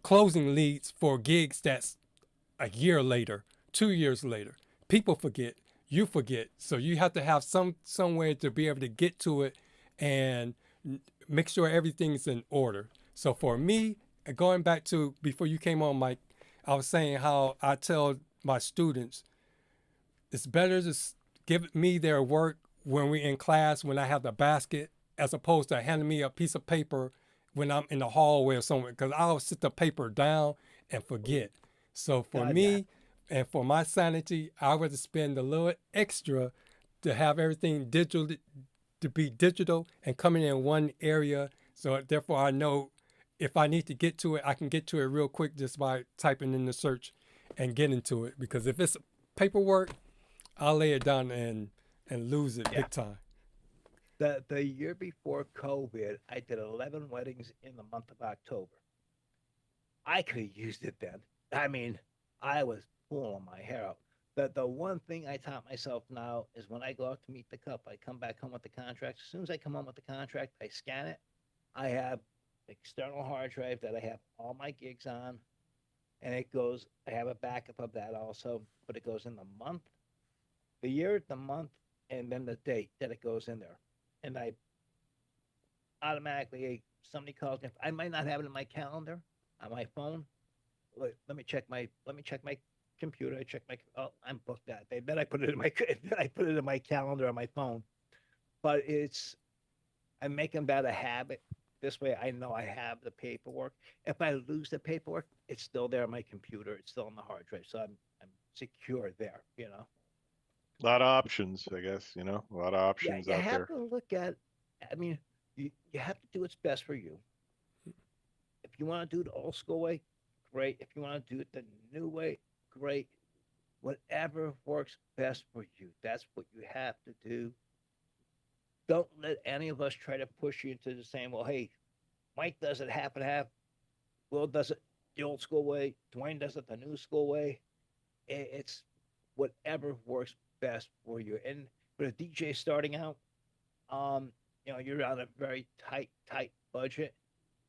closing leads for gigs that's a year later, 2 years later. People forget, you forget. So you have to have some way to be able to get to it and make sure everything's in order. So for me, going back to before you came on, Mike, I was saying how I tell my students, it's better to give me their work when we're in class, when I have the basket, as opposed to handing me a piece of paper when I'm in the hallway or somewhere, because I'll sit the paper down and forget. So for me and for my sanity, I would spend a little extra to have everything digital, to be digital and coming in one area. So therefore I know if I need to get to it, I can get to it real quick just by typing in the search and getting to it. Because if it's paperwork, I'll lay it down and lose it big time. The year before COVID, I did 11 weddings in the month of October. I could have used it then. I mean, I was pulling my hair out. The one thing I taught myself now is when I go out to meet the couple, I come back home with the contract. As soon as I come home with the contract, I scan it. I have external hard drive that I have all my gigs on, and it goes, I have a backup of that also, but it goes in the month, the year, the month, and then the date that it goes in there. And I automatically, somebody calls me, I might not have it in my calendar on my phone. Let me check my computer. I check I'm booked that day. Then I put it in my calendar on my phone. But I'm making that a habit. This way I know I have the paperwork. If I lose the paperwork, it's still there on my computer. It's still on the hard drive. So I'm secure there, you know. A lot of options, I guess, you know, a lot of options you out have there. to look at, I mean, you have to do what's best for you. If you want to do it the old school way, great. If you want to do it the new way, great. Whatever works best for you, that's what you have to do. Don't let any of us try to push you into the saying, well, hey, Mike does it half and half. Will does it the old school way. Dwayne does it the new school way. It's whatever works best for you. And for a DJ starting out, you know, you're on a very tight budget.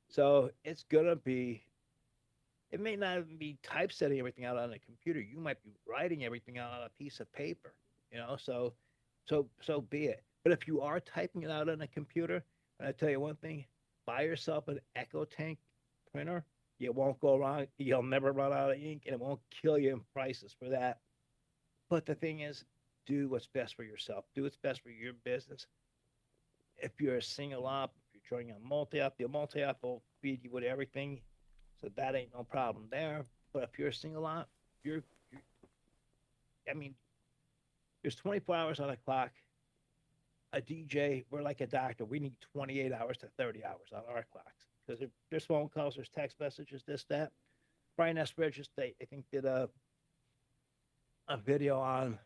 So it's gonna be, it may not even be typesetting everything out on a computer. You might be writing everything out on a piece of paper, you know, so be it. But if you are typing it out on a computer, and I tell you one thing, buy yourself an Echo Tank printer. You won't go wrong. You'll never run out of ink, and it won't kill you in prices for that. But the thing is, do what's best for yourself. Do what's best for your business. If you're a single op, if you're joining a multi-op, the multi-op will feed you with everything. So that ain't no problem there. But if you're a single op, I mean, there's 24 hours on the clock. A DJ, we're like a doctor. We need 28 hours to 30 hours on our clocks. Because there's phone calls, there's text messages, this, that. Brian S. Bridges, I think, did a video on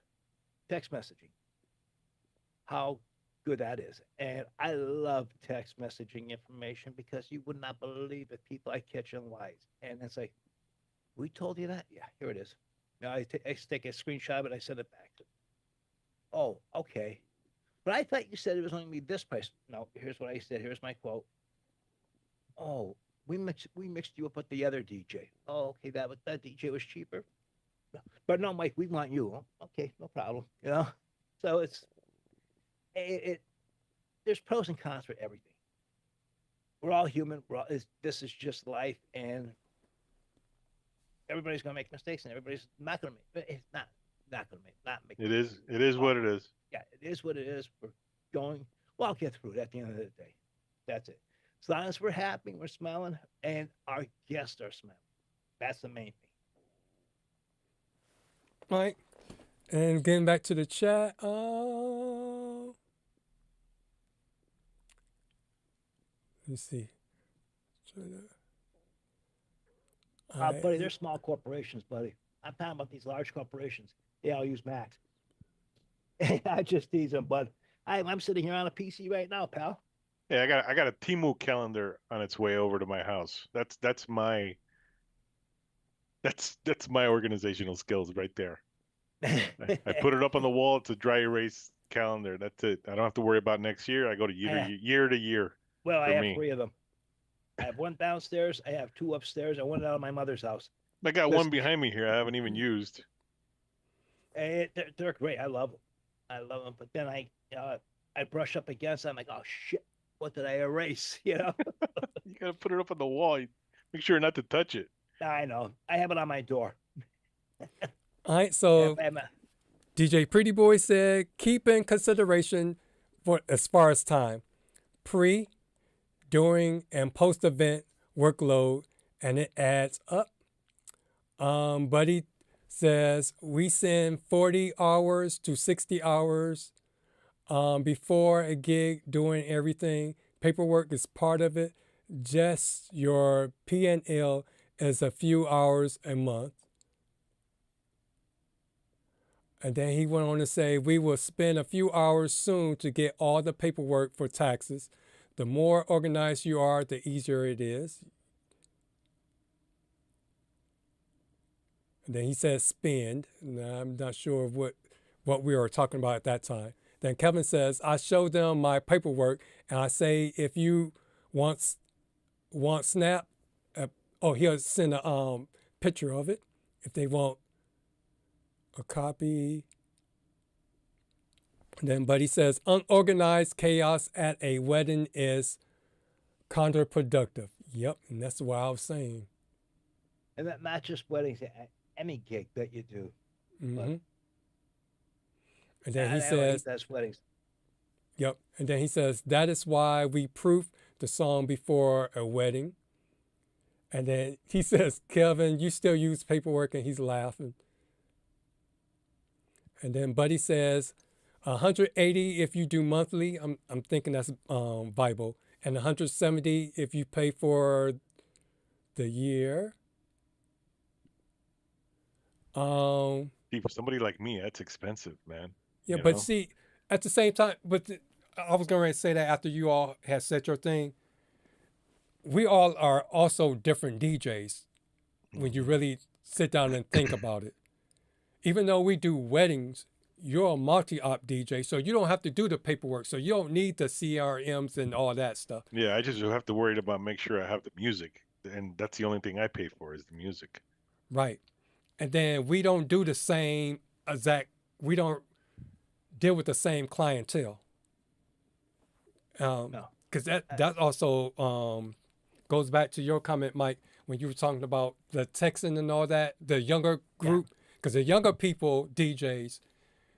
text messaging, how good that is. And I love text messaging information because you would not believe the people I catch in lies. And it's like, we told you that? Yeah, here it is. Now I take a screenshot of it, I send it back. Oh, okay. But I thought you said it was only going to be this price. No, here's what I said. Here's my quote. Oh, we mixed you up with the other DJ. Oh, okay, that DJ was cheaper. But no, Mike, we want you. Oh, okay, no problem. You know, so there's pros and cons for everything. We're all human. This is just life, and everybody's gonna make mistakes, and everybody's not gonna make. It's not gonna make. It is what it is. Yeah, it is what it is. We're going. Well, I'll get through it at the end of the day. That's it. As long as we're happy, we're smiling, and our guests are smiling. That's the main thing. Right. And getting back to the chat. Let's see. Buddy, they're small corporations, buddy. I'm talking about these large corporations. They all use Macs. I just tease them, but I'm sitting here on a PC right now, pal. Yeah, I got a Temu calendar on its way over to my house. That's my organizational skills right there. I put it up on the wall. It's a dry erase calendar. That's it. I don't have to worry about next year. I go to year to year. Well, I have 3 of them. I have 1 downstairs. I have 2 upstairs. I want it out of my mother's house. I got one behind me here I haven't even used. They're great. I love them. I love them. But then I brush up against them. I'm like, oh shit, what did I erase? You know. You gotta put it up on the wall. Make sure not to touch it. I know. I have it on my door. All right, so I'm DJ Pretty Boy said, keep in consideration for as far as time, pre, during, and post event workload, and it adds up. Buddy says we send 40 hours to 60 hours before a gig, doing everything. Paperwork is part of it. Just your P&L is a few hours a month. And then he went on to say, we will spend a few hours soon to get all the paperwork for taxes. The more organized you are, the easier it is. And then he says spend. Now, I'm not sure what we were talking about at that time. Then Kevin says, I show them my paperwork and I say, if you want Snap, he'll send a picture of it if they want a copy. And then Buddy says, unorganized chaos at a wedding is counterproductive. Yep, and that's what I was saying. And that not just weddings, any gig that you do. Mm-hmm. And then he I says, that's weddings. Yep. And then he says, that is why we proof the song before a wedding. And then he says, Kevin, you still use paperwork, and he's laughing. And then Buddy says, 180 if you do monthly. I'm thinking that's Bible. And 170 if you pay for the year. See, for somebody like me, that's expensive, man. Yeah, You but know? see, at the same time, I was going to say that after you all had said your thing, we all are also different DJs when you really sit down and think about it. Even though we do weddings, you're a multi-op DJ, so you don't have to do the paperwork. So you don't need the CRMs and all that stuff. Yeah, I just have to worry about make sure I have the music, and that's the only thing I pay for is the music. Right. And then we don't do the same we don't deal with the same clientele. No. Because that also goes back to your comment, Mike, when you were talking about the texting and all that, the younger group, because the younger people, DJs,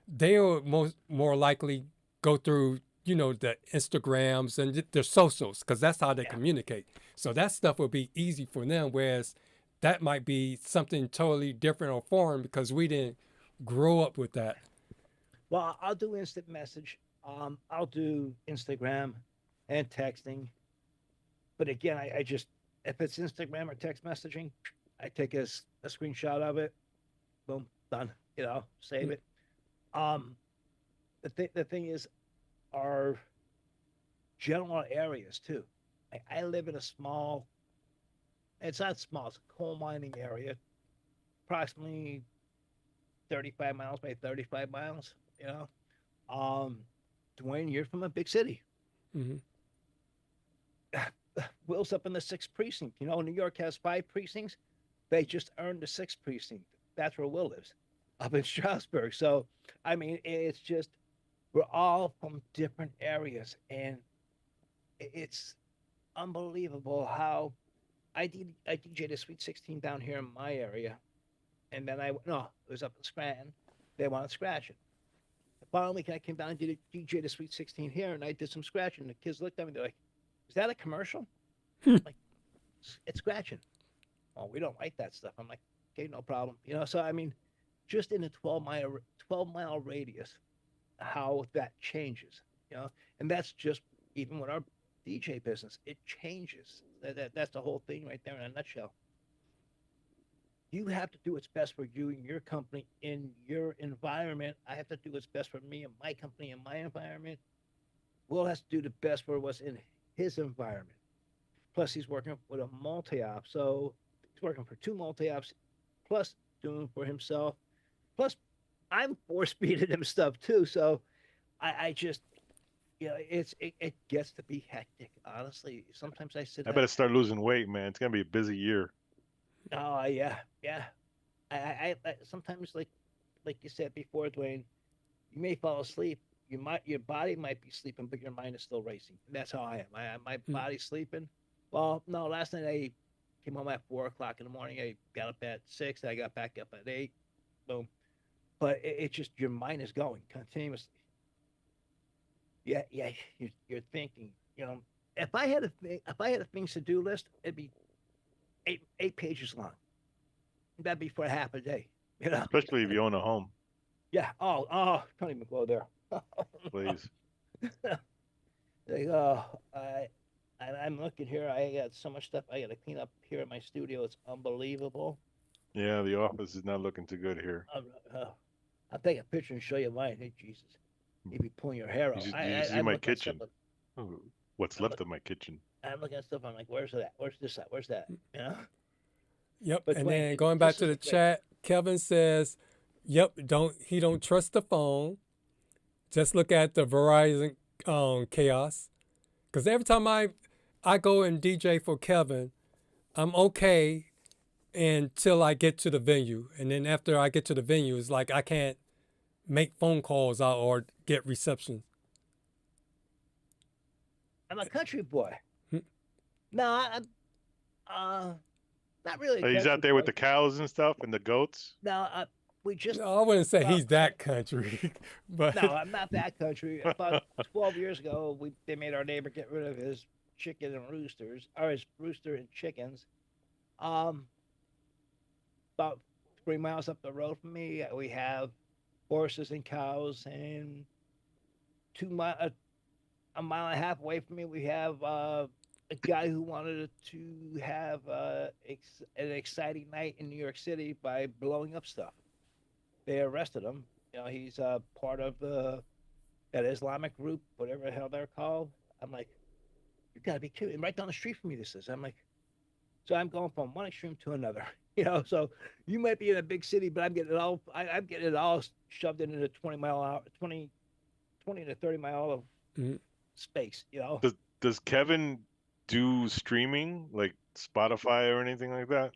they'll more likely go through, the Instagrams and their socials, because that's how they communicate. So that stuff will be easy for them, whereas that might be something totally different or foreign because we didn't grow up with that. Well, I'll do instant message. I'll do Instagram and texting. But again, I just, if it's Instagram or text messaging, I take a screenshot of it. Boom, done. Save it. The thing is, our general areas too. I live in a small, it's not small, it's a coal mining area, approximately 35 miles by 35 miles, Dwayne, you're from a big city. Mm-hmm. Will's up in the 6th precinct. New York has 5 precincts. They just earned the 6th precinct. That's where Will lives, up in Strasbourg. So, I mean, it's just, we're all from different areas. And it's unbelievable how I DJ'd a Sweet 16 down here in my area. And then it was up in Scranton. They wanted scratching. The following week, I came down and did a DJ to Sweet 16 here, and I did some scratching. The kids looked at me, they're like, is that a commercial? I'm like, it's scratching. Oh, we don't like that stuff. I'm like, okay, no problem. So I mean, just in a 12-mile radius, how that changes, and that's just even with our DJ business, it changes. That's the whole thing right there in a nutshell. You have to do what's best for you and your company in your environment. I have to do what's best for me and my company and my environment. Will has to do the best for what's in his environment. Plus, he's working with a multi-op. So he's working for 2 multi-ops, plus doing for himself. Plus, I'm force-feeding him stuff too. So I just, it gets to be hectic, honestly. Sometimes I sit I better start losing weight, man. It's going to be a busy year. Oh, yeah. I sometimes, like, like you said before, Dwayne, you may fall asleep. Your body might be sleeping, but your mind is still racing. And that's how I am. My body's sleeping. Well, no, last night I came home at 4 o'clock in the morning. I got up at 6. I got back up at 8. Boom. But it's just your mind is going continuously. Yeah, yeah. You're thinking. If I had a things to do list, it'd be eight pages long. That'd be for half a day. Especially if you own a home, Yeah. Oh, don't even go there. please. Like, I'm looking here. I got so much stuff I got to clean up here in my studio. It's unbelievable. Yeah, the office is not looking too good here. I'll take a picture and show you mine. Hey, Jesus. You'd be pulling your hair out. You should see I'm my looking at stuff, kitchen. Ooh, what's left of my kitchen. I'm looking at stuff. I'm like, where's that? Where's this at? Where's that? Yep. But And Dwayne, then going back this to is the a great- chat, Kevin says, "Yep, he don't trust the phone. Just look at the Verizon chaos. Because every time I go and DJ for Kevin, I'm okay until I get to the venue, and then after I get to the venue, it's like I can't make phone calls out or get reception." I'm a country boy. Hmm. No, not really. He's out there with the cows and stuff and the goats. No, we just. No, I wouldn't say well, he's that country, but No, I'm not that country. About 12 years ago, they made our neighbor get rid of his chicken and roosters, or his rooster and chickens. About 3 miles up the road from me, we have horses and cows, and a mile and a half away from me, we have a guy who wanted to have an exciting night in New York City by blowing up stuff. They arrested him. He's part of that Islamic group, whatever the hell they're called. I'm like, you gotta be kidding! Right down the street from me, this is. I'm like, so I'm going from one extreme to another. So you might be in a big city, but I'm getting it all. I'm getting it all shoved into 20 to 30 mile space. Does Kevin do streaming like Spotify or anything like that?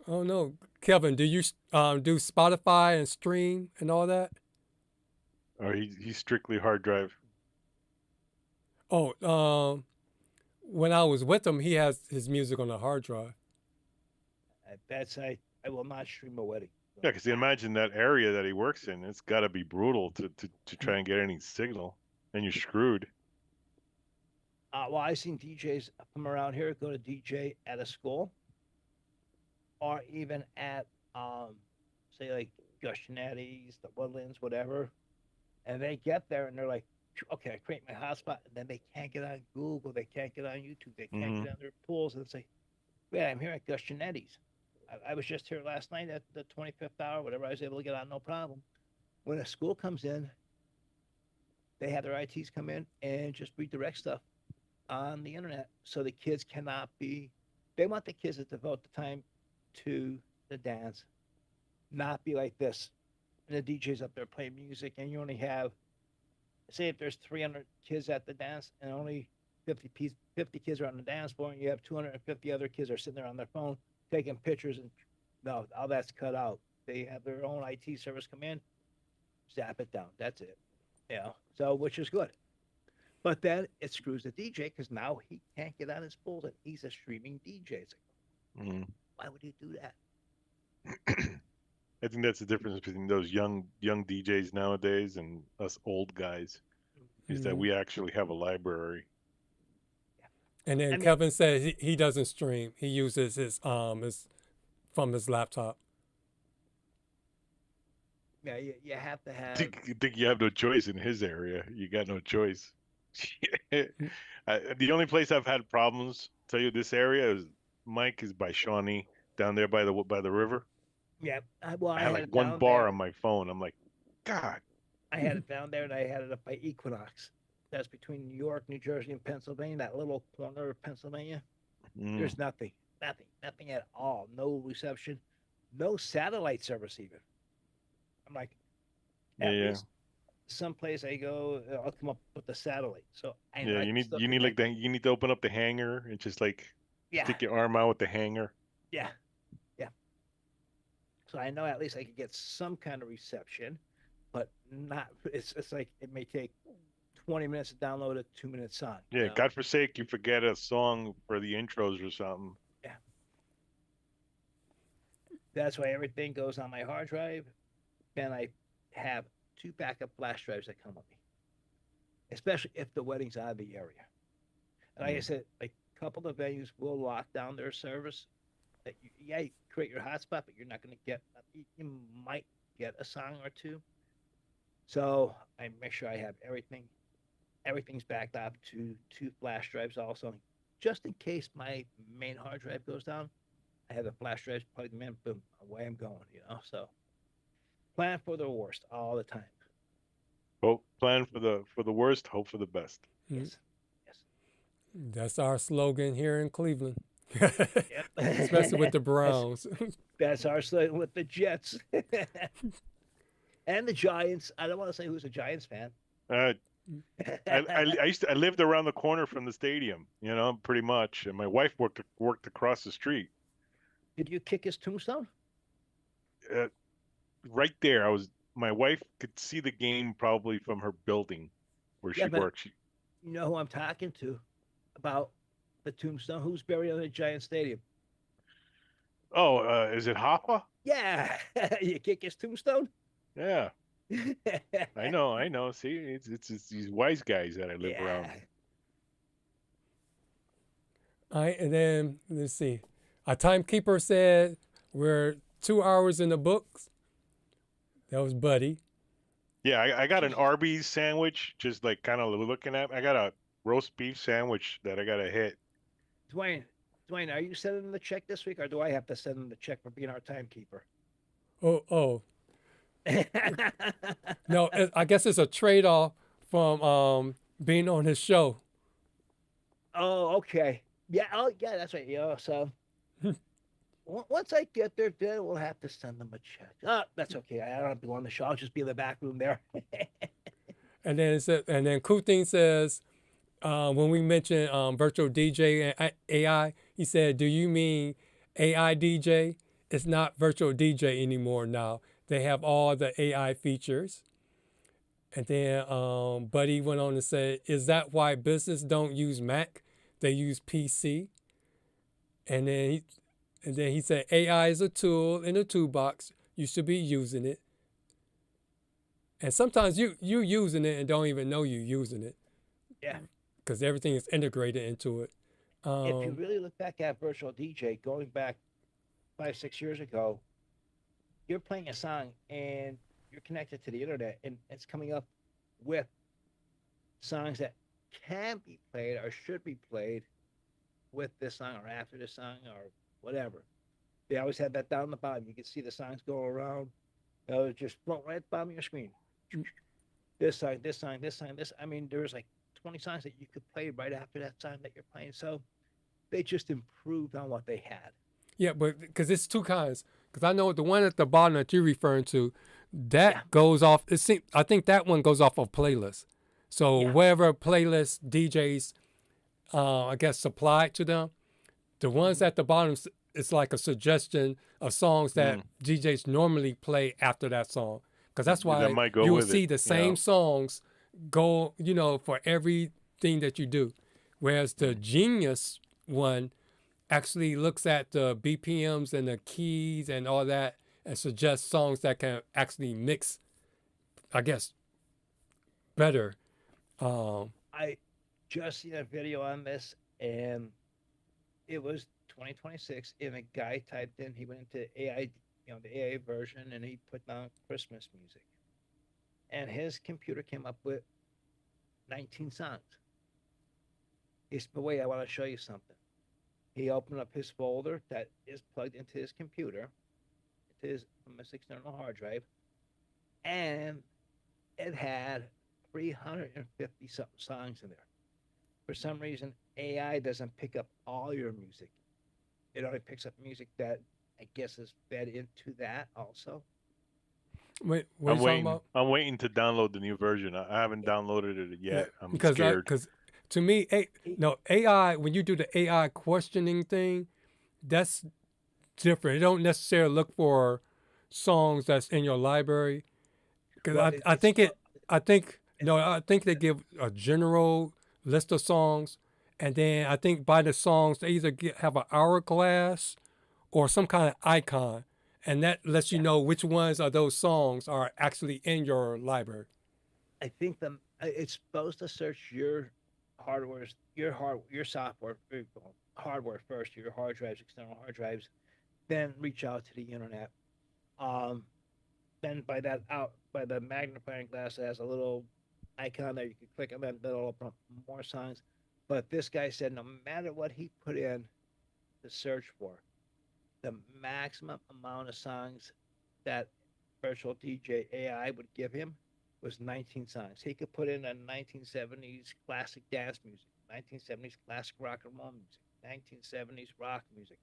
oh no, Kevin, do you do Spotify and stream and all that? Or he's strictly hard drive? Oh, when I was with him, he has his music on a hard drive. I will not stream a wedding. Yeah, because you imagine that area that he works in, it's got to be brutal to try and get any signal, and you're screwed. Well, I've seen DJs from around here go to DJ at a school, or even at say like Gushnetti's, the Woodlands, whatever, and they get there and they're like, okay, I create my hotspot, and then they can't get on Google, they can't get on YouTube, they can't get on their pools, and say, wait, I'm here at Gushnetti's. I was just here last night at the 25th hour, whatever. I was able to get on, no problem. When a school comes in, they have their ITs come in and just redirect stuff on the internet, so the kids cannot be. They want the kids to devote the time to the dance, not be like this. And the DJ's up there playing music, and you only have, say, if there's 300 kids at the dance, and only 50 kids are on the dance floor, and you have 250 other kids are sitting there on their phone taking pictures, and no, all that's cut out. They have their own IT service come in, zap it down. That's it. So which is good. But then it screws the DJ because now he can't get on his pools and he's a streaming DJ. It's like, why would you do that? I think that's the difference between those young DJs nowadays and us old guys, is that we actually have a library. And then Kevin said he doesn't stream. He uses his from his laptop. Yeah, you have to have. I think you have no choice in his area. You got no choice. The only place I've had problems, tell you, this area is Mike is by Shawnee, down there by the river. Yeah, I had like one bar on my phone. I'm like, God. I had it down there, and I had it up by Equinox. That's between New York, New Jersey, and Pennsylvania, that little corner of Pennsylvania. There's nothing at all. No reception, no satellite service even. I'm like, at least someplace I go, I'll come up with the satellite. So you need to open up the hanger and just like stick your arm out with the hanger. Yeah. So I know at least I could get some kind of reception, but not. It's like it may take 20 minutes to download a 2-minute song. Yeah, God forsake you forget a song for the intros or something. Yeah. That's why everything goes on my hard drive. Then I have 2 backup flash drives that come with me, especially if the wedding's out of the area. And like I said, like a couple of venues will lock down their service. That you create your hotspot, but you're not going to get. You might get a song or two. So I make sure I have everything. Everything's backed up to 2 flash drives also, just in case my main hard drive goes down. I have the flash drives plug them in, boom, away I'm going. So plan for the worst all the time. Well, plan for the worst, hope for the best. Yes. That's our slogan here in Cleveland, Yep. especially with the Browns. That's our slogan with the Jets and the Giants. I don't want to say who's a Giants fan. I lived around the corner from the stadium, pretty much, and my wife worked across the street. Did you kick his tombstone? Right there, my wife could see the game probably from her building where she works. You know who I'm talking to about the tombstone? Who's buried in the Giant Stadium? Oh, is it Hoffa? Yeah, you kick his tombstone. Yeah, I know. See, it's these wise guys that I live around. All right, and then let's see. A timekeeper said we're 2 hours in the books. That was Buddy. Yeah, I got an Arby's sandwich, just like kind of looking at. I got a roast beef sandwich that I got to hit. Dwayne, are you sending the check this week, or do I have to send him the check for being our timekeeper? Oh. No, I guess it's a trade-off from being on his show. Oh, okay. Yeah. Oh, yeah. That's right. So once I get there, then we'll have to send them a check. Oh, that's okay. I don't have to go on the show. I'll just be in the back room there. And then Kuting says, when we mentioned virtual DJ and AI, he said, "Do you mean AI DJ? It's not virtual DJ anymore now. They have all the AI features." And then Buddy went on to say, "Is that why business don't use Mac? They use PC?" And then he said, "AI is a tool in a toolbox. You should be using it." And sometimes you using it and don't even know you're using it. Yeah. Because everything is integrated into it. If you really look back at virtual DJ, going back 5-6 years ago, you're playing a song and you're connected to the internet, and it's coming up with songs that can be played or should be played with this song or after this song or whatever. They always had that down the bottom. You could see the songs go around. It was just float right at the bottom of your screen. This song, this song, this song, this. I mean, there was like 20 songs that you could play right after that song that you're playing. So they just improved on what they had. Yeah, but because it's 2 kinds. Because I know the one at the bottom that you're referring to, that goes off. I think that one goes off of playlist. So wherever playlist DJs, I guess, supplied to them, the ones at the bottom, it's like a suggestion of songs that DJs normally play after that song. Because that's why you will see the same songs go, for everything that you do. Whereas the Genius one actually looks at the BPMs and the keys and all that and suggests songs that can actually mix, I guess, better. I just seen a video on this, and it was 2026, and a guy typed in, he went into AI, the AI version, and he put down Christmas music. And his computer came up with 19 songs. He said, but wait, I want to show you something. He opened up his folder that is plugged into his computer, from his external hard drive, and it had 350 something songs in there. For some reason, AI doesn't pick up all your music. It only picks up music that I guess is fed into that also. Wait, what are you talking about? I'm waiting to download the new version. I haven't downloaded it yet. I'm scared. Because to me, AI, when you do the AI questioning thing, that's different. It don't necessarily look for songs that's in your library? Because Well, I think I think they give a general list of songs, and then I think by the songs they either have an hourglass or some kind of icon, and that lets you know which ones of those songs are actually in your library. I think it's supposed to search your your software, hardware first, your hard drives, external hard drives, then reach out to the internet. Um, then by the magnifying glass, it has a little icon there you can click on that, that'll open up more songs. But this guy said no matter what he put in to search for, the maximum amount of songs that virtual DJ AI would give him was 19 songs. He could put in a 1970s classic dance music, 1970s classic rock and roll music, 1970s rock music.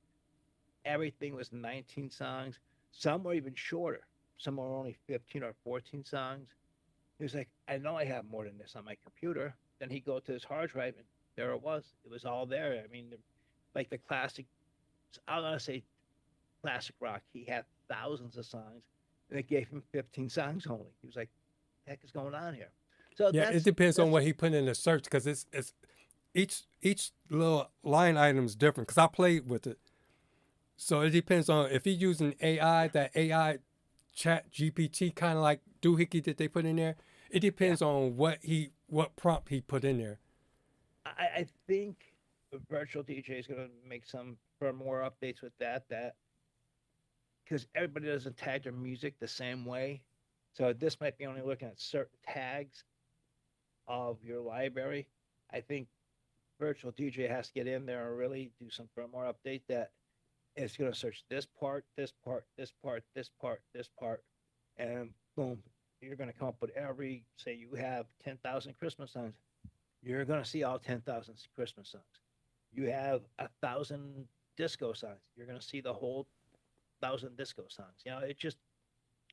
Everything was 19 songs. Some were even shorter. Some were only 15 or 14 songs. He was like, I know I have more than this on my computer. Then he'd go to his hard drive, and there it was. It was all there. I mean, like the classic, I'm going to say classic rock, he had thousands of songs, and it gave him 15 songs only. He was like, the heck is going on here? So Yeah, it depends on what he put in the search, because it's each little line item is different, because I played with it. So it depends on if he's using AI, that AI chat GPT kind of like doohickey that they put in there. It depends on what prompt he put in there. I think virtual DJ is going to make some firmware updates with that because everybody doesn't tag their music the same way. So this might be only looking at certain tags of your library. I think virtual DJ has to get in there and really do some firmware update that it's going to search this part, this part, this part, this part, this part, and boom, you're going to come up with say you have 10,000 Christmas songs, you're going to see all 10,000 Christmas songs. You have 1,000 disco songs, you're going to see the whole 1,000 disco songs. You know,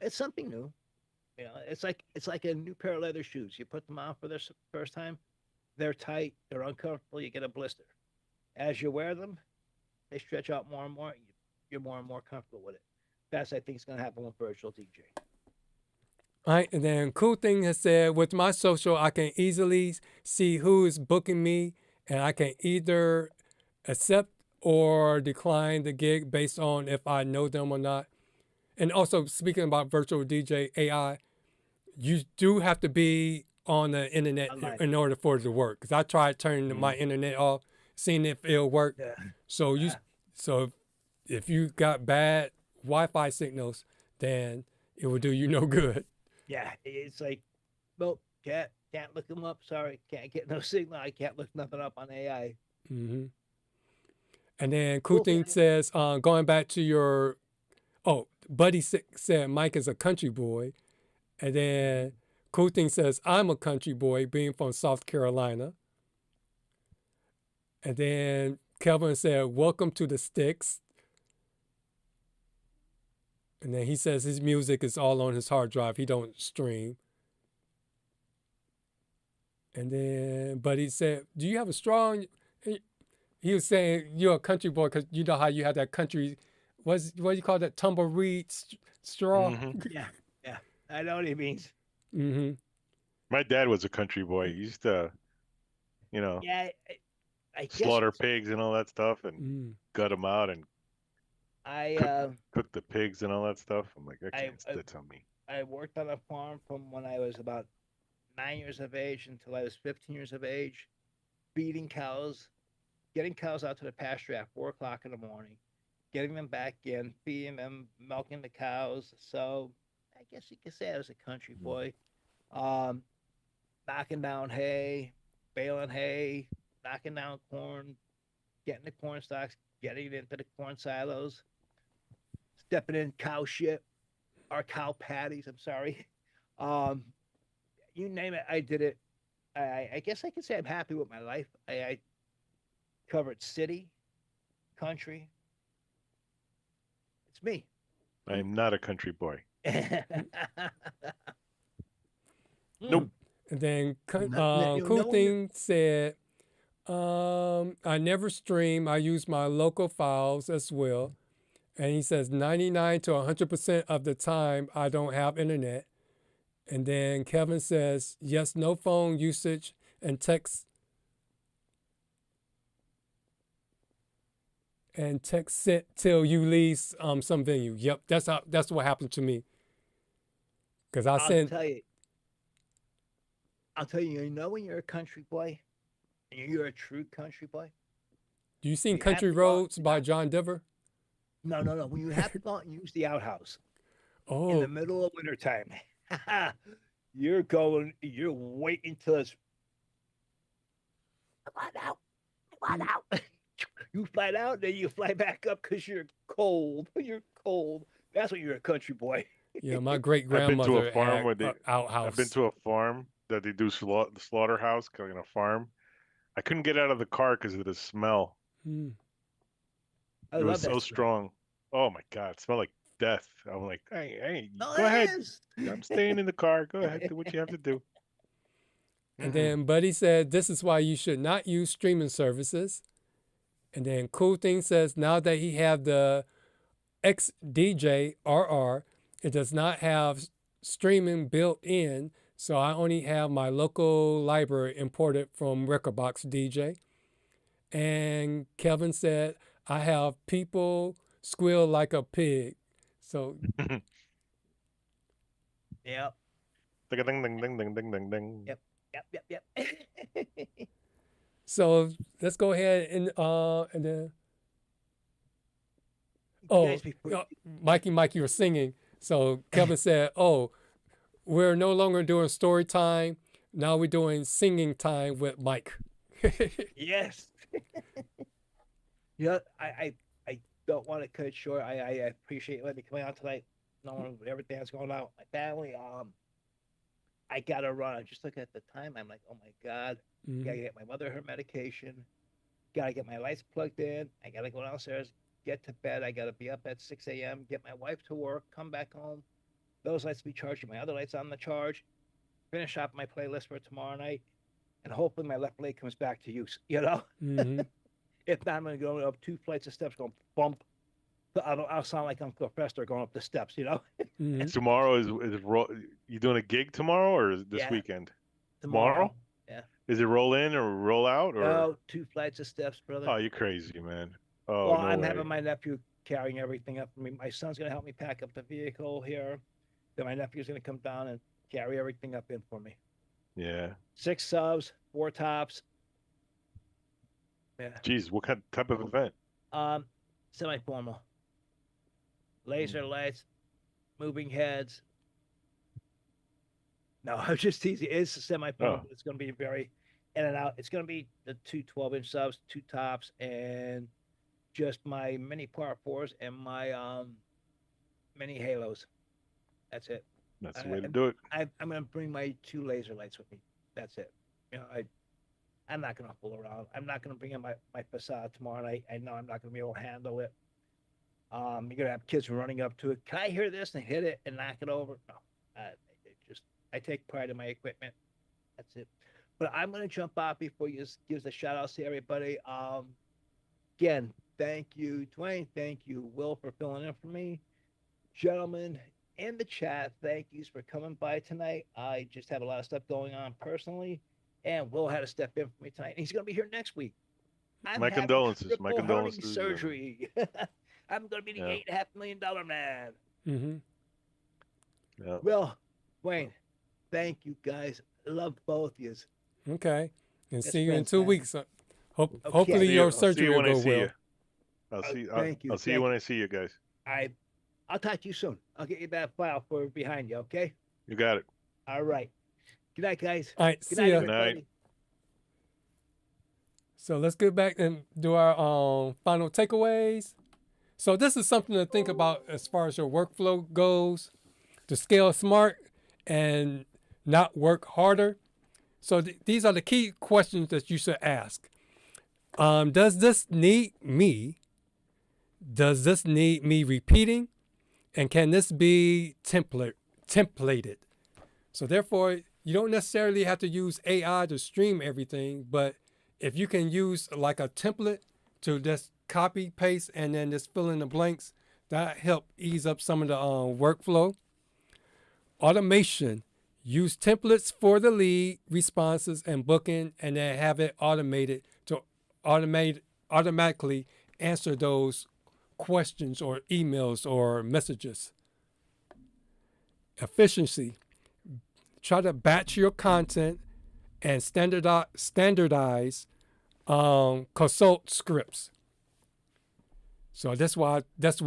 it's something new. You know, it's like a new pair of leather shoes. You put them on for the first time, they're tight, they're uncomfortable, you get a blister. As you wear them, they stretch out more and more. You're more and more comfortable with it. That's, I think, is going to happen with virtual DJ. All right, and then Cool Thing has said, with my social, I can easily see who is booking me, and I can either accept or decline the gig based on if I know them or not. And also, speaking about virtual DJ AI, you do have to be on the internet in order for it to work. Because I tried turning my internet off, seeing if it'll work. Yeah. So if you got bad Wi-Fi signals, then it will do you no good. Yeah, it's like, well, can't look them up. Sorry, can't get no signal. I can't look nothing up on AI. Mm-hmm. And then Cool Thing says, going back to your, Buddy said Mike is a country boy. And then Cool Thing says, I'm a country boy, being from South Carolina. And then Kelvin said, welcome to the Sticks. And then he says his music is all on his hard drive. He don't stream. And then Buddy said, do you have a strong... He was saying you're a country boy because you know how you have that country... what do you call that? Tumbleweed straw? Mm-hmm. Yeah. I know what he means. Mm-hmm. My dad was a country boy. He used to, Yeah, I guess slaughter pigs and all that stuff and gut them out and cook the pigs and all that stuff. I'm like, that's on me. I worked on a farm from when I was about 9 years of age until I was 15 years of age, feeding cows, getting cows out to the pasture at 4 o'clock in the morning, getting them back in, feeding them, milking the cows. So I guess you could say I was a country boy. Knocking down hay, baling hay, knocking down corn, getting the corn stalks, getting it into the corn silos, stepping in cow shit, or cow patties, I'm sorry. You name it, I did it. I guess I can say I'm happy with my life. I covered city, country. It's me. I'm not a country boy. Nope. And then Cool Thing said, I never stream. I use my local files as well. And he says 99 to 100% of the time I don't have internet. And then Kevin says, yes, no phone usage and text sent till you leave some venue. Yep, that's what happened to me. Because I'll tell you, you know when you're a country boy, and you're a true country boy? Do you seen You have Country to go out- Roads by John Denver? No. When you have to go out and use the outhouse in Oh, the middle of wintertime, you're waiting till it's come on out. You fly out, then you fly back up because you're cold. You're cold. That's when you're a country boy. yeah, my great I've been to grandmother a farm had where they. an outhouse. I've been to a farm that they do the slaughterhouse, kind of a farm. I couldn't get out of the car because of the smell. Hmm. I It love was that so smell. strong. Oh my God, it smelled like death. I'm like, hey, No, go it ahead. is. I'm staying in the car. Go ahead, do what you have to do. And then Buddy said, this is why you should not use streaming services. And then Cool Thing says, now that he have the XDJ RR, it does not have streaming built in. So I only have my local library imported from Rekordbox DJ. And Kevin said, I have people squeal like a pig. So Yep. Ding ding ding ding ding ding ding ding. Yep. so let's go ahead and then Guys, before- Mikey, you were singing. So Kevin said, "Oh, we're no longer doing story time. Now we're doing singing time with Mike." Yes. Yeah, I don't want to cut it short. I appreciate you letting me come out tonight, knowing everything that's going on with my family. I gotta run. I just look at the time. I'm like, oh my God, Mhm. gotta get my mother her medication. Gotta get my lights plugged in. I gotta go downstairs, get to bed. I gotta be up at 6 a.m. Get my wife to work. Come back home. Those lights be charging. My other lights on the charge. Finish up my playlist for tomorrow night, and hopefully my left leg comes back to use. You know. Mhm. If not, I'm going to go up 2 flights of steps, going bump. I'll sound like Uncle Fester going up the steps, you know? Mhm. Tomorrow you doing a gig tomorrow or is this Yeah. weekend? Tomorrow. Is it roll in or roll out or? Oh, 2 flights of steps, brother. Oh, you're crazy, man. Oh, well, no I'm way. having my nephew carrying everything up for me. My son's going to help me pack up the vehicle here. Then my nephew's going to come down and carry everything up in for me. Yeah. 6 subs, 4 tops. Yeah. Jeez, what type of event? Semi-formal. Laser lights, moving heads. No, I'm just teasing. It's semi-formal. Oh. It's going to be very in and out. It's going to be the 2 12-inch subs, 2 tops, and just my mini par 4s and my mini halos. That's it. That's the way to do it. I'm going to bring my 2 laser lights with me. That's it. You know, I'm not going to fool around. I'm not going to bring in my facade tomorrow night. I know I'm not going to be able to handle it. You're going to have kids running up to it. Can I hear this? And hit it and knock it over. No, I take pride in my equipment. That's it. But I'm going to jump off before you give the shout outs to everybody. Again, thank you, Dwayne. Thank you, Will, for filling in for me. Gentlemen in the chat, thank yous for coming by tonight. I just have a lot of stuff going on personally, and Will had to step in for me tonight. And he's going to be here next week. I'm My having condolences. My triple hernia condolences. surgery. I'm going to be the Yeah. $8.5 million man. Mhm. Yeah. Well, Wayne, thank you guys. Love both of yous. Okay. And Best see you in friends, 2 man. weeks. Okay. Hopefully See your you. I'll see surgery you will when I go see well. you. I'll see. thank you, I'll see thank you when you. I see you guys. I'll talk to you soon. I'll get you that file for behind you, okay? You got it. All right. Good night, guys. All right. Good See night, ya. Good night. everybody. So let's get back and do our final takeaways. So this is something to think about as far as your workflow goes, to scale smart and not work harder. So these are the key questions that you should ask. Does this need me? Does this need me repeating? And can this be templated? So therefore, you don't necessarily have to use AI to stream everything, but if you can use like a template to just copy, paste, and then just fill in the blanks, That help ease up some of the workflow. Automation. Use templates for the lead responses and booking, and then have it automated to automatically answer those questions or emails or messages. Efficiency. Try to batch your content and standardize consult scripts. So that's what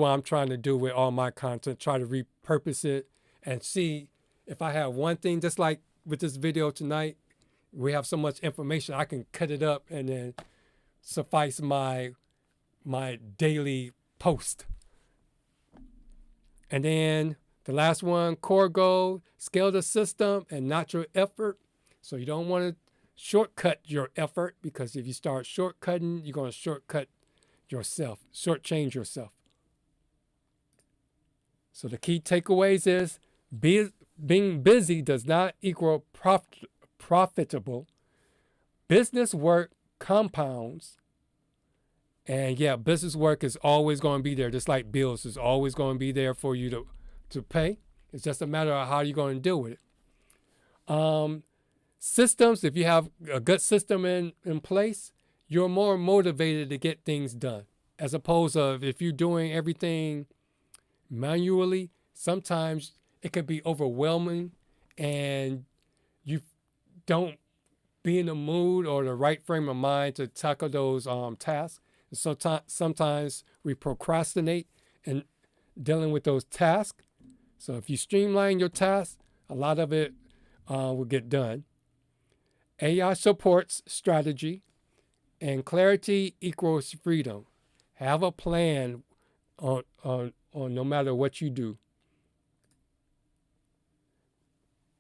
I'm trying to do with all my content. Try to repurpose it and see if I have one thing, just like with this video tonight, we have so much information, I can cut it up and then suffice my daily post. And then the last one, core goal, scale the system and not your effort. So you don't want to shortcut your effort, because if you start shortcutting, you're going to shortcut yourself, shortchange yourself. So the key takeaways is being busy does not equal profitable. Business work compounds. And yeah, business work is always going to be there, just like bills is always going to be there for you to pay. It's just a matter of how you're going to deal with it. Systems, if you have a good system in place, you're more motivated to get things done. As opposed to if you're doing everything manually, sometimes it could be overwhelming and you don't be in the mood or the right frame of mind to tackle those tasks. So sometimes we procrastinate in dealing with those tasks. So if you streamline your tasks, a lot of it will get done. AI supports strategy, and clarity equals freedom. Have a plan on no matter what you do.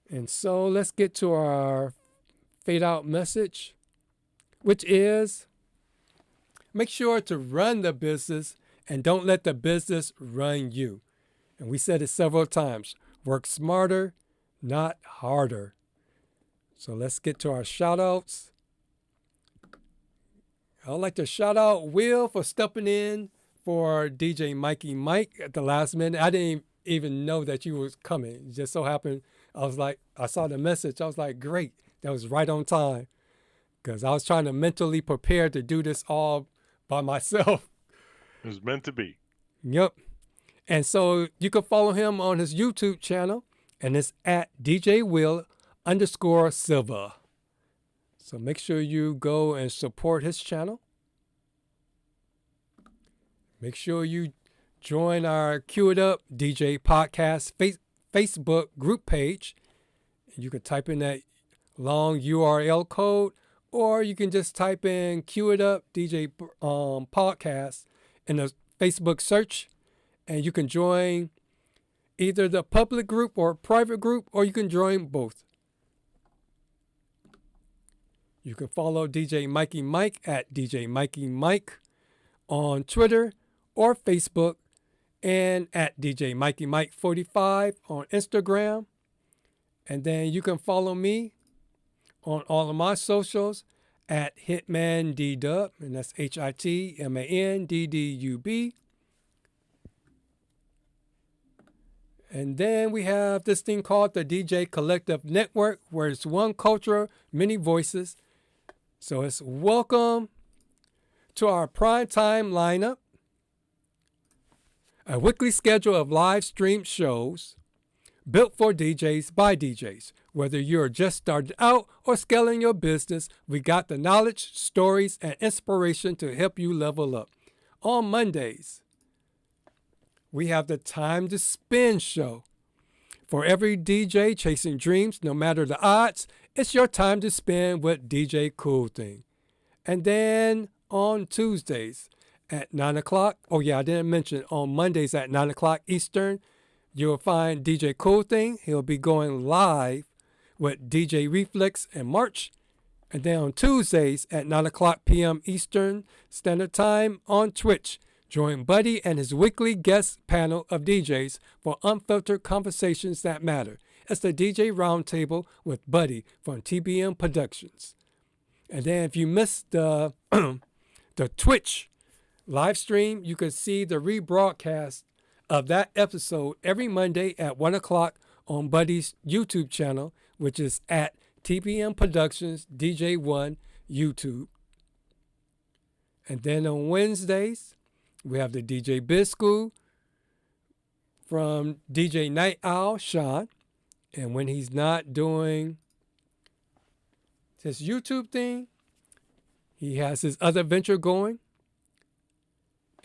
And so let's get to our fade out message, which is make sure to run the business and don't let the business run you. And we said it several times. Work smarter, not harder. So let's get to our shout outs. I'd like to shout out Will for stepping in for DJ Mikey Mike at the last minute. I didn't even know that you was coming. It just so happened, I saw the message. I was like, great. That was right on time. Because I was trying to mentally prepare to do this all by myself. It was meant to be. Yep. And so you can follow him on his YouTube channel, and it's at DJ Will_Silva. So make sure you go and support his channel. Make sure you join our Cue It Up DJ Podcast Facebook group page. You can type in that long URL code, or you can just type in Cue It Up DJ Podcast in the Facebook search, and you can join either the public group or private group, or you can join both. You can follow DJ Mikey Mike at DJ Mikey Mike on Twitter or Facebook, and at DJ Mikey Mike 45 on Instagram. And then you can follow me on all of my socials at HitmanDDub, and that's HitmanDDub. And then we have this thing called the DJ Collective Network, where it's one culture, many voices. So it's welcome to our primetime lineup, a weekly schedule of live stream shows built for DJs by DJs. Whether you're just starting out or scaling your business, we got the knowledge, stories, and inspiration to help you level up. On Mondays, we have the Time to Spin show. For every DJ chasing dreams, no matter the odds, it's your time to spin with DJ Cool Thing. And then on Tuesdays at 9 o'clock, oh yeah, I didn't mention, on Mondays at 9 o'clock Eastern, you'll find DJ Cool Thing. He'll be going live with DJ Reflex and March. And then on Tuesdays at 9 o'clock p.m. Eastern Standard Time on Twitch, join Buddy and his weekly guest panel of DJs for unfiltered conversations that matter. It's the DJ Roundtable with Buddy from TBM Productions. And then if you missed the Twitch live stream, you can see the rebroadcast of that episode every Monday at 1 o'clock on Buddy's YouTube channel, which is at TPM Productions DJ1 YouTube. And then on Wednesdays, we have the DJ Biz School from DJ Night Owl Sean. And when he's not doing his YouTube thing, he has his other venture going.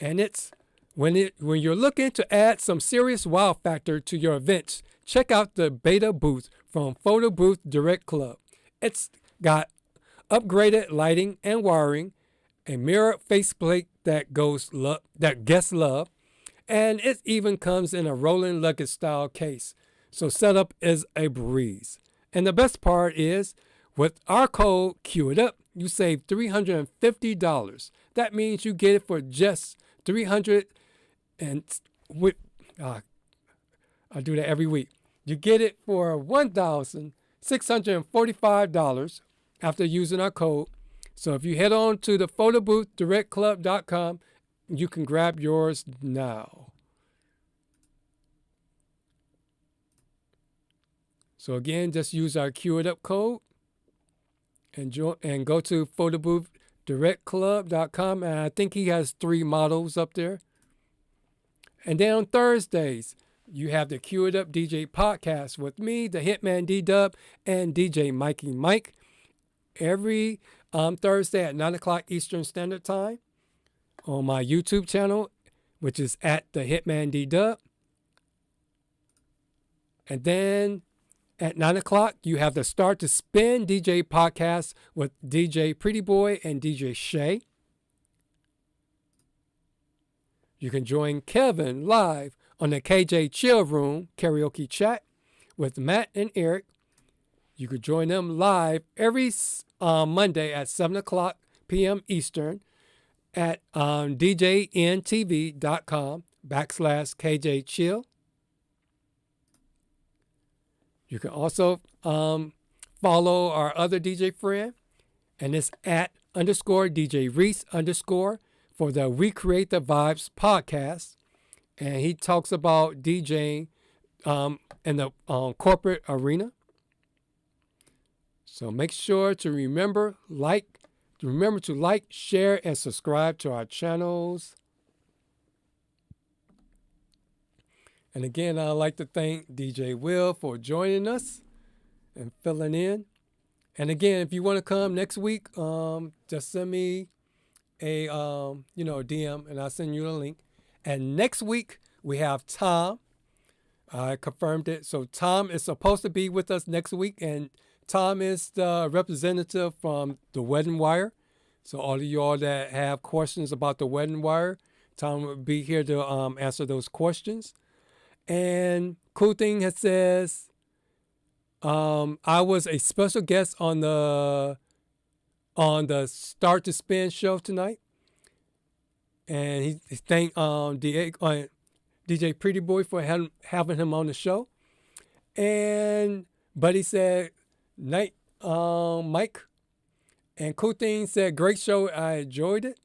And it's when you're looking to add some serious wow factor to your events, check out the beta booth from Photo Booth Direct Club. It's got upgraded lighting and wiring, a mirror faceplate that guests love, and it even comes in a rolling luggage style case. So setup is a breeze. And the best part is, with our code CUEITUP, you save $350. That means you get it for just $300 and I do that every week. You get it for $1,645 after using our code. So if you head on to the photoboothdirectclub.com, you can grab yours now. So again, just use our CUEITUP code and go to photoboothdirectclub.com. And I think he has 3 models up there. And then on Thursdays, you have the CUEITUP DJ podcast with me, the Hitman D-Dub, and DJ Mikey Mike every Thursday at 9 o'clock Eastern Standard Time on my YouTube channel, which is at the Hitman D-Dub. And then at 9 o'clock, you have the Start to Spin DJ podcast with DJ Pretty Boy and DJ Shay. You can join Kevin live on the KJ Chill Room karaoke chat with Matt and Eric. You could join them live every Monday at 7 o'clock p.m. Eastern at djntv.com/KJ Chill. You can also follow our other DJ friend, and it's at _DJ Reese _ for the We Create the Vibes podcast. And he talks about DJing in the corporate arena. So make sure to remember to like, share, and subscribe to our channels. And again, I'd like to thank DJ Will for joining us and filling in. And again, if you want to come next week, just send me a DM, and I'll send you a link. And next week we have Tom. I confirmed it. So Tom is supposed to be with us next week, and Tom is the representative from the Wedding Wire. So all of y'all that have questions about the Wedding Wire, Tom will be here to answer those questions. And cool thing it says, I was a special guest on the Start to Spin show tonight, and he thanked DJ Pretty Boy for having him on the show. And Buddy said, "Night, Mike." And cool thing said, "Great show. I enjoyed it."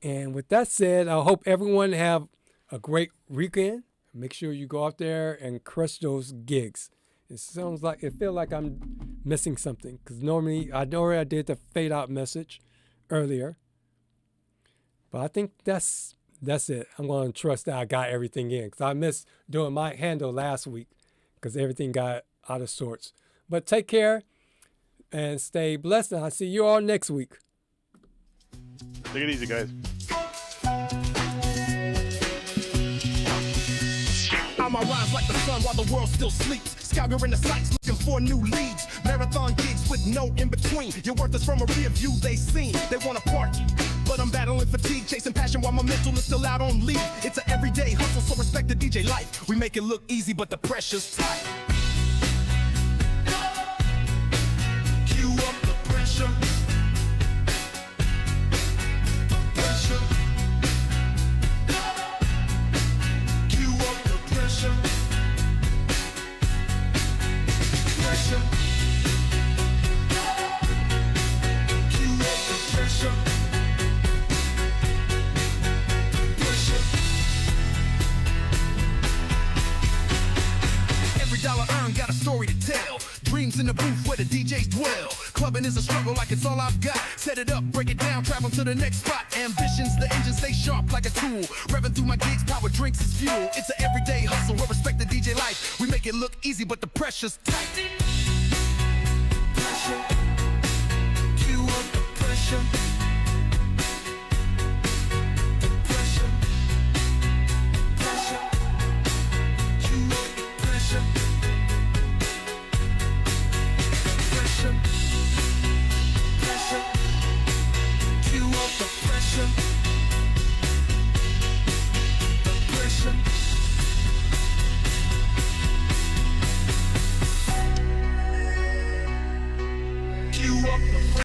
And with that said, I hope everyone have a great weekend. Make sure you go out there and crush those gigs. It feels like I'm missing something, because normally I did the fade out message earlier, but I think that's it. I'm going to trust that I got everything in, because I missed doing my handle last week because everything got out of sorts. But take care and stay blessed, and I'll see you all next week. Take it easy, guys. I rise like the sun while the world still sleeps. Scouring the sights looking for new leads. Marathon gigs with no in between. Your worth is from a rear view they seen. They want to party, but I'm battling fatigue, chasing passion while my mental is still out on leave. It's an everyday hustle, so respect the DJ life. We make it look easy, but the pressure's tight. Cue up the pressure. Pressure. in the booth where the DJs dwell. Clubbing is a struggle like it's all I've got. Set it up, break it down, travel to the next spot. Ambitions, the engine stay sharp like a tool. Revving through my gigs, power drinks is fuel. It's an everyday hustle, we'll respect the DJ life. We make it look easy, but the pressure's tight. Pressure, cue up the pressure.